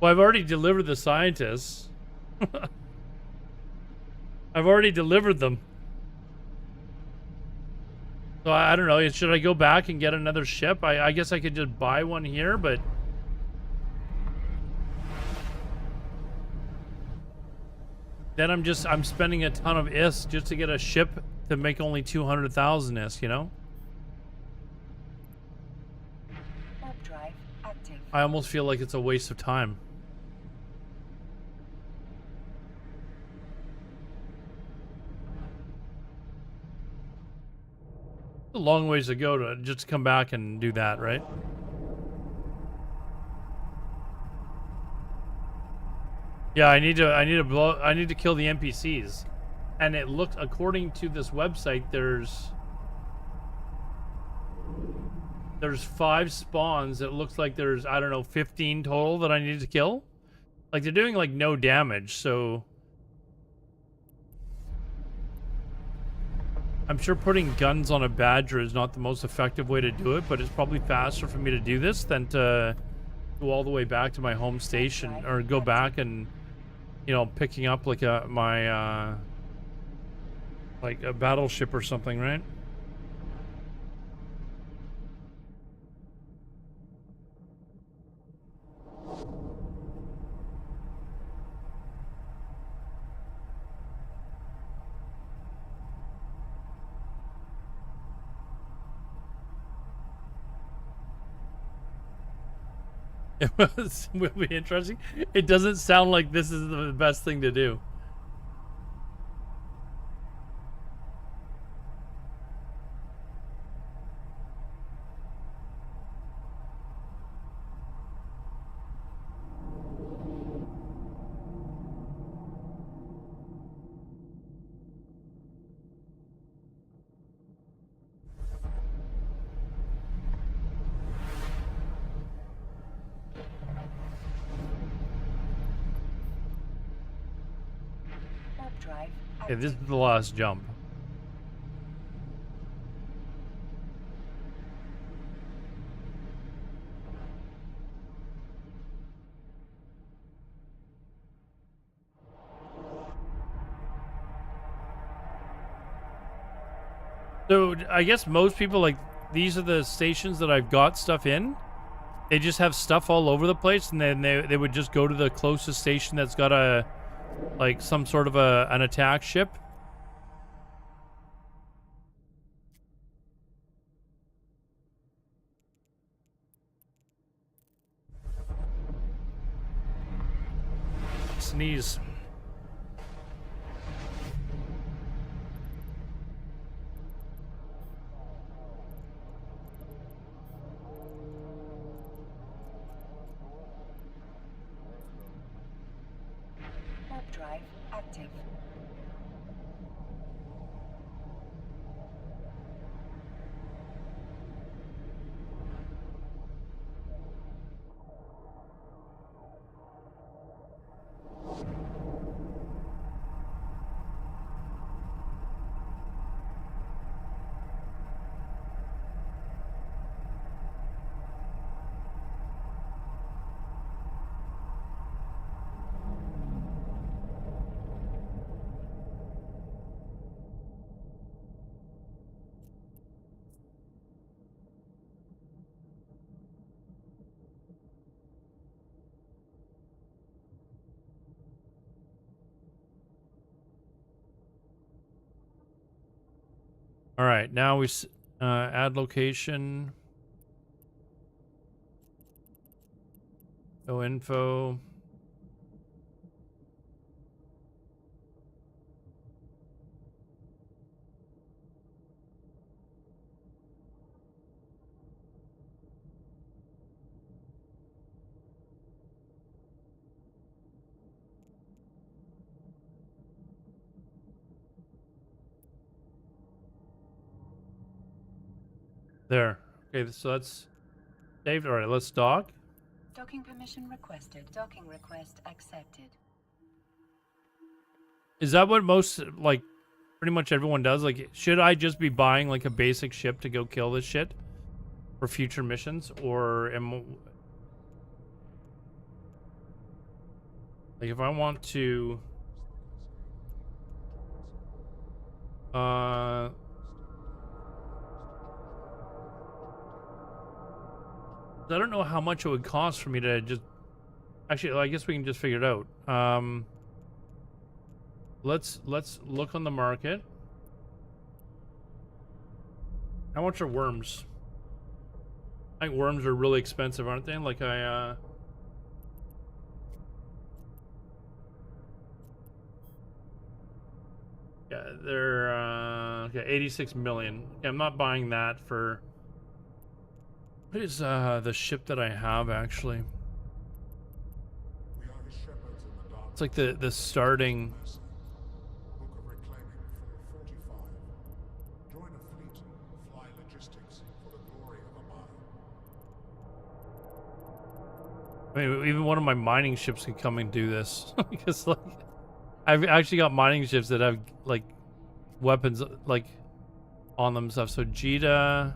Well, I've already delivered the scientists. I've already delivered them. So I don't know, should I go back and get another ship? I guess I could just buy one here, but... Then I'm spending a ton of ISK just to get a ship to make only 200,000 ISK, you know? Warp drive active. I almost feel like it's a waste of time. It's a long ways to go to just come back and do that, right? Yeah, I need to kill the NPCs. And it looked, according to this website, there's 5 spawns. It looks like there's, I don't know, 15 total that I need to kill. Like, they're doing like no damage, so I'm sure putting guns on a badger is not the most effective way to do it, but it's probably faster for me to do this than to go all the way back to my home station, or go back and, you know, picking up like like a battleship or something, right? It will be interesting. It doesn't sound like this is the best thing to do. Drive Okay, this is the last jump. So I guess most people, like, these are the stations that I've got stuff in. They just have stuff all over the place, and then they would just go to the closest station that's got a, like, some sort of an attack ship. Sneeze. drive active. All right, now we add location. No info. There. Okay, so that's saved. All right, let's dock. Docking permission requested. Docking request accepted. Is that what most, like, pretty much everyone does? Like, should I just be buying, like, a basic ship to go kill this shit for future missions? Or like, if I want to... I don't know how much it would cost for me to just... Actually, I guess we can just figure it out. Let's look on the market. How much are worms? I think worms are really expensive, aren't they? Like yeah, they're okay, 86 million. Okay, I'm not buying that for... What is the ship that I have actually? We are his shepherds in the dark. It's like the starting... Book of Reclaiming 445. Join a fleet. Fly logistics for the glory of a mile. I mean, even one of my mining ships could come and do this. Because, like, I've actually got mining ships that have, like, weapons, like, on them and stuff. So, Jita...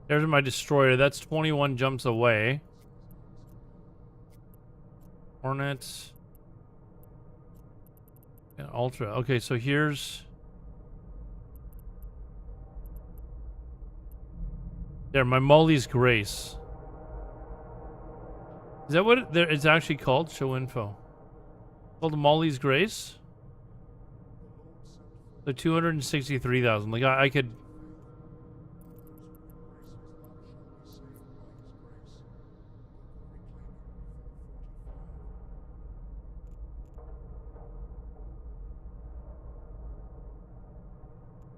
There's my destroyer. That's 21 jumps away. Hornet. And Ultra. Okay, so here's... There, my Molly's Grace. Is that what it's actually called? Show info. Called Molly's Grace? So 263,000. Like, I could...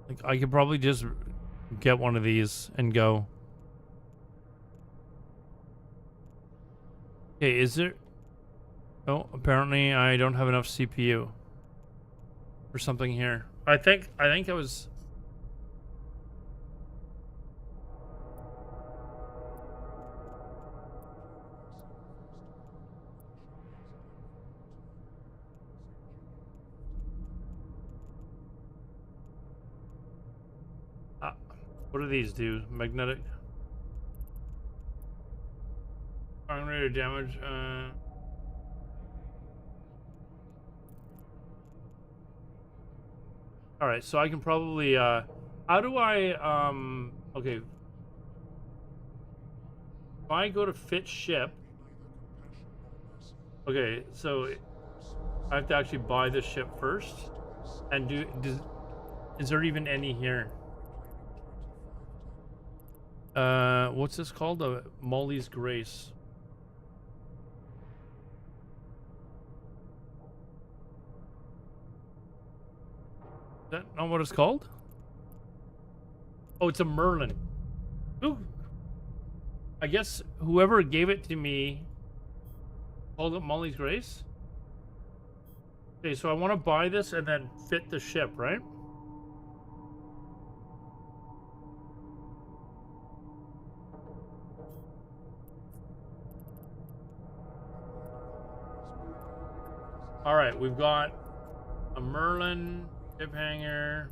Like, I could probably just get one of these and go. Okay, is there... Oh, apparently I don't have enough CPU for something here. I think I was... What do these do? Magnetic? Firing rate or damage? Alright, so I can probably, how do I, okay. If I go to fit ship, okay, so I have to actually buy this ship first, and is there even any here? What's this called? Molly's Grace. Is that not what it's called? Oh, it's a Merlin. Ooh. I guess whoever gave it to me called it Molly's Grace. Okay, so I want to buy this and then fit the ship, right? All right, we've got a Merlin ship hanger.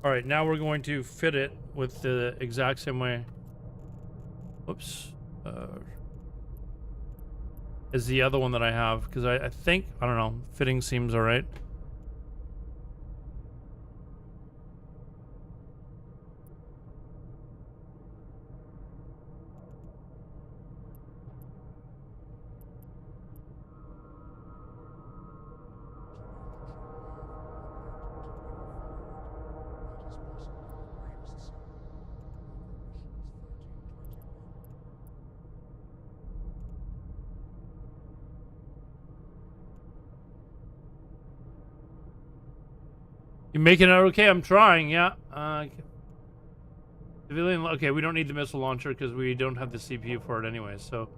All right, now we're going to fit it with the exact same way. Whoops. As the other one that I have, because I think, I don't know, fitting seems all right. You making it okay? I'm trying, yeah. Civilian, okay, we don't need the missile launcher because we don't have the CPU for it anyway, so.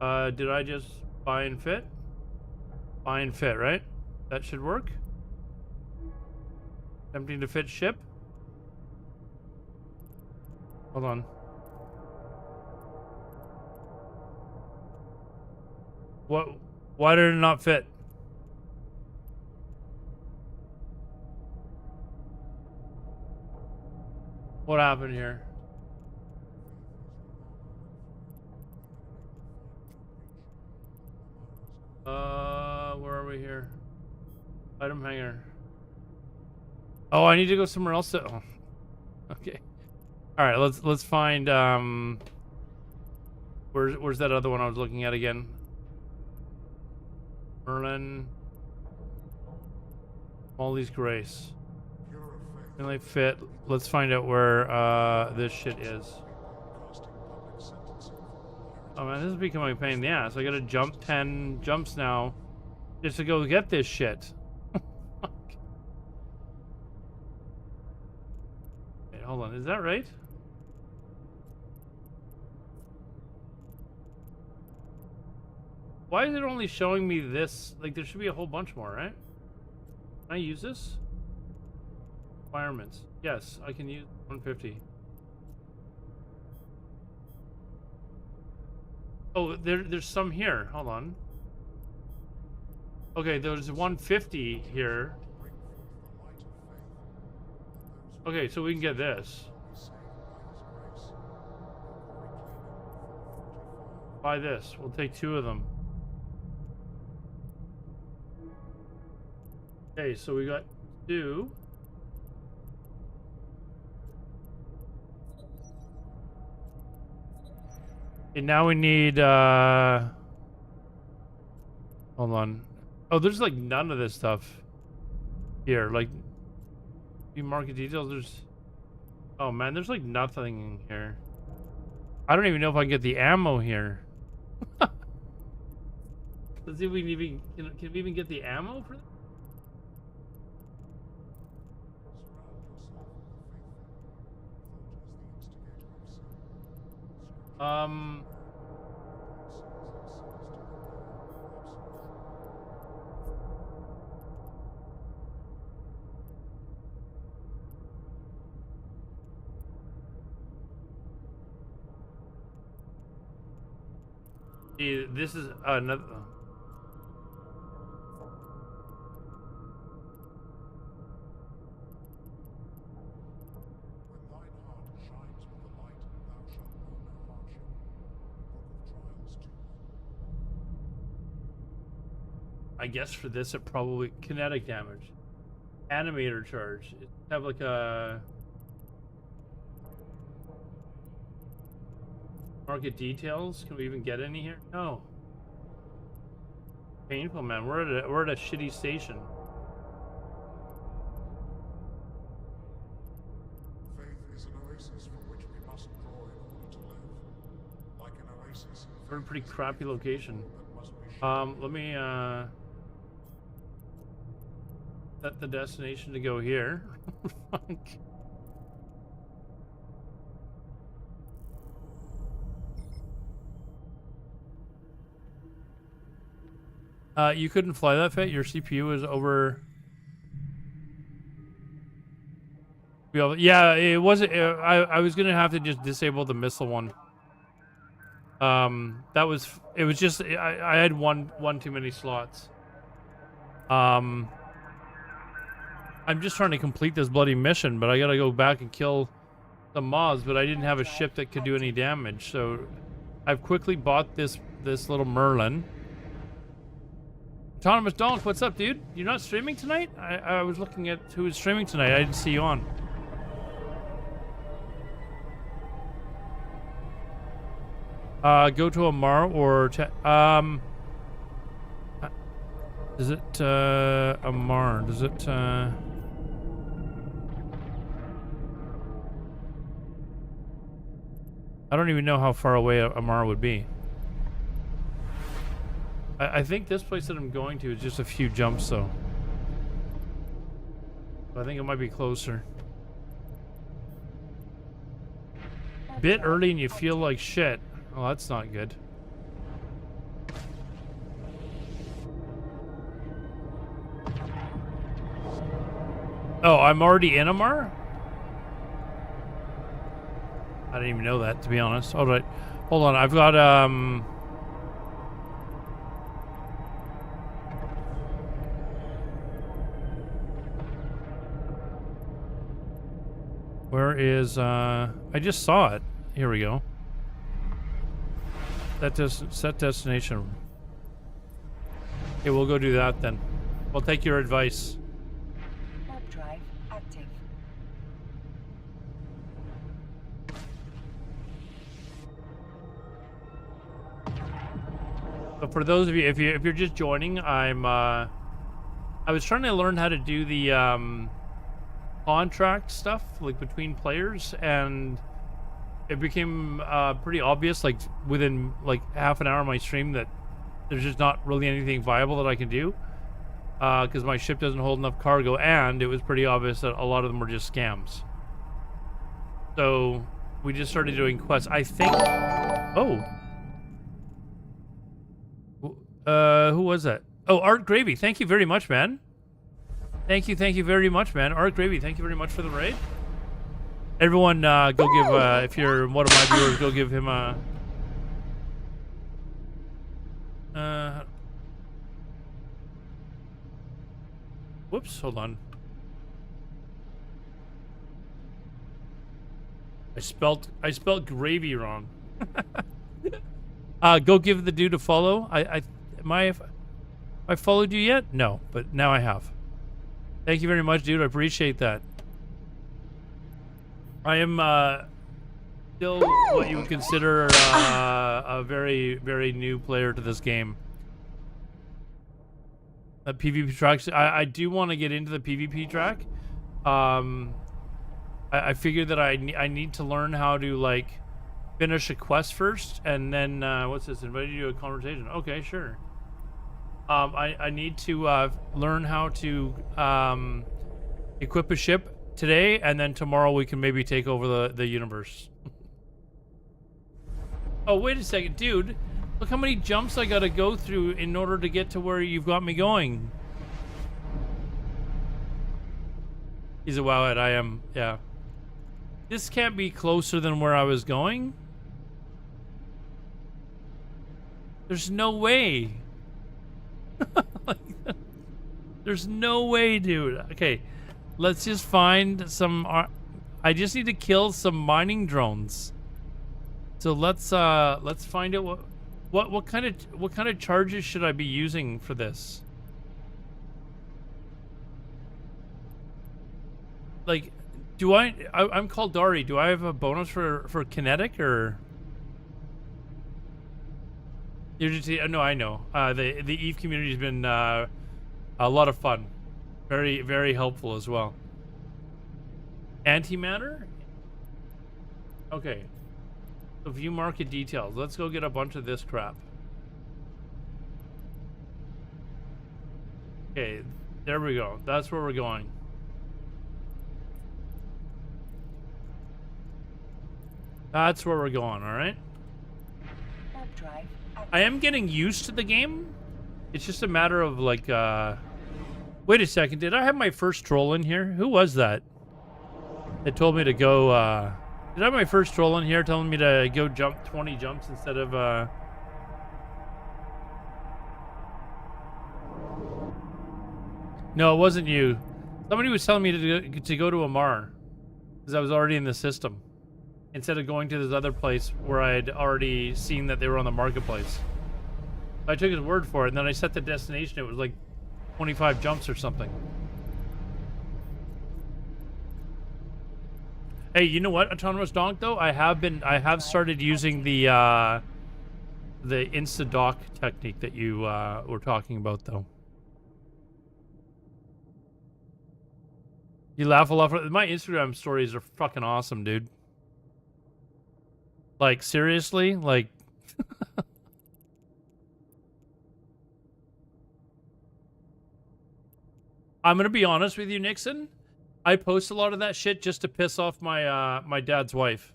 Did I just buy and fit? Buy and fit, right? That should work. Attempting to fit ship. Hold on. What? Why did it not fit? What happened here? Where are we here? Item hanger. Oh, I need to go somewhere else to... Oh. Okay. All right, let's find where's that other one I was looking at again? Merlin. Molly's Grace. Can they fit? Let's find out where this shit is. Oh man, this is becoming a pain in the ass. I gotta jump 10 jumps now just to go get this shit. Wait, hold on, is that right? Why is it only showing me this? Like, there should be a whole bunch more, right? Can I use this? Requirements. Yes, I can use 150. Oh, there's some here. Hold on. Okay, there's 150 here. Okay, so we can get this. Buy this. We'll take 2 of them. Okay, so we got 2. And now we need, hold on. Oh, there's like none of this stuff here. Like, you market details, there's, oh man, there's like nothing in here. I don't even know if I can get the ammo here. Let's see if we can even, can we even get the ammo for this? See, this is another. I guess for this it probably kinetic damage, animator charge. It have like a market details. Can we even get any here? No. Painful, man. We're at a shitty station. Faith is an oasis from which we must draw in order to live. Like an oasis. We're in a pretty crappy location. Let me set the destination to go here. You couldn't fly that fit. Your CPU is over. Yeah, it wasn't. I was gonna have to just disable the missile one. That was. It was just. I had one too many slots. I'm just trying to complete this bloody mission, but I gotta go back and kill the mobs. But I didn't have a ship that could do any damage, so I've quickly bought this little Merlin. Autonomous Donk, what's up, dude? You're not streaming tonight? I was looking at who was streaming tonight. I didn't see you on. Go to Amar or is it Amar? Does it I don't even know how far away Amar would be. I think this place that I'm going to is just a few jumps, though. I think it might be closer. Bit early and you feel like shit. Oh, that's not good. Oh, I'm already in Amar? I didn't even know that, to be honest. All right. Hold on. I've got, where is, I just saw it. Here we go. Set destination. Okay, we'll go do that then. We'll take your advice. Warp drive active. So for those of you, if you're just joining, I was trying to learn how to do the contract stuff, like between players, and it became pretty obvious, like within like half an hour of my stream, that there's just not really anything viable that I can do, because my ship doesn't hold enough cargo, and it was pretty obvious that a lot of them were just scams. So we just started doing quests. I think. Oh. Who was that? Oh, Art Gravy. Thank you very much, man. Thank you very much, man. Art Gravy, thank you very much for the raid. Everyone, go give, if you're one of my viewers, go give him a... Whoops, hold on. I spelt gravy wrong. Go give the dude a follow. I followed you yet? No, but now I have. Thank you very much, dude. I appreciate that. I am still what you would consider a very, very new player to this game. PvP tracks. I do want to get into the PvP track. I figured that I need to learn how to like finish a quest first, and then what's this? Invite you to a conversation. Okay, sure. I need to learn how to equip a ship today, and then tomorrow we can maybe take over the universe. Oh, wait a second, dude. Look how many jumps I gotta go through in order to get to where you've got me going. He's a wowhead, I am, yeah. This can't be closer than where I was going. There's no way. There's no way, dude. Okay, let's just find some. I just need to kill some mining drones. So let's find out what kind of charges should I be using for this? Like, do I'm called Dari. Do I have a bonus for kinetic or? You're just, no, I know. The EVE community has been a lot of fun, very, very helpful as well. Antimatter. Okay. So view market details. Let's go get a bunch of this crap. Okay, there we go. That's where we're going. That's where we're going. All right. I am getting used to the game. It's just a matter of like, wait a second, did I have my first troll in here? Who was that? They told me to go, did I have my first troll in here telling me to go jump 20 jumps instead of, No, it wasn't you. Somebody was telling me to go to Amar, because I was already in the system, instead of going to this other place where I had already seen that they were on the marketplace. I took his word for it, and then I set the destination. It was like 25 jumps or something. Hey, you know what, Autonomous Donk, though? I have started using the insta-dock technique that you were talking about, though. You laugh a lot. My Instagram stories are fucking awesome, dude. Like, seriously? Like... I'm gonna be honest with you, Nixon. I post a lot of that shit just to piss off my my dad's wife.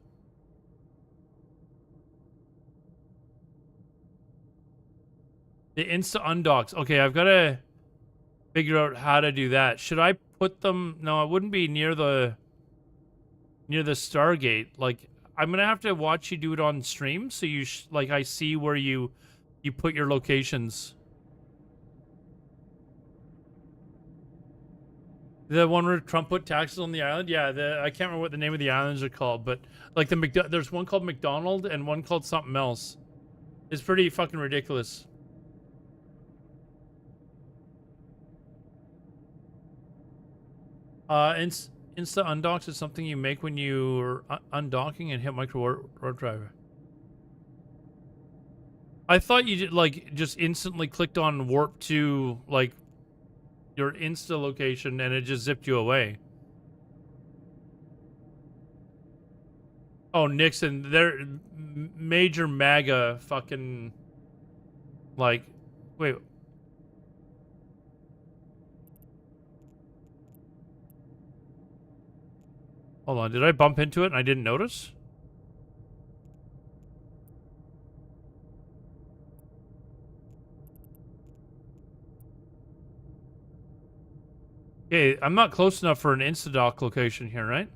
The Insta undocks. Okay, I've got to figure out how to do that. Should I put them? No, it wouldn't be near the Stargate. Like, I'm gonna have to watch you do it on stream, so you like I see where you put your locations. The one where Trump put taxes on the island? Yeah, I can't remember what the name of the islands are called, but like there's one called McDonald and one called something else. It's pretty fucking ridiculous. Insta undocks is something you make when you're undocking and hit micro warp drive. I thought you did, like, just instantly clicked on warp to like your Insta location and it just zipped you away. Oh, Nixon, they're major MAGA fucking like, wait. Hold on, did I bump into it and I didn't notice? Okay, I'm not close enough for an Instadock location here, right?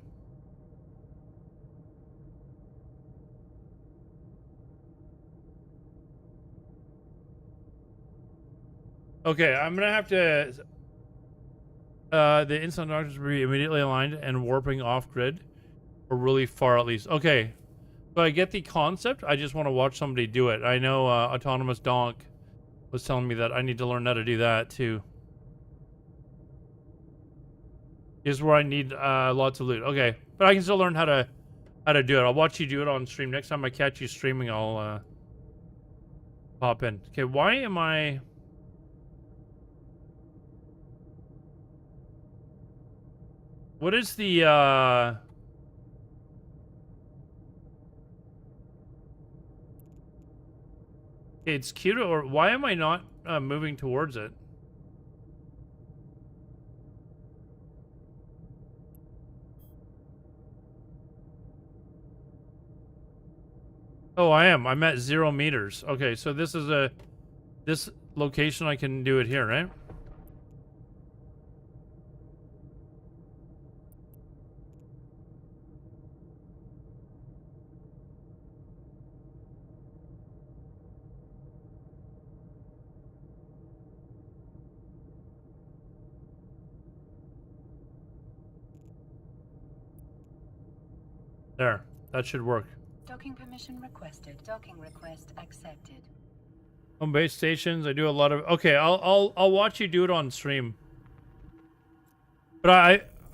Okay, I'm gonna have to... the instant doctors will be immediately aligned and warping off grid, or really far at least. Okay, so I get the concept. I just want to watch somebody do it. I know Autonomous Donk was telling me that I need to learn how to do that too. Here's where I need lots of loot. Okay, but I can still learn how to do it. I'll watch you do it on stream. Next time I catch you streaming, I'll pop in. Okay, why am I? What is the it's cute, or why am I not moving towards it? Oh, I am. I'm at 0 meters. Okay, so this is this location. I can do it here, right? There. That should work. Docking permission requested. Docking request accepted. Home base stations. I do a lot of. Okay, I'll watch you do it on stream. But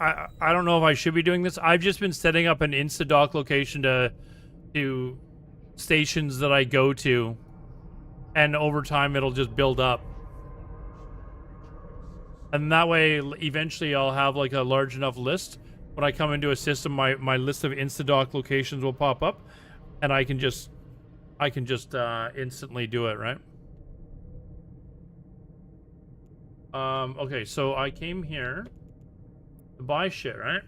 I don't know if I should be doing this. I've just been setting up an Instadock location to stations that I go to, and over time it'll just build up. And that way, eventually, I'll have like a large enough list. When I come into a system, my list of Instadock locations will pop up, and I can just instantly do it, right? Okay, so I came here to buy shit, right?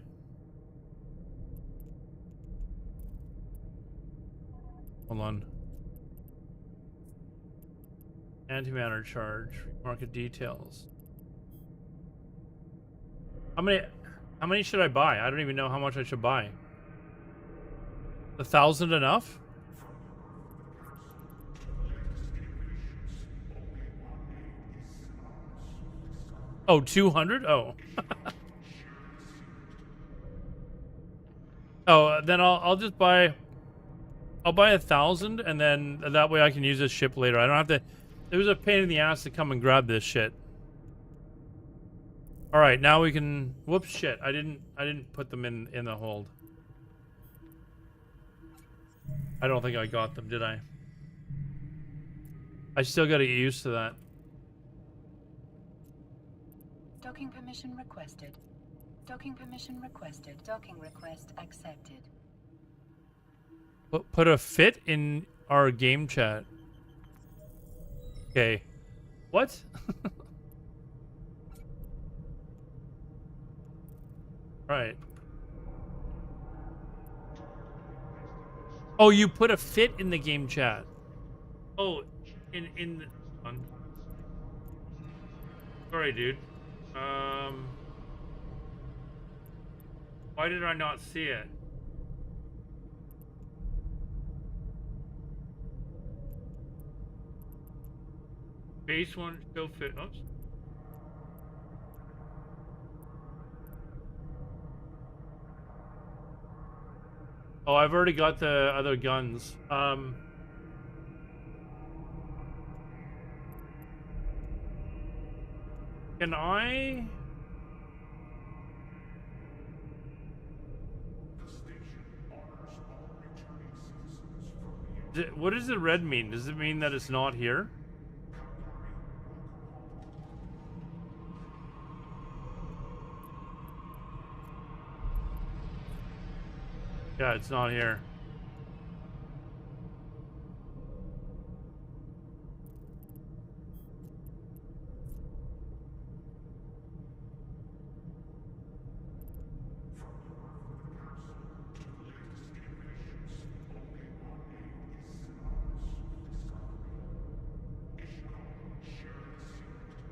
Hold on. Antimatter charge, market details. How many should I buy? I don't even know how much I should buy. 1,000 enough? Oh, 200? Oh. Oh, then I'll just buy. I'll buy 1,000, and then that way I can use this ship later. I don't have to. It was a pain in the ass to come and grab this shit. All right, now we can. Whoops, shit! I didn't put them in the hold. I don't think I got them, did I? I still got to get used to that. Docking permission requested. Docking permission requested. Docking request accepted. Put a fit in our game chat. Okay. What? Right. Oh, you put a fit in the game chat. Oh, in sorry, dude. Why did I not see it? Base one still fit. Oops. Oh, I've already got the other guns. Can I? What does the red mean? Does it mean that it's not here? Yeah, it's not here.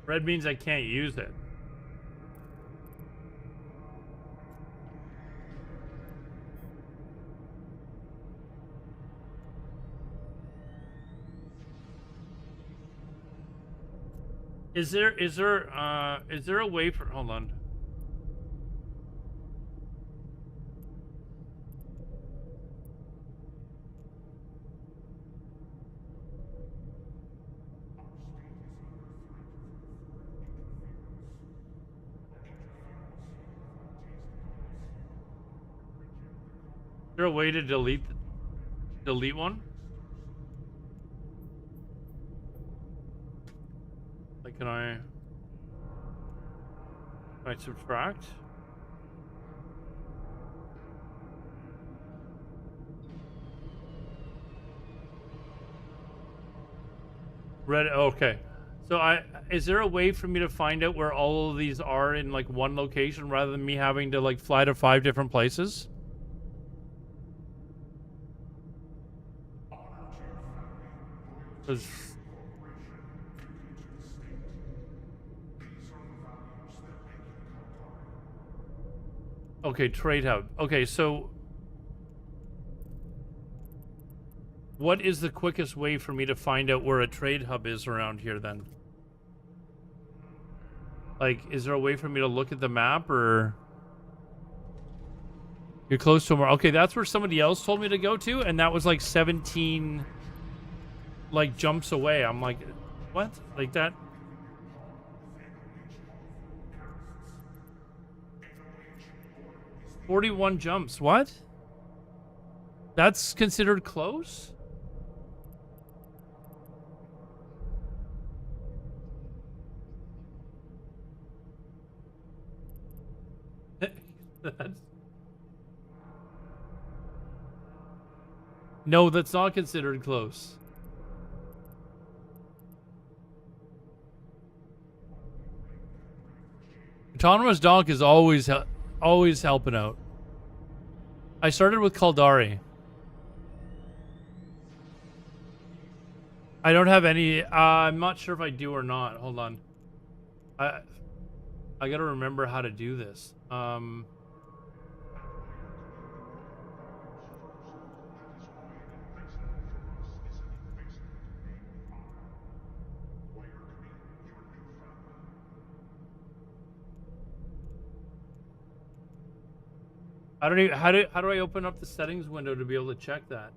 Red means I can't use it. Is there a way for, hold on. Is there a way to delete one? Like, can I subtract? Red, okay. So is there a way for me to find out where all of these are in like one location rather than me having to like fly to 5 different places? Okay, trade hub. Okay, so what is the quickest way for me to find out where a trade hub is around here then? Like, is there a way for me to look at the map, or you're close to more? Okay, that's where somebody else told me to go to, and that was like 17 like jumps away. I'm like, what? Like that? "41 jumps. What? That's considered close?" No, that's not considered close. Autonomous Donk is always helping out. I started with Kaldari. I don't have any. I'm not sure if I do or not. Hold on. I gotta remember how to do this. I don't even, how do I open up the settings window to be able to check that?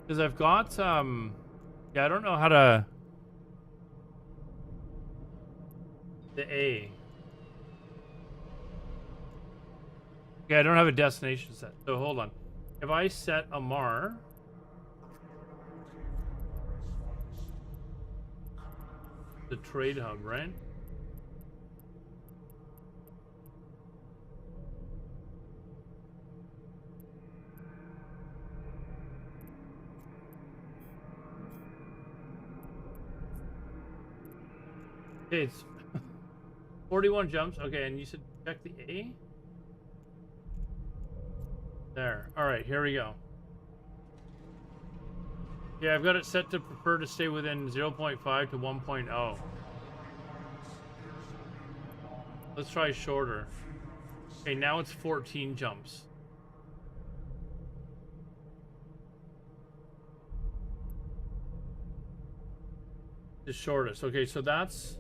Because I've got yeah, I don't know how to, the A. Yeah, I don't have a destination set. So hold on. If I set Amar, the trade hub, right? Okay, it's 41 jumps. Okay, and you said check the A? There. Alright, here we go. Yeah, I've got it set to prefer to stay within 0.5 to 1.0. Let's try shorter. Okay, now it's 14 jumps. The shortest. Okay, so that's...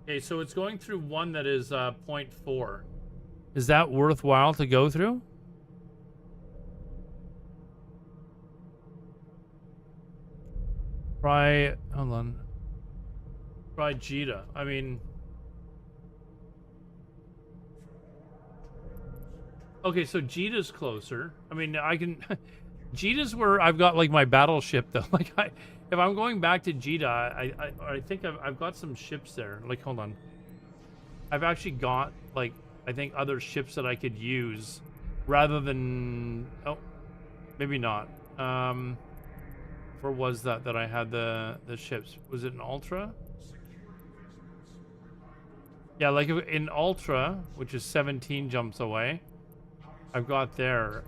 Okay, so it's going through one that is 0.4. Is that worthwhile to go through? Try... Hold on. Try Jita. I mean... Okay, so Jita's closer. I mean, I can... Jita's where I've got, like, my battleship, though. Like, if I'm going back to Jita, I think I've got some ships there. Like, hold on. I've actually got, like, I think other ships that I could use rather than... Oh, maybe not. Where was that I had the ships? Was it an Ultra? Yeah, like in Ultra, which is 17 jumps away, I've got there.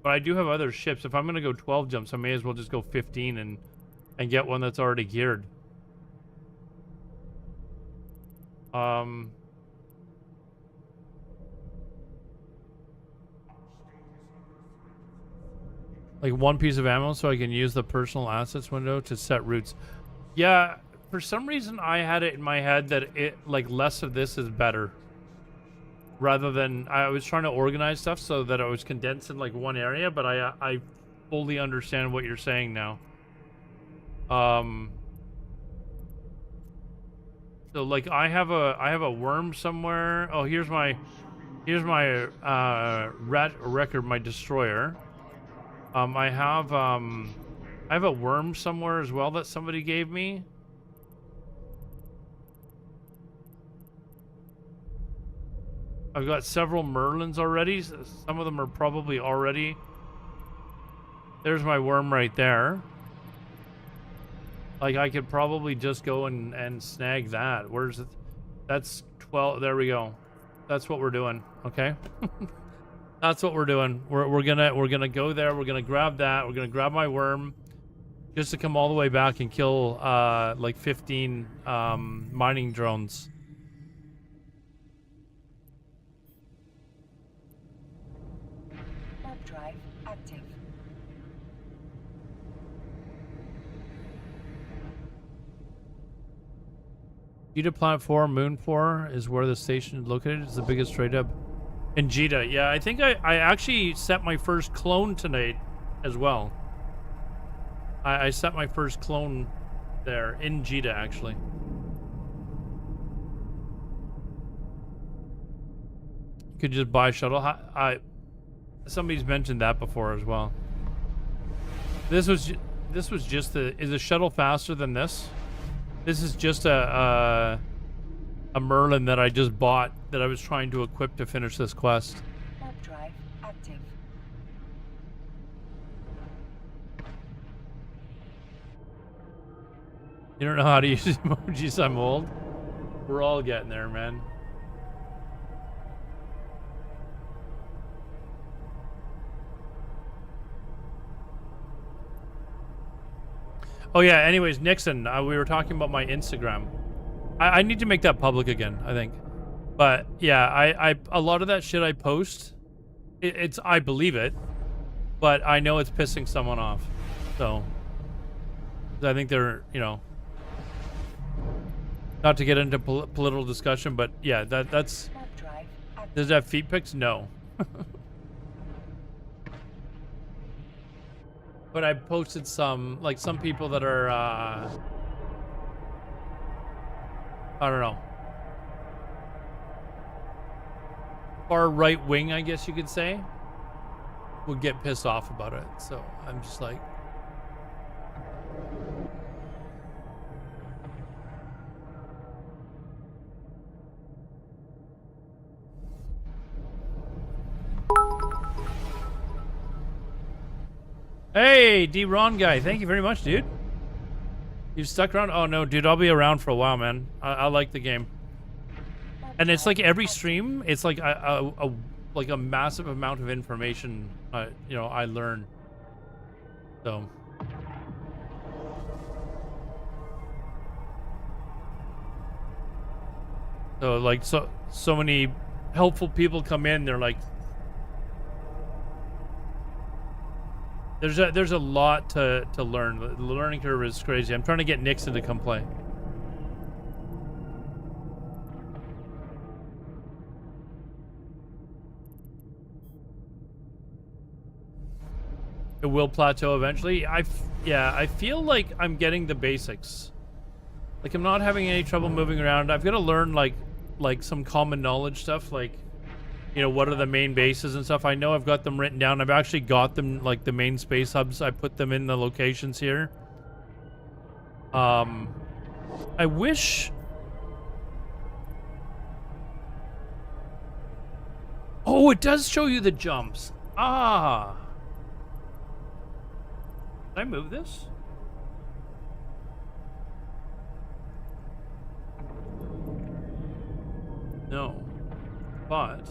But I do have other ships. If I'm going to go 12 jumps, I may as well just go 15 and get one that's already geared. Like one piece of ammo so I can use the personal assets window to set routes. Yeah, for some reason I had it in my head that it like less of this is better. Rather than I was trying to organize stuff so that it was condensed in like one area, but I fully understand what you're saying now. So like I have a worm somewhere. Oh, here's my rat record, my destroyer. I have a worm somewhere as well that somebody gave me. I've got several Merlins already. Some of them are probably already. There's my worm right there. Like I could probably just go and snag that. Where's it? That's 12. There we go. That's what we're doing. Okay. That's what we're doing. We're gonna go there. We're gonna grab that. We're gonna grab my worm, just to come all the way back and kill like 15 mining drones. Warp drive active. Jita Planet 4, Moon 4 is where the station is located. It's the biggest trade up. In Jita, yeah, I think I actually set my first clone tonight as well. I set my first clone there in Jita, actually. You could just buy a shuttle. Somebody's mentioned that before as well. This was just is a shuttle faster than this? This is just a Merlin that I just bought that I was trying to equip to finish this quest. Warp drive active. You don't know how to use emojis? I'm old. We're all getting there, man. Oh yeah, anyways, Nixon, we were talking about my Instagram. I need to make that public again, I think. But yeah, I a lot of that shit I post, it's I believe it, but I know it's pissing someone off. So I think they're, you know, not to get into political discussion, but yeah, that's does it have feet pics? No. But I posted some, like some people that are, I don't know, far right wing, I guess you could say, would get pissed off about it. So I'm just like, Hey, D Ron guy, thank you very much, dude. You've stuck around? Oh no, dude, I'll be around for a while, man. I like the game. And it's like every stream, it's like a massive amount of information, you know, I learn. So. So like so many helpful people come in. They're like, there's a lot to learn. The learning curve is crazy. I'm trying to get Nixon to come play. It will plateau eventually. Yeah, I feel like I'm getting the basics. Like I'm not having any trouble moving around. I've got to learn like some common knowledge stuff, like, you know, what are the main bases and stuff. I know I've got them written down. I've actually got them, like the main space hubs. I put them in the locations here. I wish. Oh, it does show you the jumps. Ah. Can I move this? No. But...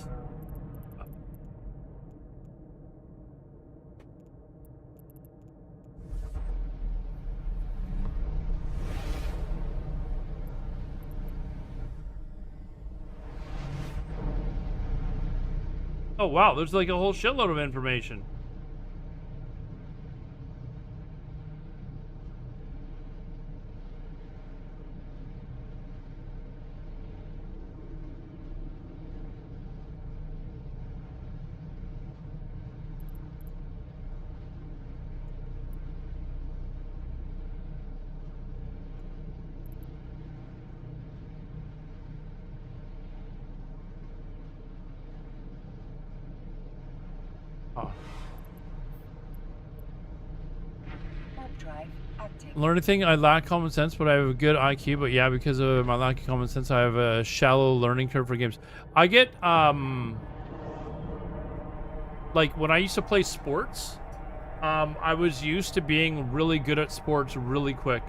oh wow, there's like a whole shitload of information. Learning thing, I lack common sense, but I have a good IQ. But yeah, because of my lack of common sense, I have a shallow learning curve for games. I get like when I used to play sports, I was used to being really good at sports really quick.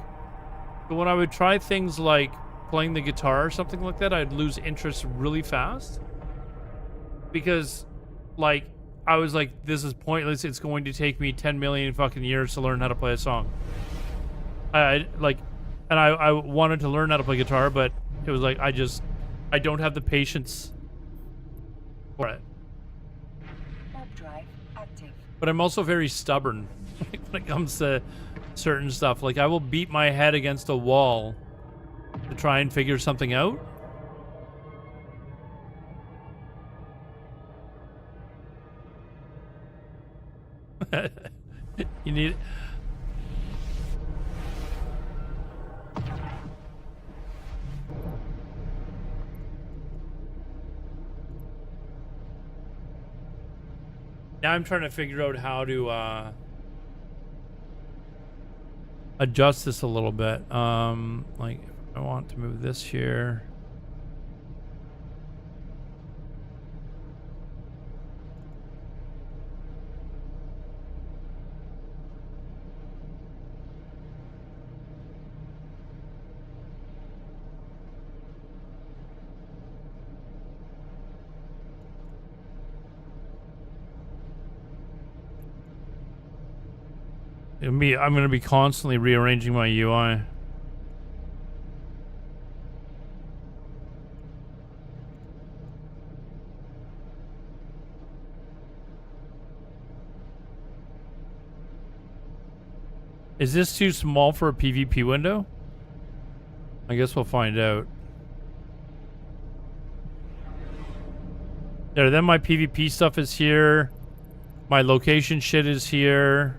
But when I would try things like playing the guitar or something like that, I'd lose interest really fast. Because like I was like, this is pointless. It's going to take me 10 million fucking years to learn how to play a song. I wanted to learn how to play guitar, but it was like I don't have the patience for it. Drive active. But I'm also very stubborn when it comes to certain stuff. Like I will beat my head against a wall to try and figure something out. You need. Now I'm trying to figure out how to adjust this a little bit. Like I want to move this here. I'm going to be constantly rearranging my UI. Is this too small for a PvP window? I guess we'll find out. There, then my PvP stuff is here. My location shit is here.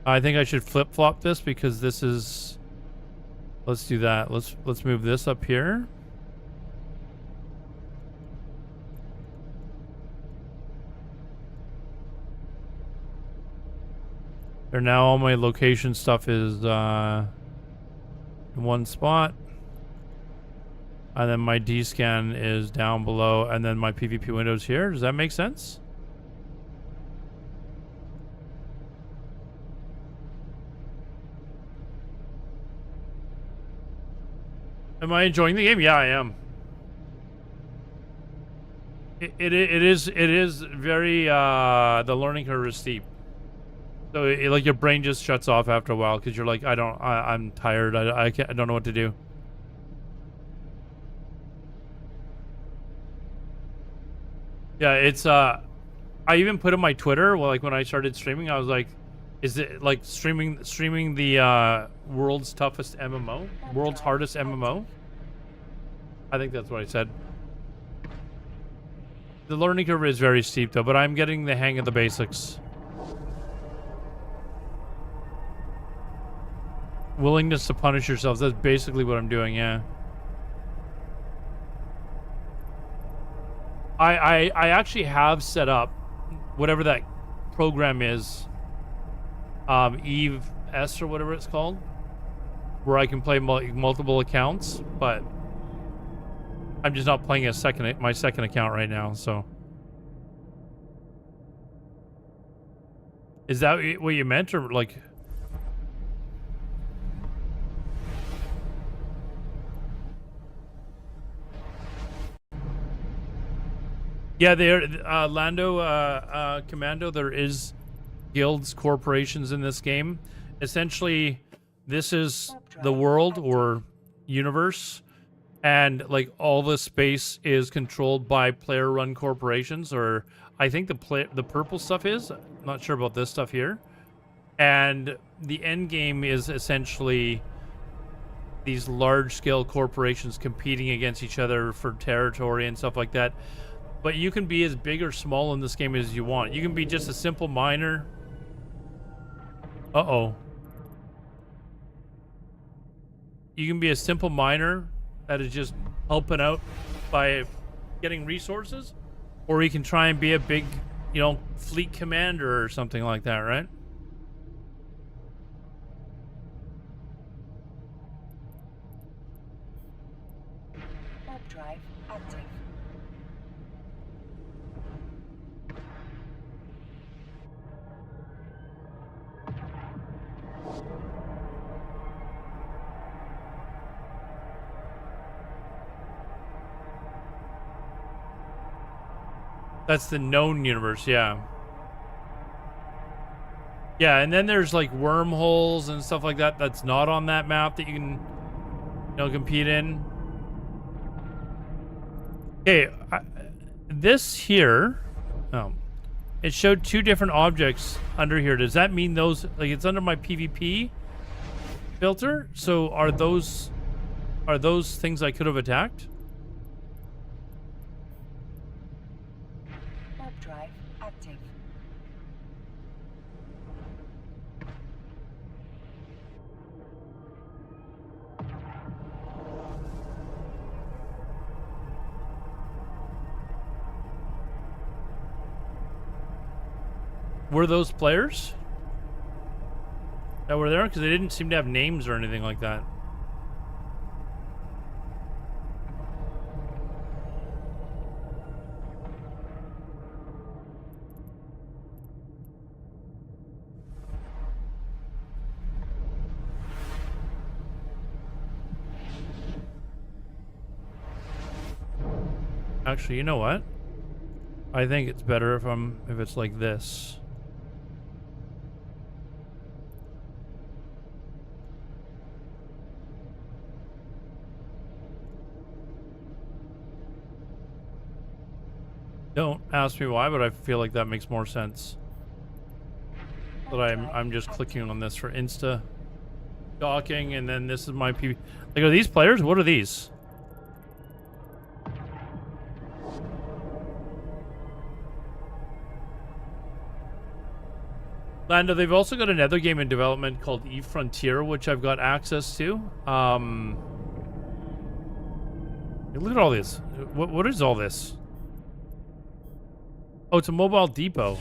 I think I should flip-flop this because this is... Let's do that. Let's move this up here. There, now all my location stuff is in one spot. And then my D-scan is down below, and then my PvP window's here. Does that make sense? Am I enjoying the game? Yeah, I am. It is very the learning curve is steep. So like your brain just shuts off after a while because you're like, I'm tired. I can't, I don't know what to do. Yeah, it's I even put in my Twitter, well, like when I started streaming, I was like, is it like streaming the world's toughest MMO? World's hardest MMO? I think that's what I said. The learning curve is very steep though, but I'm getting the hang of the basics. Willingness to punish yourselves, that's basically what I'm doing, yeah. I actually have set up whatever that program is, Eve S or whatever it's called, where I can play multiple accounts, but I'm just not playing my second account right now. So, is that what you meant, or like? Yeah, there, Lando, Commando, there is guilds, corporations in this game. Essentially, this is the world or universe, and like all the space is controlled by player-run corporations, or I think the purple stuff is. I'm not sure about this stuff here. And the end game is essentially these large-scale corporations competing against each other for territory and stuff like that. But you can be as big or small in this game as you want. You can be just a simple miner. Uh-oh. You can be a simple miner that is just helping out by getting resources. Or you can try and be a big, you know, fleet commander or something like that, right? Warp drive active. That's the known universe, yeah. Yeah, and then there's like wormholes and stuff like that that's not on that map that you can, you know, compete in. Okay, this here, it showed two different objects under here. Does that mean those, like, it's under my PvP filter? So are those things I could have attacked? Warp drive active. Were those players that were there? Because they didn't seem to have names or anything like that. Actually, you know what? I think it's better if it's like this. Don't ask me why, but I feel like that makes more sense. That I'm just clicking on this for Insta docking, and then this is my PV. Like, are these players? What are these? Lando, they've also got another game in development called Eve Frontier, which I've got access to. Look at all this. What is all this? Oh, it's a mobile depot.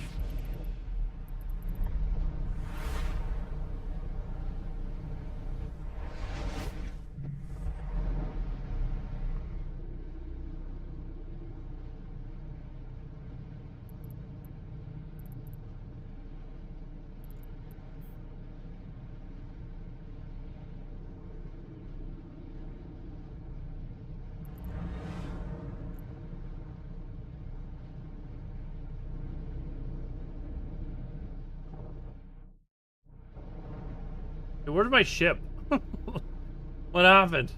where's my ship? What happened?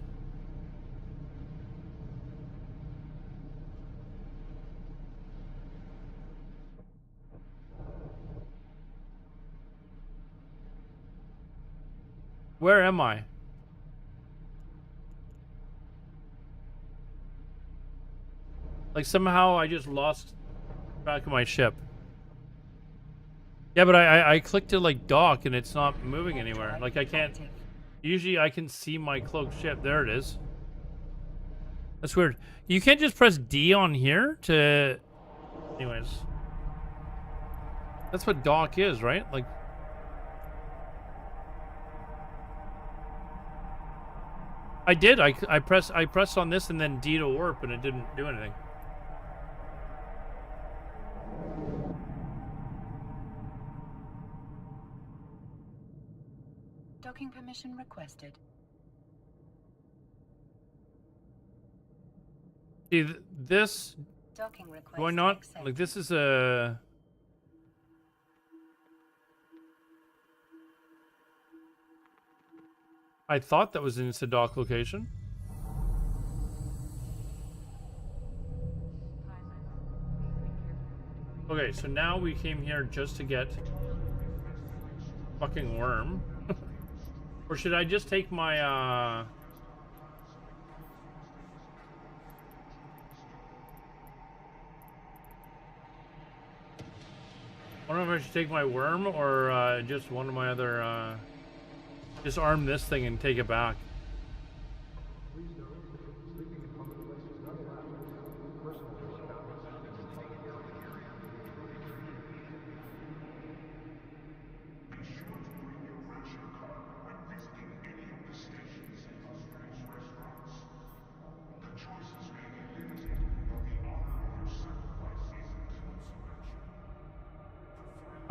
Where am I? Like somehow I just lost track of my ship. Yeah, but I clicked to like dock and it's not moving anywhere. Like I can't. Usually I can see my cloaked ship. There it is. That's weird. You can't just press D on here to. Anyways, that's what dock is, right? Like. I did. I pressed on this and then D to warp and it didn't do anything. Docking permission requested. See, this. Docking request. Do I not? accepted. Like, this is a. I thought that was in the dock location. Okay, so now we came here just to get fucking worm. Or should I just take my I don't know if I should take my worm or just one of my other just arm this thing and take it back.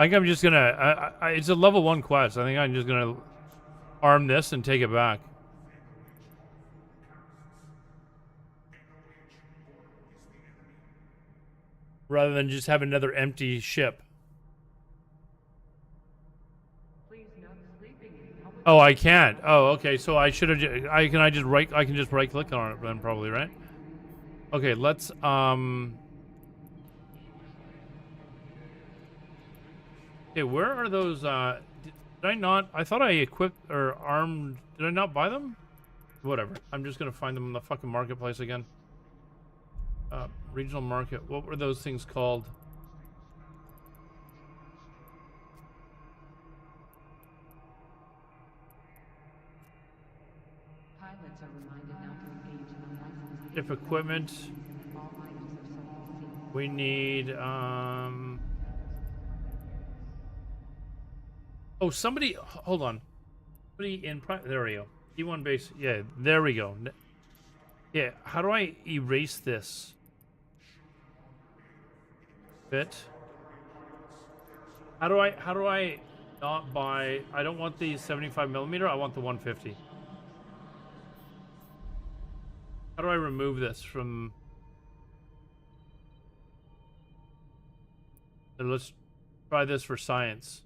I think I'm just gonna. It's a level 1 quest. I think I'm just gonna arm this and take it back. Rather than just have another empty ship. Oh, I can't. Oh, okay. So I should have. I can just right click on it then, probably, right? Okay, let's Okay, where are those? Did I not? I thought I equipped or armed. Did I not buy them? Whatever. I'm just gonna find them in the fucking marketplace again. Regional market. What were those things called? Pilots are reminded not to engage in unlicensed If equipment. all items are sold at sea. We need Oh, somebody. Hold on. Somebody in. There we go. E1 base. Yeah, there we go. Yeah. How do I erase this? Bit. How do I not buy? I don't want the 75mm. I want the 150. How do I remove this from? Let's try this for science.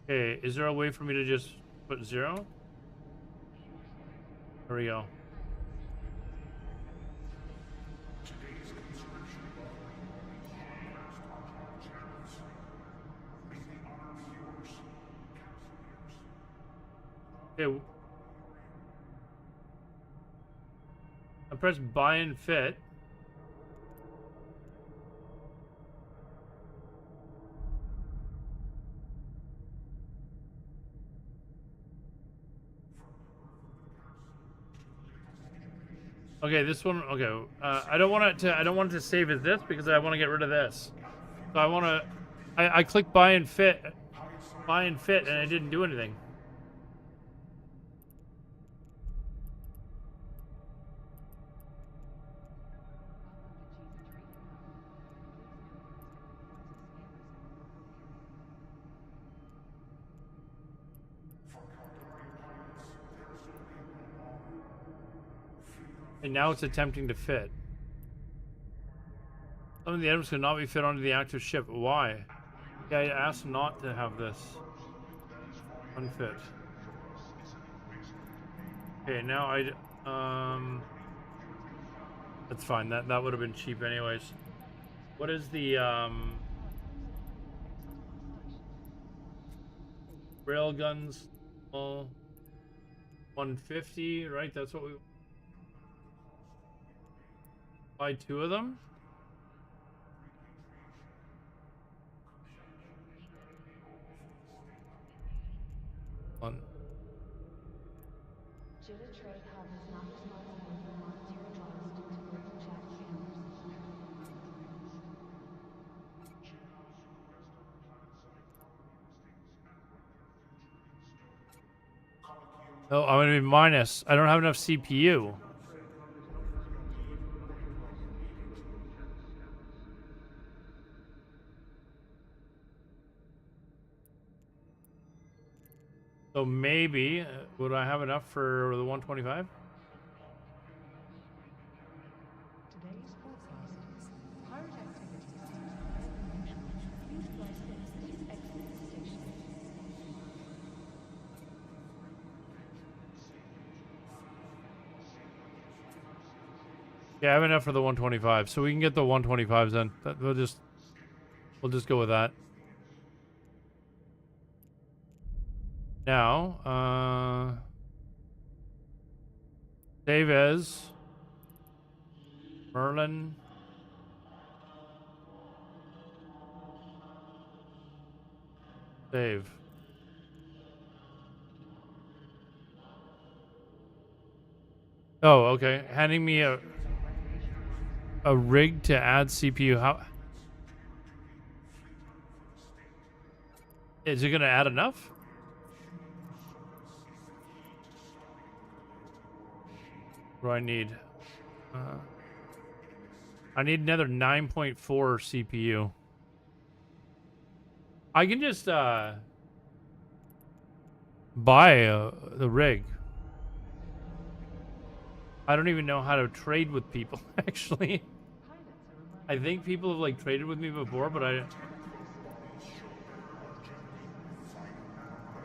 Okay, is there a way for me to just put 0? There we go. Today's conscription level channels. May the honor be yours, counselors. Okay. I press buy and fit. Okay, this one. Okay, I don't want it to. I don't want it to save as this because I want to get rid of this. So I want to. I clicked buy and fit, and it didn't do anything. And now it's attempting to fit. Some of the items could not be fit onto the active ship. Why? Yeah, I asked not to have this. Unfit. Okay, now that's fine. That would have been cheap anyways. What is the rail guns? Well, 150, right? That's what we buy 2 of them. One. Should a trade hub is not responsible for monetary loss due to local chat scammers. Oh, I'm gonna be minus. I don't have enough CPU. So maybe, would I have enough for the 125? Today's forecast. Pirate activity seems higher than usual. Please fly safe as you exit the station. Yeah, I have enough for the 125, so we can get the 125s then. We'll just go with that. Now, save as Merlin. Save. Oh, okay. Handing me a rig to add CPU. How is it gonna add enough? What do I need? I need another 9.4 CPU. I can just buy the rig. I don't even know how to trade with people, actually. I think people have like traded with me before, but I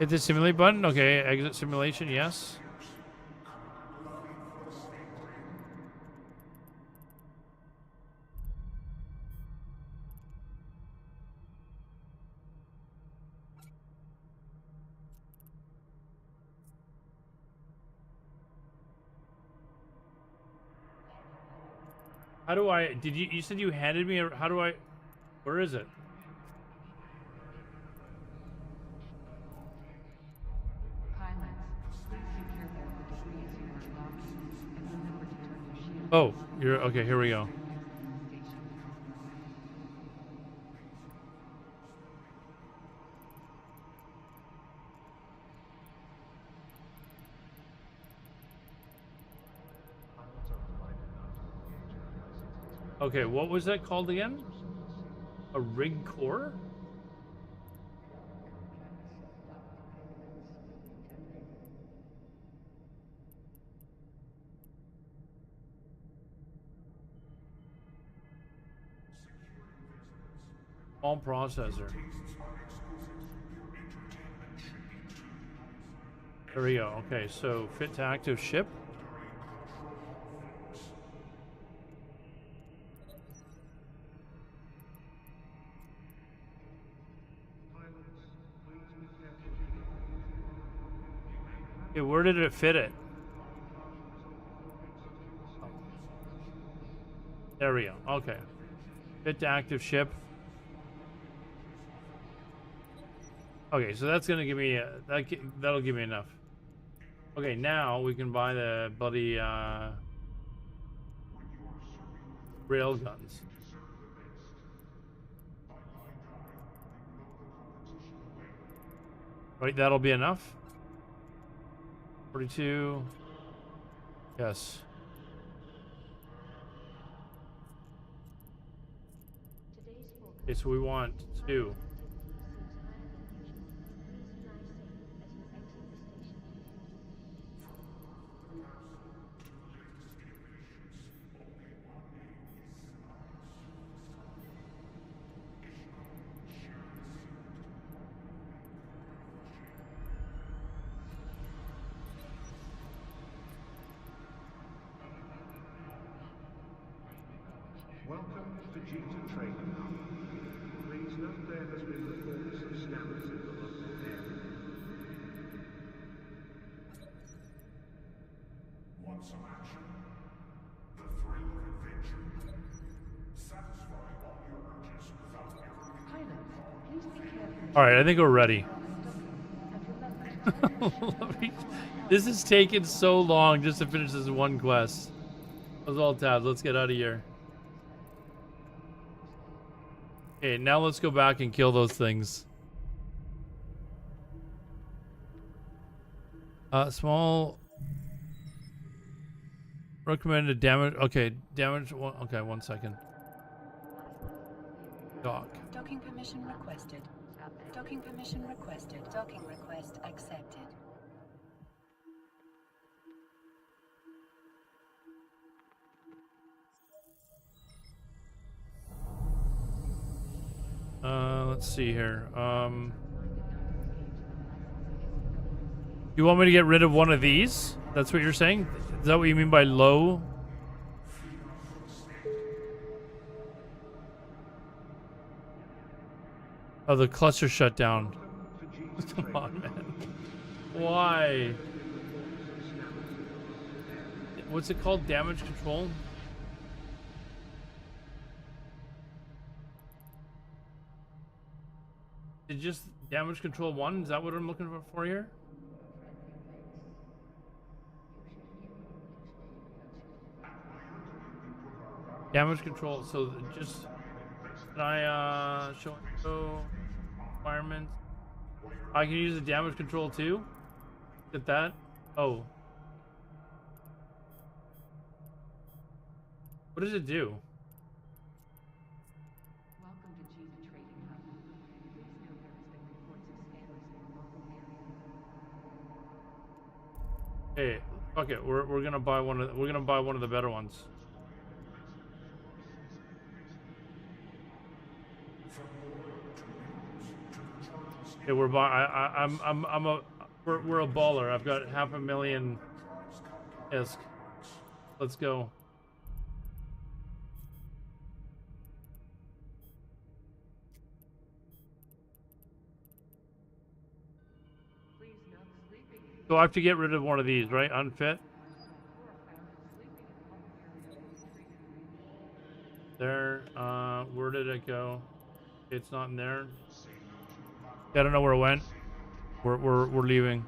hit the simulate button. Okay, exit simulation, yes. How do I, you said you handed me a, how do I, where is it? Pilots, please be careful of the debris as you are docking, and remember to turn your shield. Oh, you're, okay, here we go. Okay, what was that called again? A rig core? Small processor. There we go. Okay, so fit to active ship. Okay, where did it fit it? There we go. Okay. Fit to active ship. Okay, so that's gonna give me that'll give me enough. Okay, now we can buy the bloody rail guns. Right, that'll be enough. 42. Yes. Okay, so we want 2. Welcome to Jita Trading Hub. Please note there has been reports of scammers in the local area. Want some action? The thrill of adventure? Satisfy all your urges without ever Pilot, please be careful. All right, I think we're ready. And remember, This is taking so long just to finish this one quest. Those all tabs. Let's get out of here. Okay, now let's go back and kill those things. Small recommended damage. Okay, damage. Okay, 1 second. Dock. Docking permission requested. Docking permission requested. Docking request accepted. Let's see here. You want me to get rid of one of these? That's what you're saying? Is that what you mean by low? Oh, the cluster shut down. Come on, man. Why? What's it called? Damage control? It just damage control 1? Is that what I'm looking for here? Damage control. So just can I show requirements? I can use the damage control too. Get that? Oh. What does it do? welcome to Jita Trading Hub. Please note there has been reports of scammers in the local area. Hey, fuck it. We're gonna buy one of the better ones. Okay, we're a baller. I've got 500,000 ISK. Let's go. Please note sleeping in So I have to get rid of one of these, right? Unfit. There. Where did it go? It's not in there. I don't know where it went. We're leaving.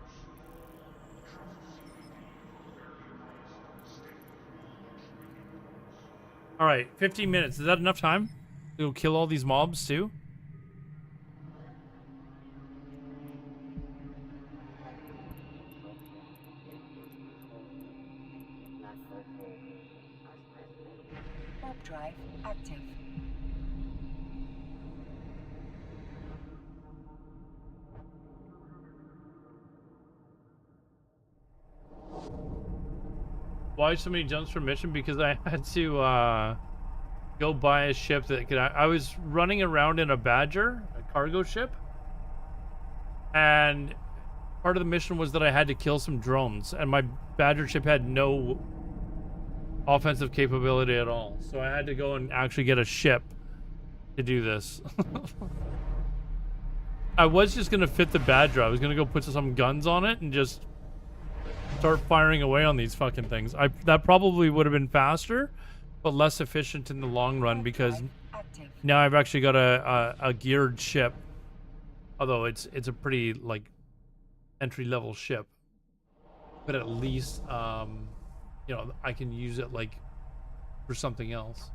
All right, 15 minutes. Is that enough time to kill all these mobs too? Warp drive active. Why so many jumps for mission? Because I had to go buy a ship that could. I was running around in a Badger, a cargo ship, and part of the mission was that I had to kill some drones, and my Badger ship had no offensive capability at all. So I had to go and actually get a ship to do this. I was just gonna fit the Badger. I was gonna go put some guns on it and just start firing away on these fucking things. That probably would have been faster, but less efficient in the long run because Active. now I've actually got a geared ship. Although it's a pretty like entry level ship, but at least you know, I can use it like for something else.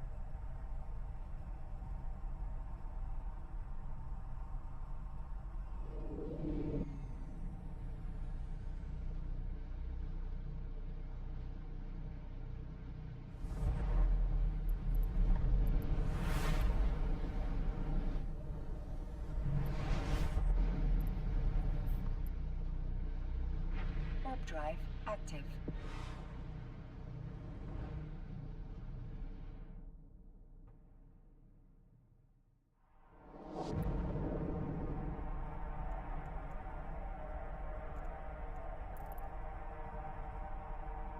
Warp drive active.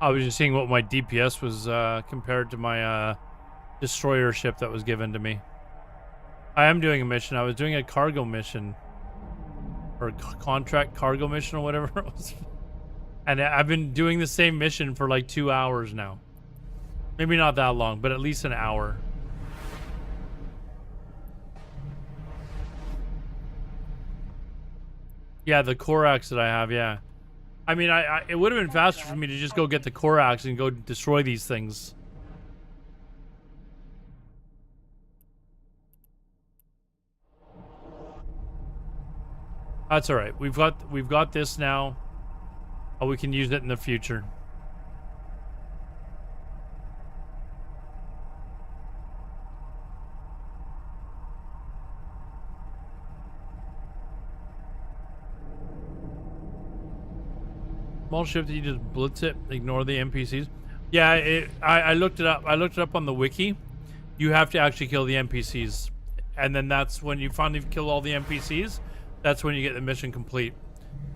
I was just seeing what my DPS was compared to my destroyer ship that was given to me. I am doing a mission. I was doing a cargo mission. Or a contract cargo mission or whatever it was. And I've been doing the same mission for like 2 hours now. Maybe not that long, but at least an hour. Yeah, the Korax that I have, yeah. I mean, it would have been faster for me to just go get the Korax and go destroy these things. That's all right. We've got this now. Oh, we can use it in the future. Small ship that you just blitz it, ignore the NPCs. Yeah, I looked it up. I looked it up on the wiki. You have to actually kill the NPCs, and then that's when you finally kill all the NPCs. That's when you get the mission complete.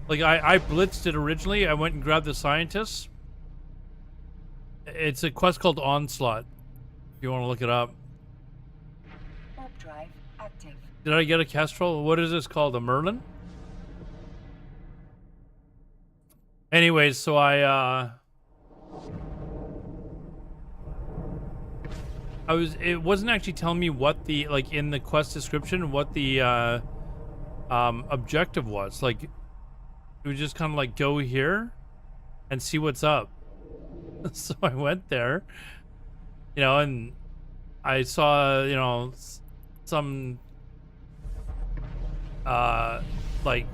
Like I blitzed it originally. I went and grabbed the scientists. It's a quest called Onslaught. If you want to look it up. Warp drive active. Did I get a Kestrel? What is this called? A Merlin? Anyways, so it wasn't actually telling me what the, like, in the quest description, what the objective was. Like, it was just kind of like, go here and see what's up. So I went there, you know, and I saw, you know, some like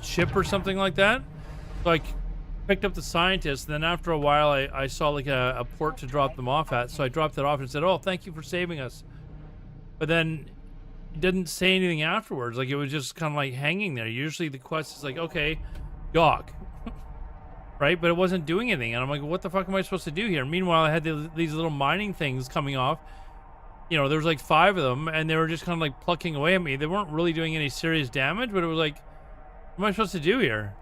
ship or something like that. So I picked up the scientist, and then after a while I saw like a port to drop them off at, so I dropped it off and said, oh, thank you for saving us. But then it didn't say anything afterwards. Like, it was just kind of like hanging there. Usually the quest is like, okay, dock. Right? But it wasn't doing anything, and I'm like, what the fuck am I supposed to do here? Meanwhile, I had these little mining things coming off. You know, there was like 5 of them, and they were just kind of like plucking away at me. They weren't really doing any serious damage, but it was like, what am I supposed to do here?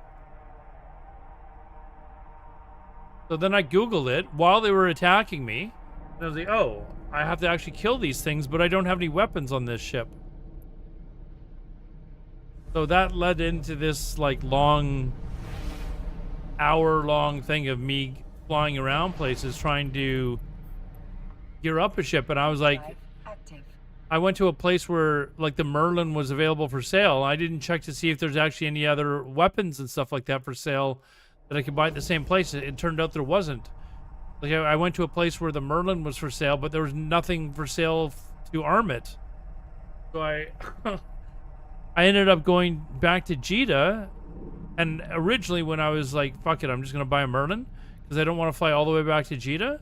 So then I Googled it while they were attacking me. And I was like, oh, I have to actually kill these things, but I don't have any weapons on this ship. So that led into this like long, hour-long thing of me flying around places trying to gear up a ship. And I was like, I went to a place where like the Merlin was available for sale. I didn't check to see if there's actually any other weapons and stuff like that for sale that I could buy at the same place. It turned out there wasn't. Like, I went to a place where the Merlin was for sale, but there was nothing for sale to arm it. So I ended up going back to Jeddah. And originally when I was like, fuck it, I'm just going to buy a Merlin because I don't want to fly all the way back to Jeddah.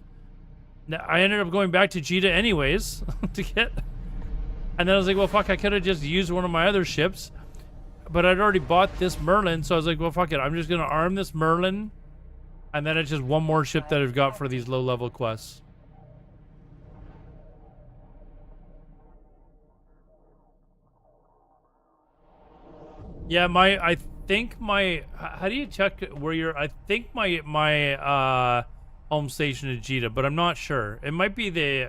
I ended up going back to Jeddah anyways to get... And then I was like, well, fuck, I could have just used one of my other ships. But I'd already bought this Merlin, so I was like, well, fuck it. I'm just going to arm this Merlin. And then it's just one more ship that I've got for these low-level quests. Yeah, I think my... How do you check where you're... I think my home station is Jeddah, but I'm not sure. It might be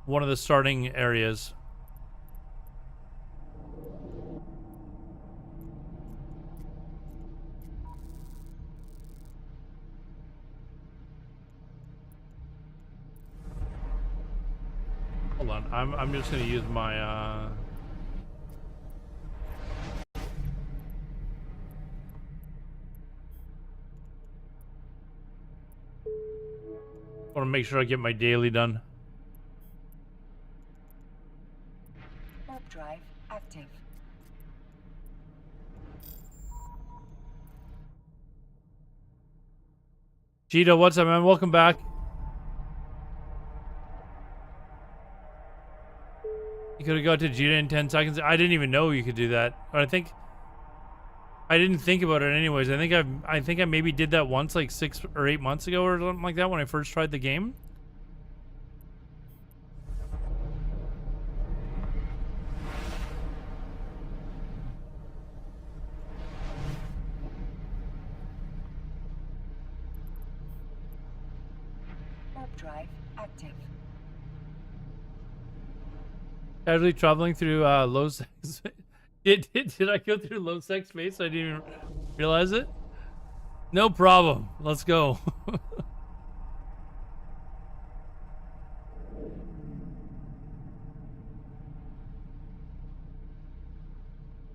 one of the starting areas. Hold on, I'm just gonna use my want to make sure I get my daily done. Warp drive active. Cheetah, what's up, man? Welcome back. You could have got to Jeddah in 10 seconds. I didn't even know you could do that. But I think I didn't think about it anyways. I think I maybe did that once, like 6 or 8 months ago or something like that, when I first tried the game. Warp Warp drive active. Casually traveling through low sex. Did I go through low sex space? I didn't even realize it. No problem. Let's go.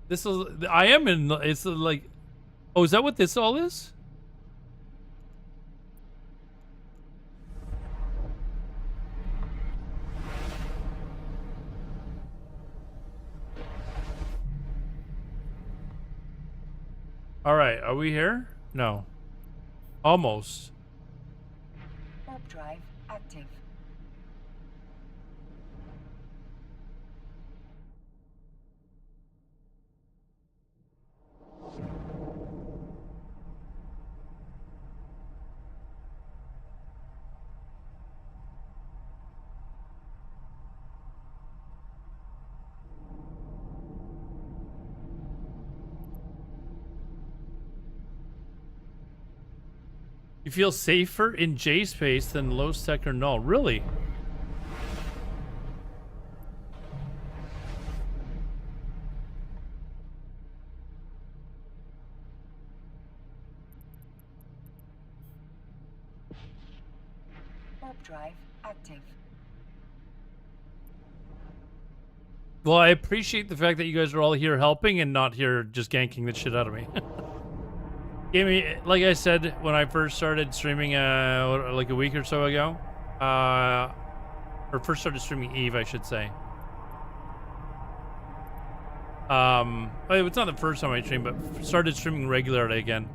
This is. I am in. It's like. Oh, is that what this all is? All right, are we here? No. Almost. Warp drive active. You feel safer in J space than low sec or null. Really? Warp drive active. Well, I appreciate the fact that you guys are all here helping and not here just ganking the shit out of me. Gave me, like I said, when I first started streaming, like a week or so ago, or first started streaming Eve, I should say. It's not the first time I streamed, but started streaming regularly again.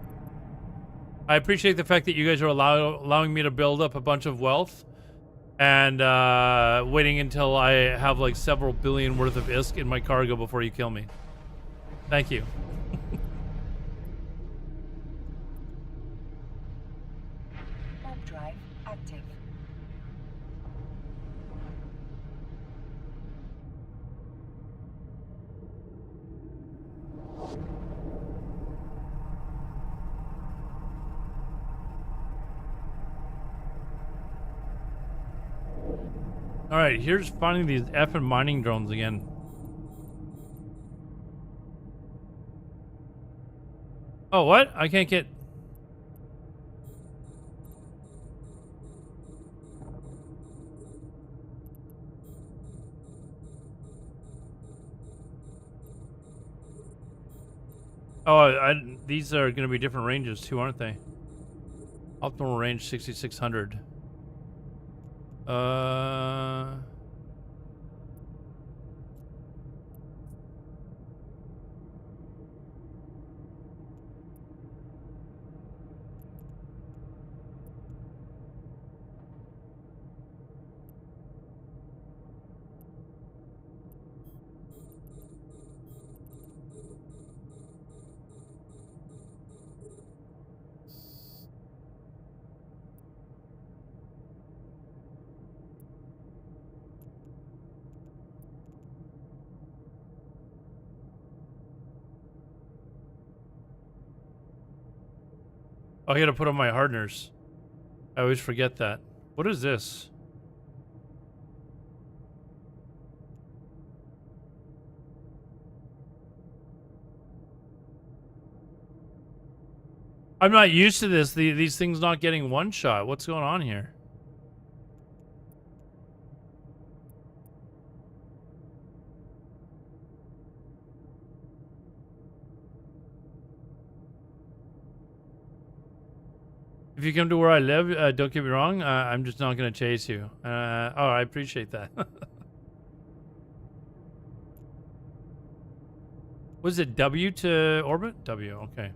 I appreciate the fact that you guys are allowing me to build up a bunch of wealth and waiting until I have like several billion worth of ISK in my cargo before you kill me. Thank you. Warp drive active. All right, here's finding these effing mining drones again. Oh, what? I can't get... Oh, these are going to be different ranges too, aren't they? Optimal range 6600. Oh, I gotta put on my hardeners. I always forget that. What is this? I'm not used to this. These things not getting one shot. What's going on here? If you come to where I live, don't get me wrong, I'm just not going to chase you. Oh, I appreciate that. Was it W to orbit? W, okay.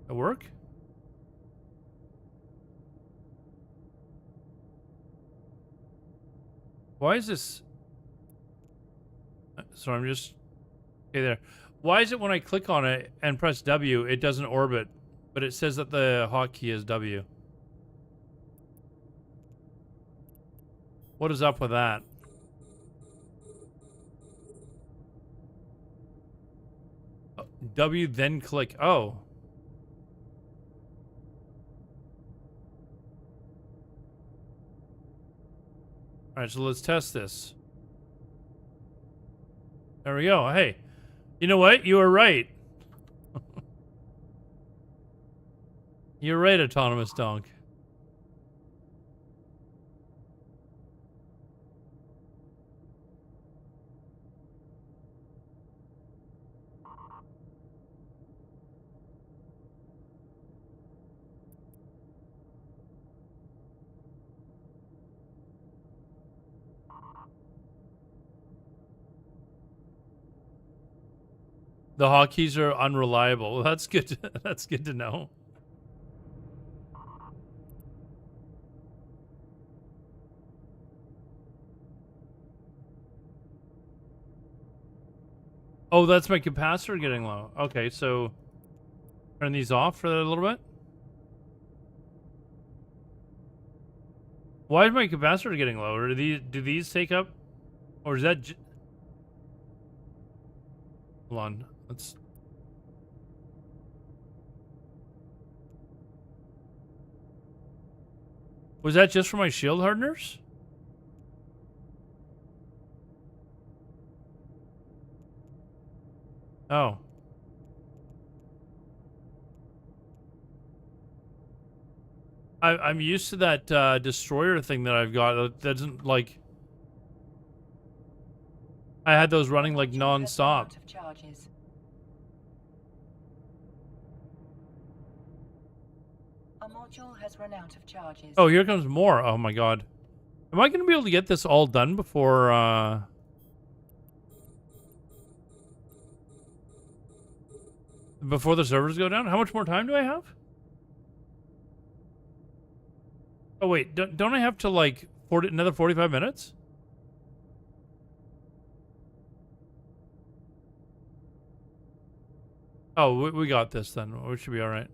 It work? Why is this? So I'm just... Okay, there. Why is it when I click on it and press W, it doesn't orbit? But it says that the hotkey is W. What is up with that? W, then click. Oh. All right, so let's test this. There we go. Hey, you know what? You were right. You're right, autonomous donk. The hotkeys are unreliable. That's good. That's good to know. Oh, that's my capacitor getting low. Okay, so turn these off for a little bit. Why is my capacitor getting low? Or do these take up, or is that? Hold on. Let's. Was that just for my shield hardeners? Oh. I'm used to that destroyer thing that I've got. That doesn't like. I had those running like non-stop. A module has run out of charges. Oh, here comes more. Oh my god. Am I going to be able to get this all done before before the servers go down? How much more time do I have? Oh wait, don't I have to like another 45 minutes? Oh, we got this then. We should be all right.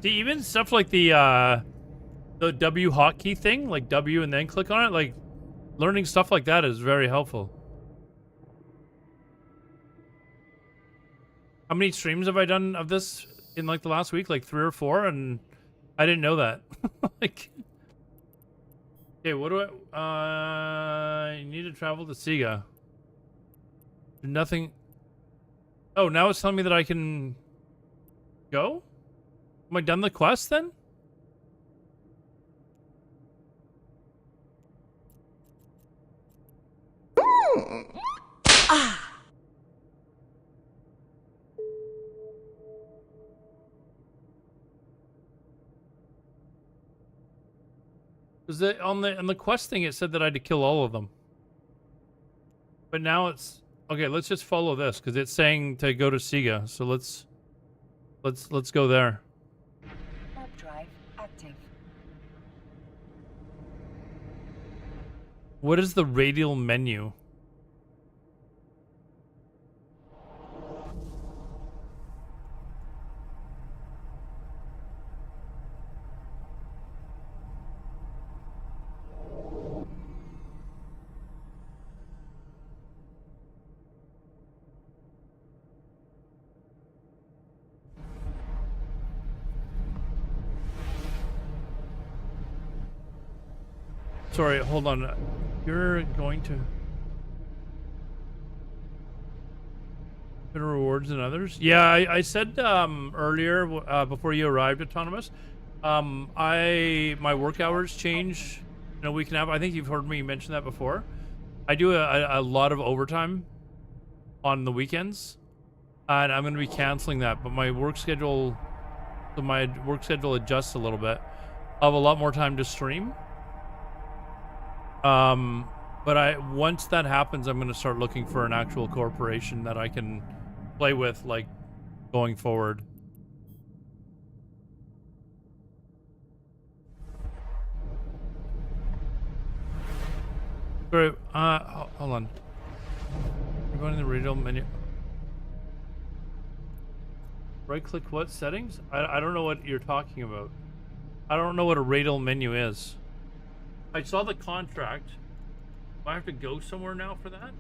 See, even stuff like the W hotkey thing, like W and then click on it, like learning stuff like that is very helpful. How many streams have I done of this in like the last week? Like 3 or 4, and I didn't know that. Like, okay, what do I need to travel to Sega. Nothing. Oh, now it's telling me that I can go? Am I done the quest then? Because on the quest thing it said that I had to kill all of them. But now it's okay, let's just follow this because it's saying to go to Sega. So let's go there. Warp drive active. What is the radial menu? Sorry, hold on. You're going to better rewards than others? Yeah, I said earlier before you arrived, Autonomous. My work hours change in a week and a half. I think you've heard me mention that before. I do a lot of overtime on the weekends, and I'm going to be canceling that. But my work schedule adjusts a little bit. I'll have a lot more time to stream. But once that happens, I'm going to start looking for an actual corporation that I can play with, like, going forward. Great. Hold on. You're going to the radio menu. Right-click what? Settings? I don't know what you're talking about. I don't know what a radial menu is. I saw the contract. Do I have to go somewhere now for that?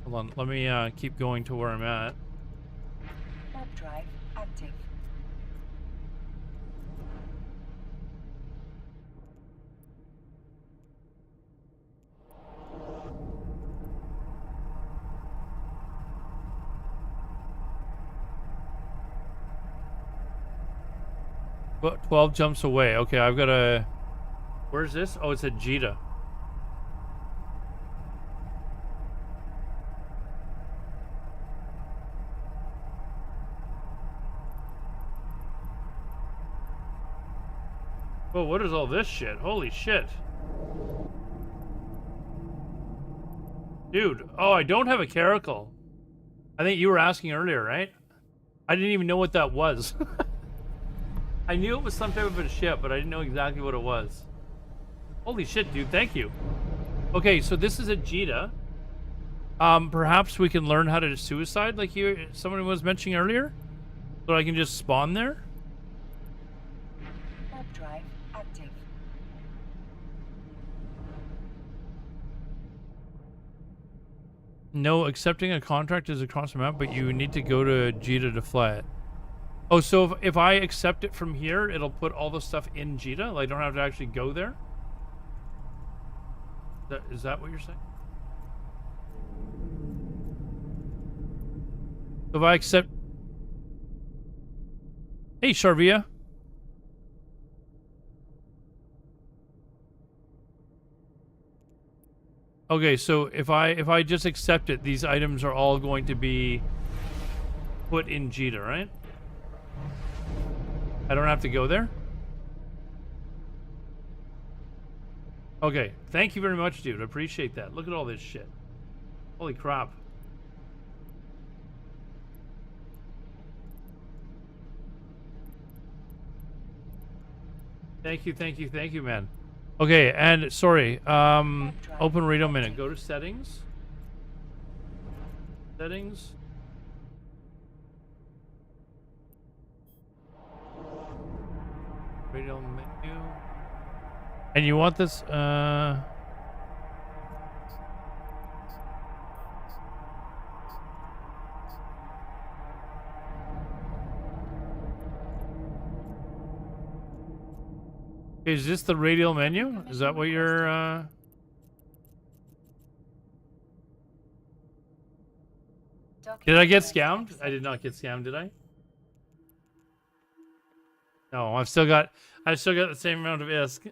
Hold on. Let me keep going to where I'm at. Warp drive active. Well, 12 jumps away. Okay, I've got a... Where's this? Oh, it's at Jita. Oh, what is all this shit? Holy shit. Dude, oh, I don't have a caracal. I think you were asking earlier, right? I didn't even know what that was. I knew it was some type of a ship, but I didn't know exactly what it was. Holy shit, dude, thank you. Okay, so this is a Jita. Perhaps we can learn how to suicide like someone was mentioning earlier? So I can just spawn there? Warp drive active. No, accepting a contract is across the map, but you need to go to Jita to fly it. Oh, so if I accept it from here, it'll put all the stuff in Jita? Like, I don't have to actually go there? Is that what you're saying? If I accept... Hey, Sharvia. Okay, so if I just accept it, these items are all going to be put in Jita, right? I don't have to go there? Okay, thank you very much, dude. I appreciate that. Look at all this shit. Holy crap. Thank you, man. Okay, and sorry, open radio minute. Go to settings. Settings. Radio menu. And you want this, is this the radial menu? Is that what you're, Did I get scammed? I did not get scammed, did I? No, I've still got the same amount of ISK.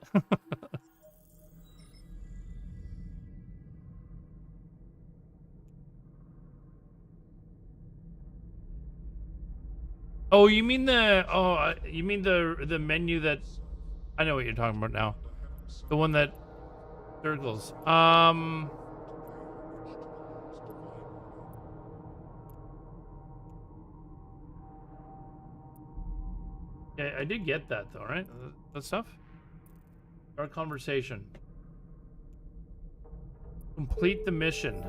Oh, you mean the menu that... I know what you're talking about now. The one that circles. Yeah, I did get that though, right? That stuff? Our conversation. Complete the mission.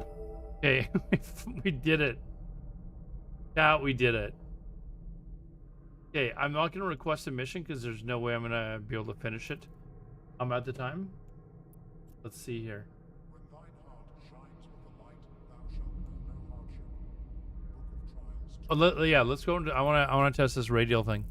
Okay, we did it. Yeah, we did it. Okay, I'm not going to request a mission because there's no way I'm going to be able to finish it. I'm at the time. Let's see here. When thine heart shines with the light, thou shalt know no hardship. Book of Trials. Oh, yeah, let's go into... I want to test this radial thing.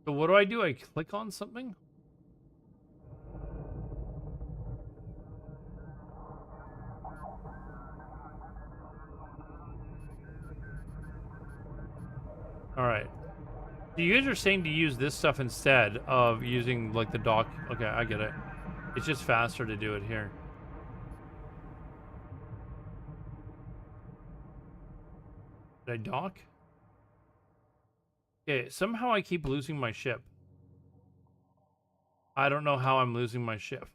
So what do? I click on something? All right. So you guys are saying to use this stuff instead of using like the dock. Okay, I get it. It's just faster to do it here. Did I dock? Okay, somehow I keep losing my ship. I don't know how I'm losing my ship.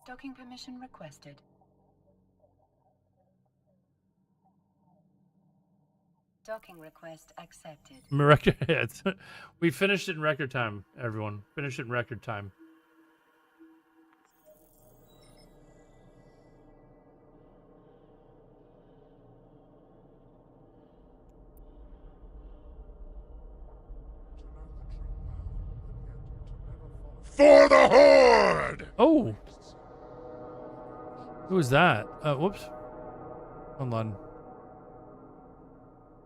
Docking permission requested. Docking request accepted. We finished it in record time, everyone. Finished it in record time. For the Horde! Oh! Who was that? Whoops. Hold on.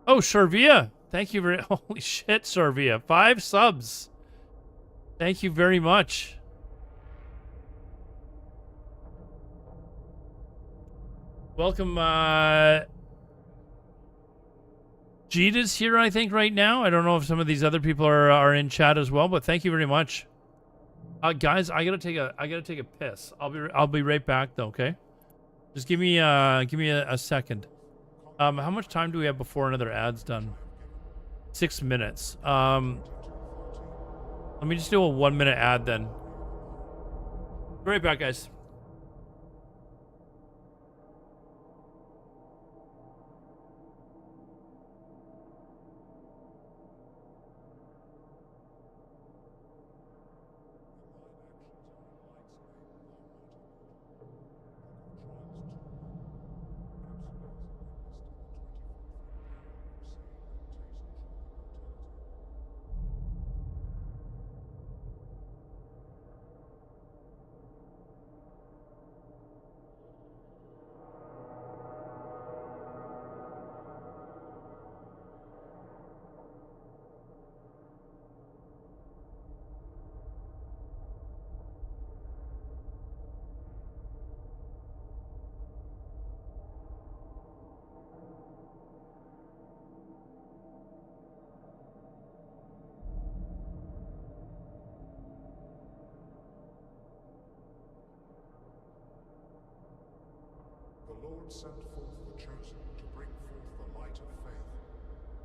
Oh, Sharvia! Thank you very... Holy shit, Sharvia. 5 subs. Thank you very much. Welcome, Jeeta's here, I think, right now. I don't know if some of these other people are in chat as well, but thank you very much. Guys, I gotta take a piss. I'll be right back though, okay? Just give me a second. How much time do we have before another ad's done? 6 minutes. Let me just do a 1 minute ad then. Be right back, guys. The Lord sent forth the chosen to bring forth the light of faith,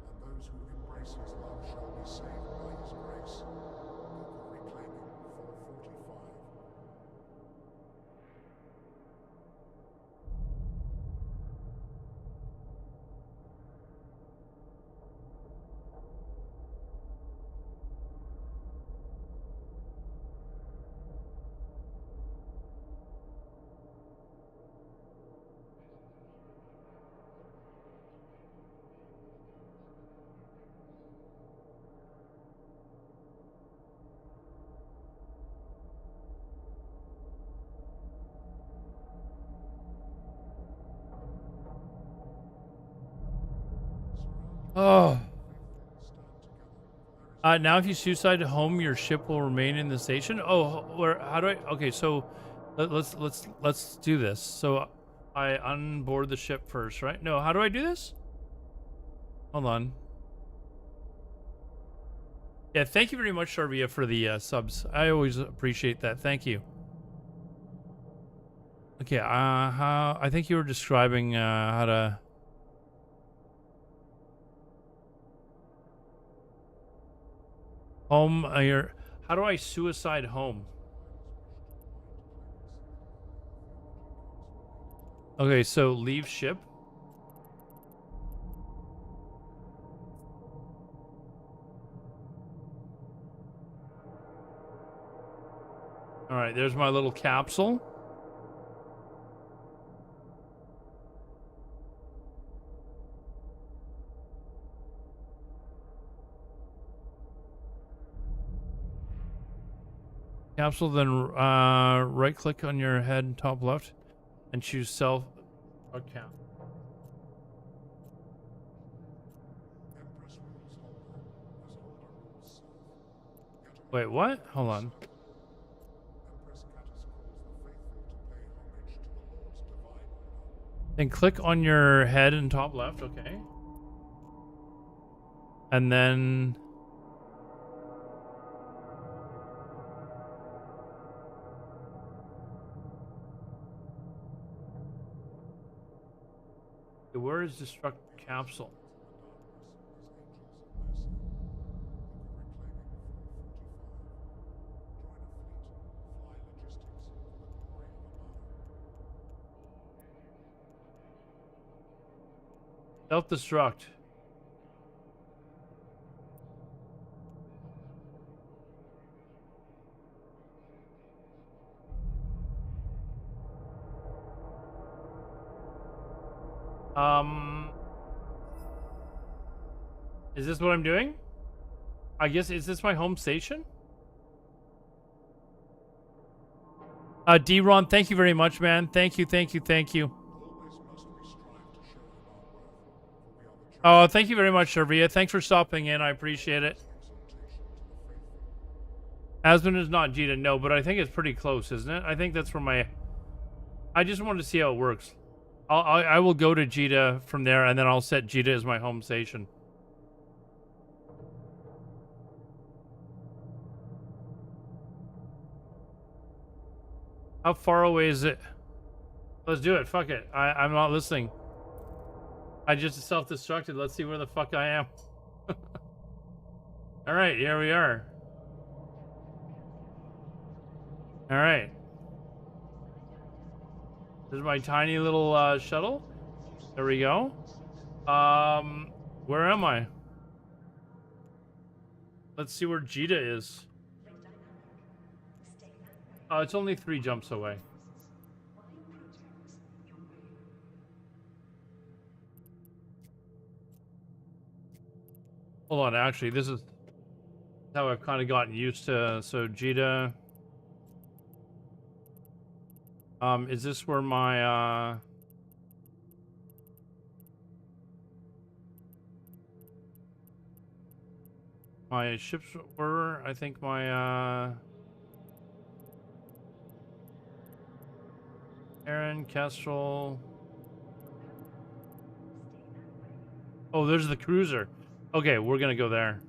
and those who embrace his love shall be saved by his grace. Book of Reclaiming 445. Oh. Now if you suicide home, your ship will remain in the station. Oh, where? How do I? Okay, so let's do this. So I unboard the ship first, right? No, how do I do this? Hold on. Yeah, thank you very much, Sharvia, for the subs. I always appreciate that. Thank you. Okay, I think you were describing how to. Home, how do I suicide home? Okay, so leave ship. All right, there's my little capsule. Capsule, then right click on your head top left and choose self account. Wait, what? Hold on. Then click on your head and top left, okay. And then where is destruct capsule? Self-destruct. Is this what I'm doing? I guess, is this my home station? D-Ron, thank you very much, man. Thank you, thank you, thank you. Oh, thank you very much, Servia. Thanks for stopping in. I appreciate it. Asmund is not Jita, no, but I think it's pretty close, isn't it? I think that's where my... I just wanted to see how it works. I will go to Jita from there, and then I'll set Jita as my home station. How far away is it? Let's do it. Fuck it. I'm not listening. I just self-destructed. Let's see where the fuck I am. All right, here we are. All right. This is my tiny little shuttle. There we go. Where am I? Let's see where Jita is. Oh, it's only 3 jumps away. Hold on, actually, this is how I've kind of gotten used to. So Jita. Is this where my my ships were? I think my Aaron, Kestrel. Oh, there's the cruiser. Okay, we're gonna go there.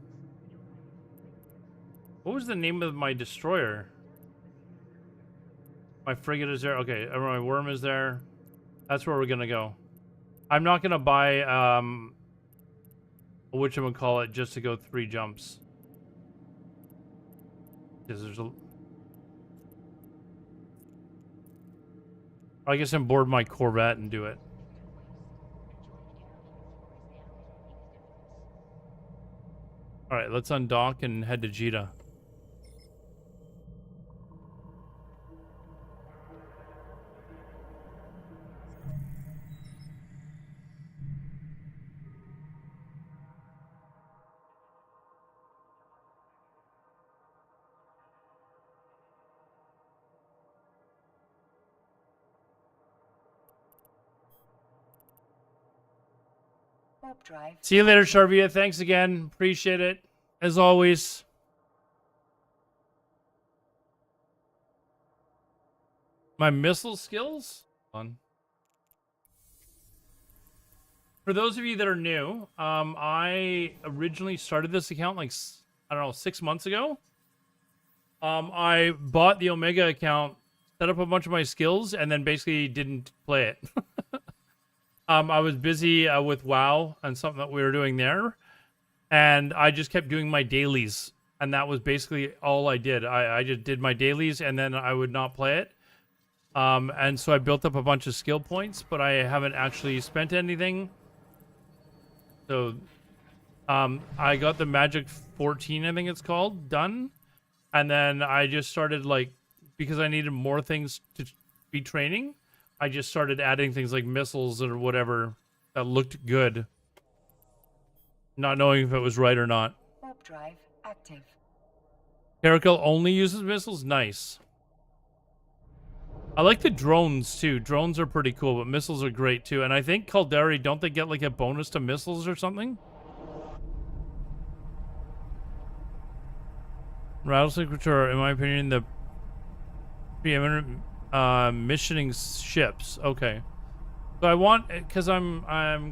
What was the name of my destroyer? My frigate is there. Okay, my worm is there. That's where we're gonna go. I'm not gonna buy whatchamacallit just to go 3 jumps. Because there's a... I guess I'm board my Corvette and do it. Alright, let's undock and head to Jita. Warp drive. See you later, Sharvia. Thanks again. Appreciate it. As always. My missile skills? Fun. For those of you that are new, I originally started this account like, I don't know, 6 months ago. I bought the Omega account, set up a bunch of my skills, and then basically didn't play it. I was busy with WoW and something that we were doing there. And I just kept doing my dailies. And that was basically all I did. I just did my dailies and then I would not play it. And so I built up a bunch of skill points, but I haven't actually spent anything. So I got the Magic 14, I think it's called, done. And then I just started, like, because I needed more things to be training, I just started adding things like missiles or whatever that looked good. Not knowing if it was right or not. Warp drive active. Caracal only uses missiles? Nice. I like the drones too. Drones are pretty cool, but missiles are great too. And I think Caldari, don't they get like a bonus to missiles or something? Rattlesnake Couture, in my opinion, the preeminent missioning ships. Okay. So I want, because I'm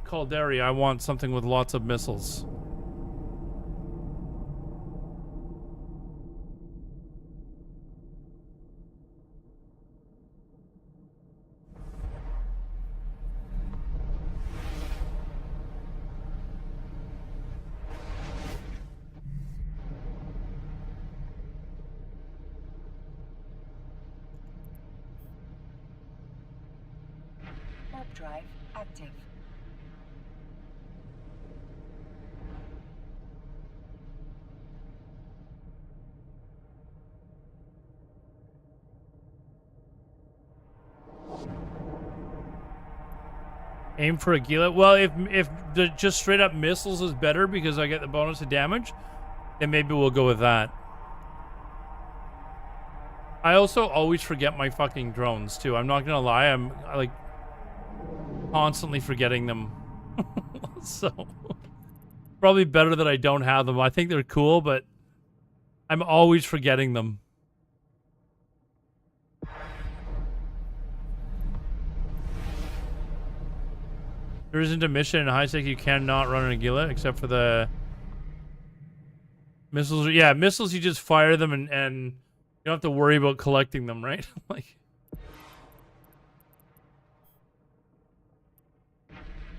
Caldari, I want something with lots of missiles. drive active. Aim for a Gila. Well, if the just straight up missiles is better because I get the bonus of damage, then maybe we'll go with that. I also always forget my fucking drones too. I'm not gonna lie. I like constantly forgetting them. So probably better that I don't have them. I think they're cool, but I'm always forgetting them. There isn't a mission in high tech you cannot run an Agila except for the missiles. Yeah, missiles you just fire them and you don't have to worry about collecting them, right? Like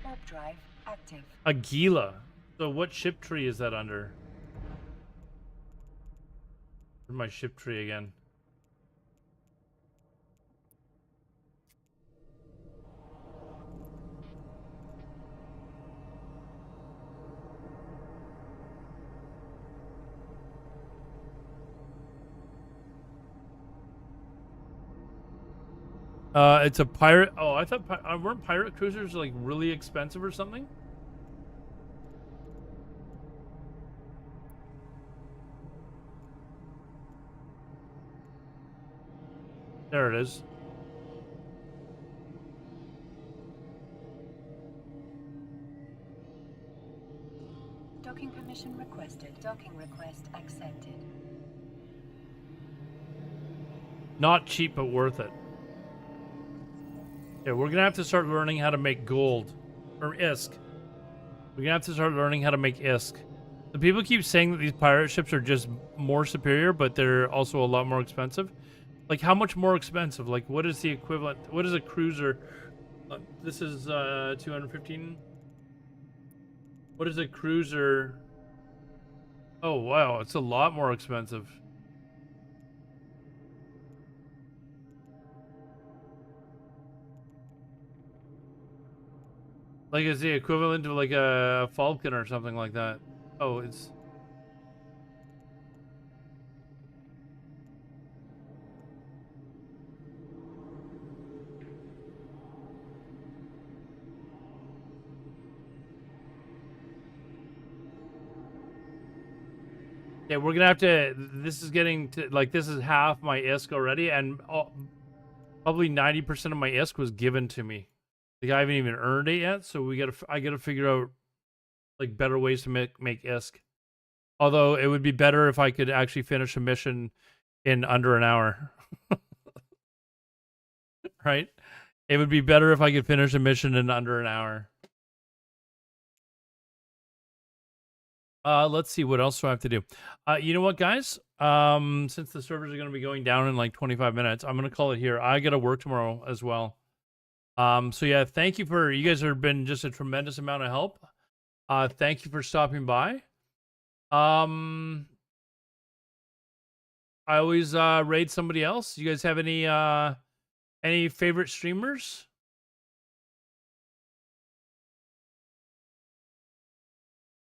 Warp drive active. Agila. So what ship tree is that under? Where's my ship tree again? It's a pirate. Oh, I thought weren't pirate cruisers like really expensive or something? There it is. Docking permission requested. Docking request accepted. Not cheap, but worth it. Yeah, we're gonna have to start learning how to make gold. Or ISK. We're gonna have to start learning how to make ISK. The people keep saying that these pirate ships are just more superior, but they're also a lot more expensive. Like, how much more expensive? Like, what is the equivalent? What is a cruiser? This is 215. What is a cruiser? Oh, wow. It's a lot more expensive. Like, is the equivalent to like a Falcon or something like that? Oh, it's... Yeah, we're gonna have to... This is getting to... Like, this is half my ISK already, and probably 90% of my ISK was given to me. Like, I haven't even earned it yet, so I gotta figure out, like, better ways to make ISK. Although, it would be better if I could actually finish a mission in under an hour. Right? It would be better if I could finish a mission in under an hour. Let's see, what else do I have to do? You know what, guys? Since the servers are going to be going down in like 25 minutes, I'm going to call it here. I got to work tomorrow as well. So yeah, thank you you guys have been just a tremendous amount of help. Thank you for stopping by. I always raid somebody else. You guys have any favorite streamers?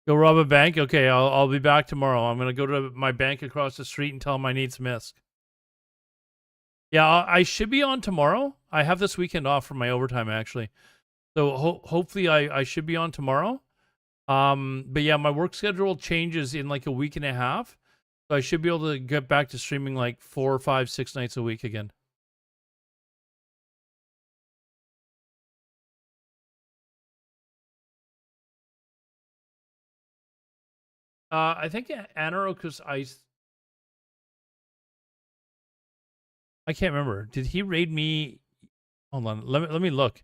Go rob a bank? Okay, I'll be back tomorrow. I'm gonna go to my bank across the street and tell them I need some ISK. Yeah, I should be on tomorrow. I have this weekend off from my overtime, actually. So hopefully I should be on tomorrow. But yeah, my work schedule changes in like a week and a half. So I should be able to get back to streaming like 4, 5, 6 nights a week again. I think Anarokus Ice... I can't remember. Did he raid me? Hold on. Let me look.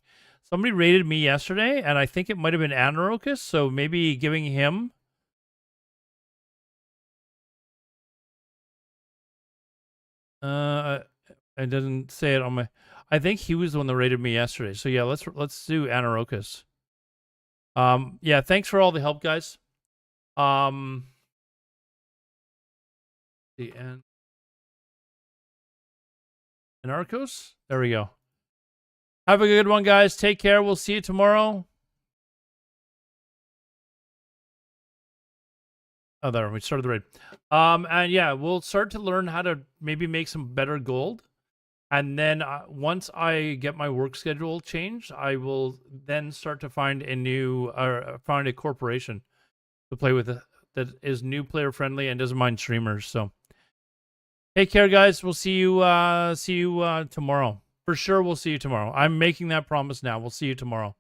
Somebody raided me yesterday, and I think it might have been Anarokus, so maybe giving him... it doesn't say it on my... I think he was the one that raided me yesterday. So yeah, let's do Anarokus. Yeah, thanks for all the help, guys. The end. Anarchos? There we go. Have a good one, guys. Take care. We'll see you tomorrow. Oh, there, we started the raid. And yeah, we'll start to learn how to maybe make some better gold. And then once I get my work schedule changed, I will then start to find find a corporation to play with that is new player friendly and doesn't mind streamers. So take care, guys. We'll see you tomorrow. For sure, we'll see you tomorrow. I'm making that promise now. We'll see you tomorrow.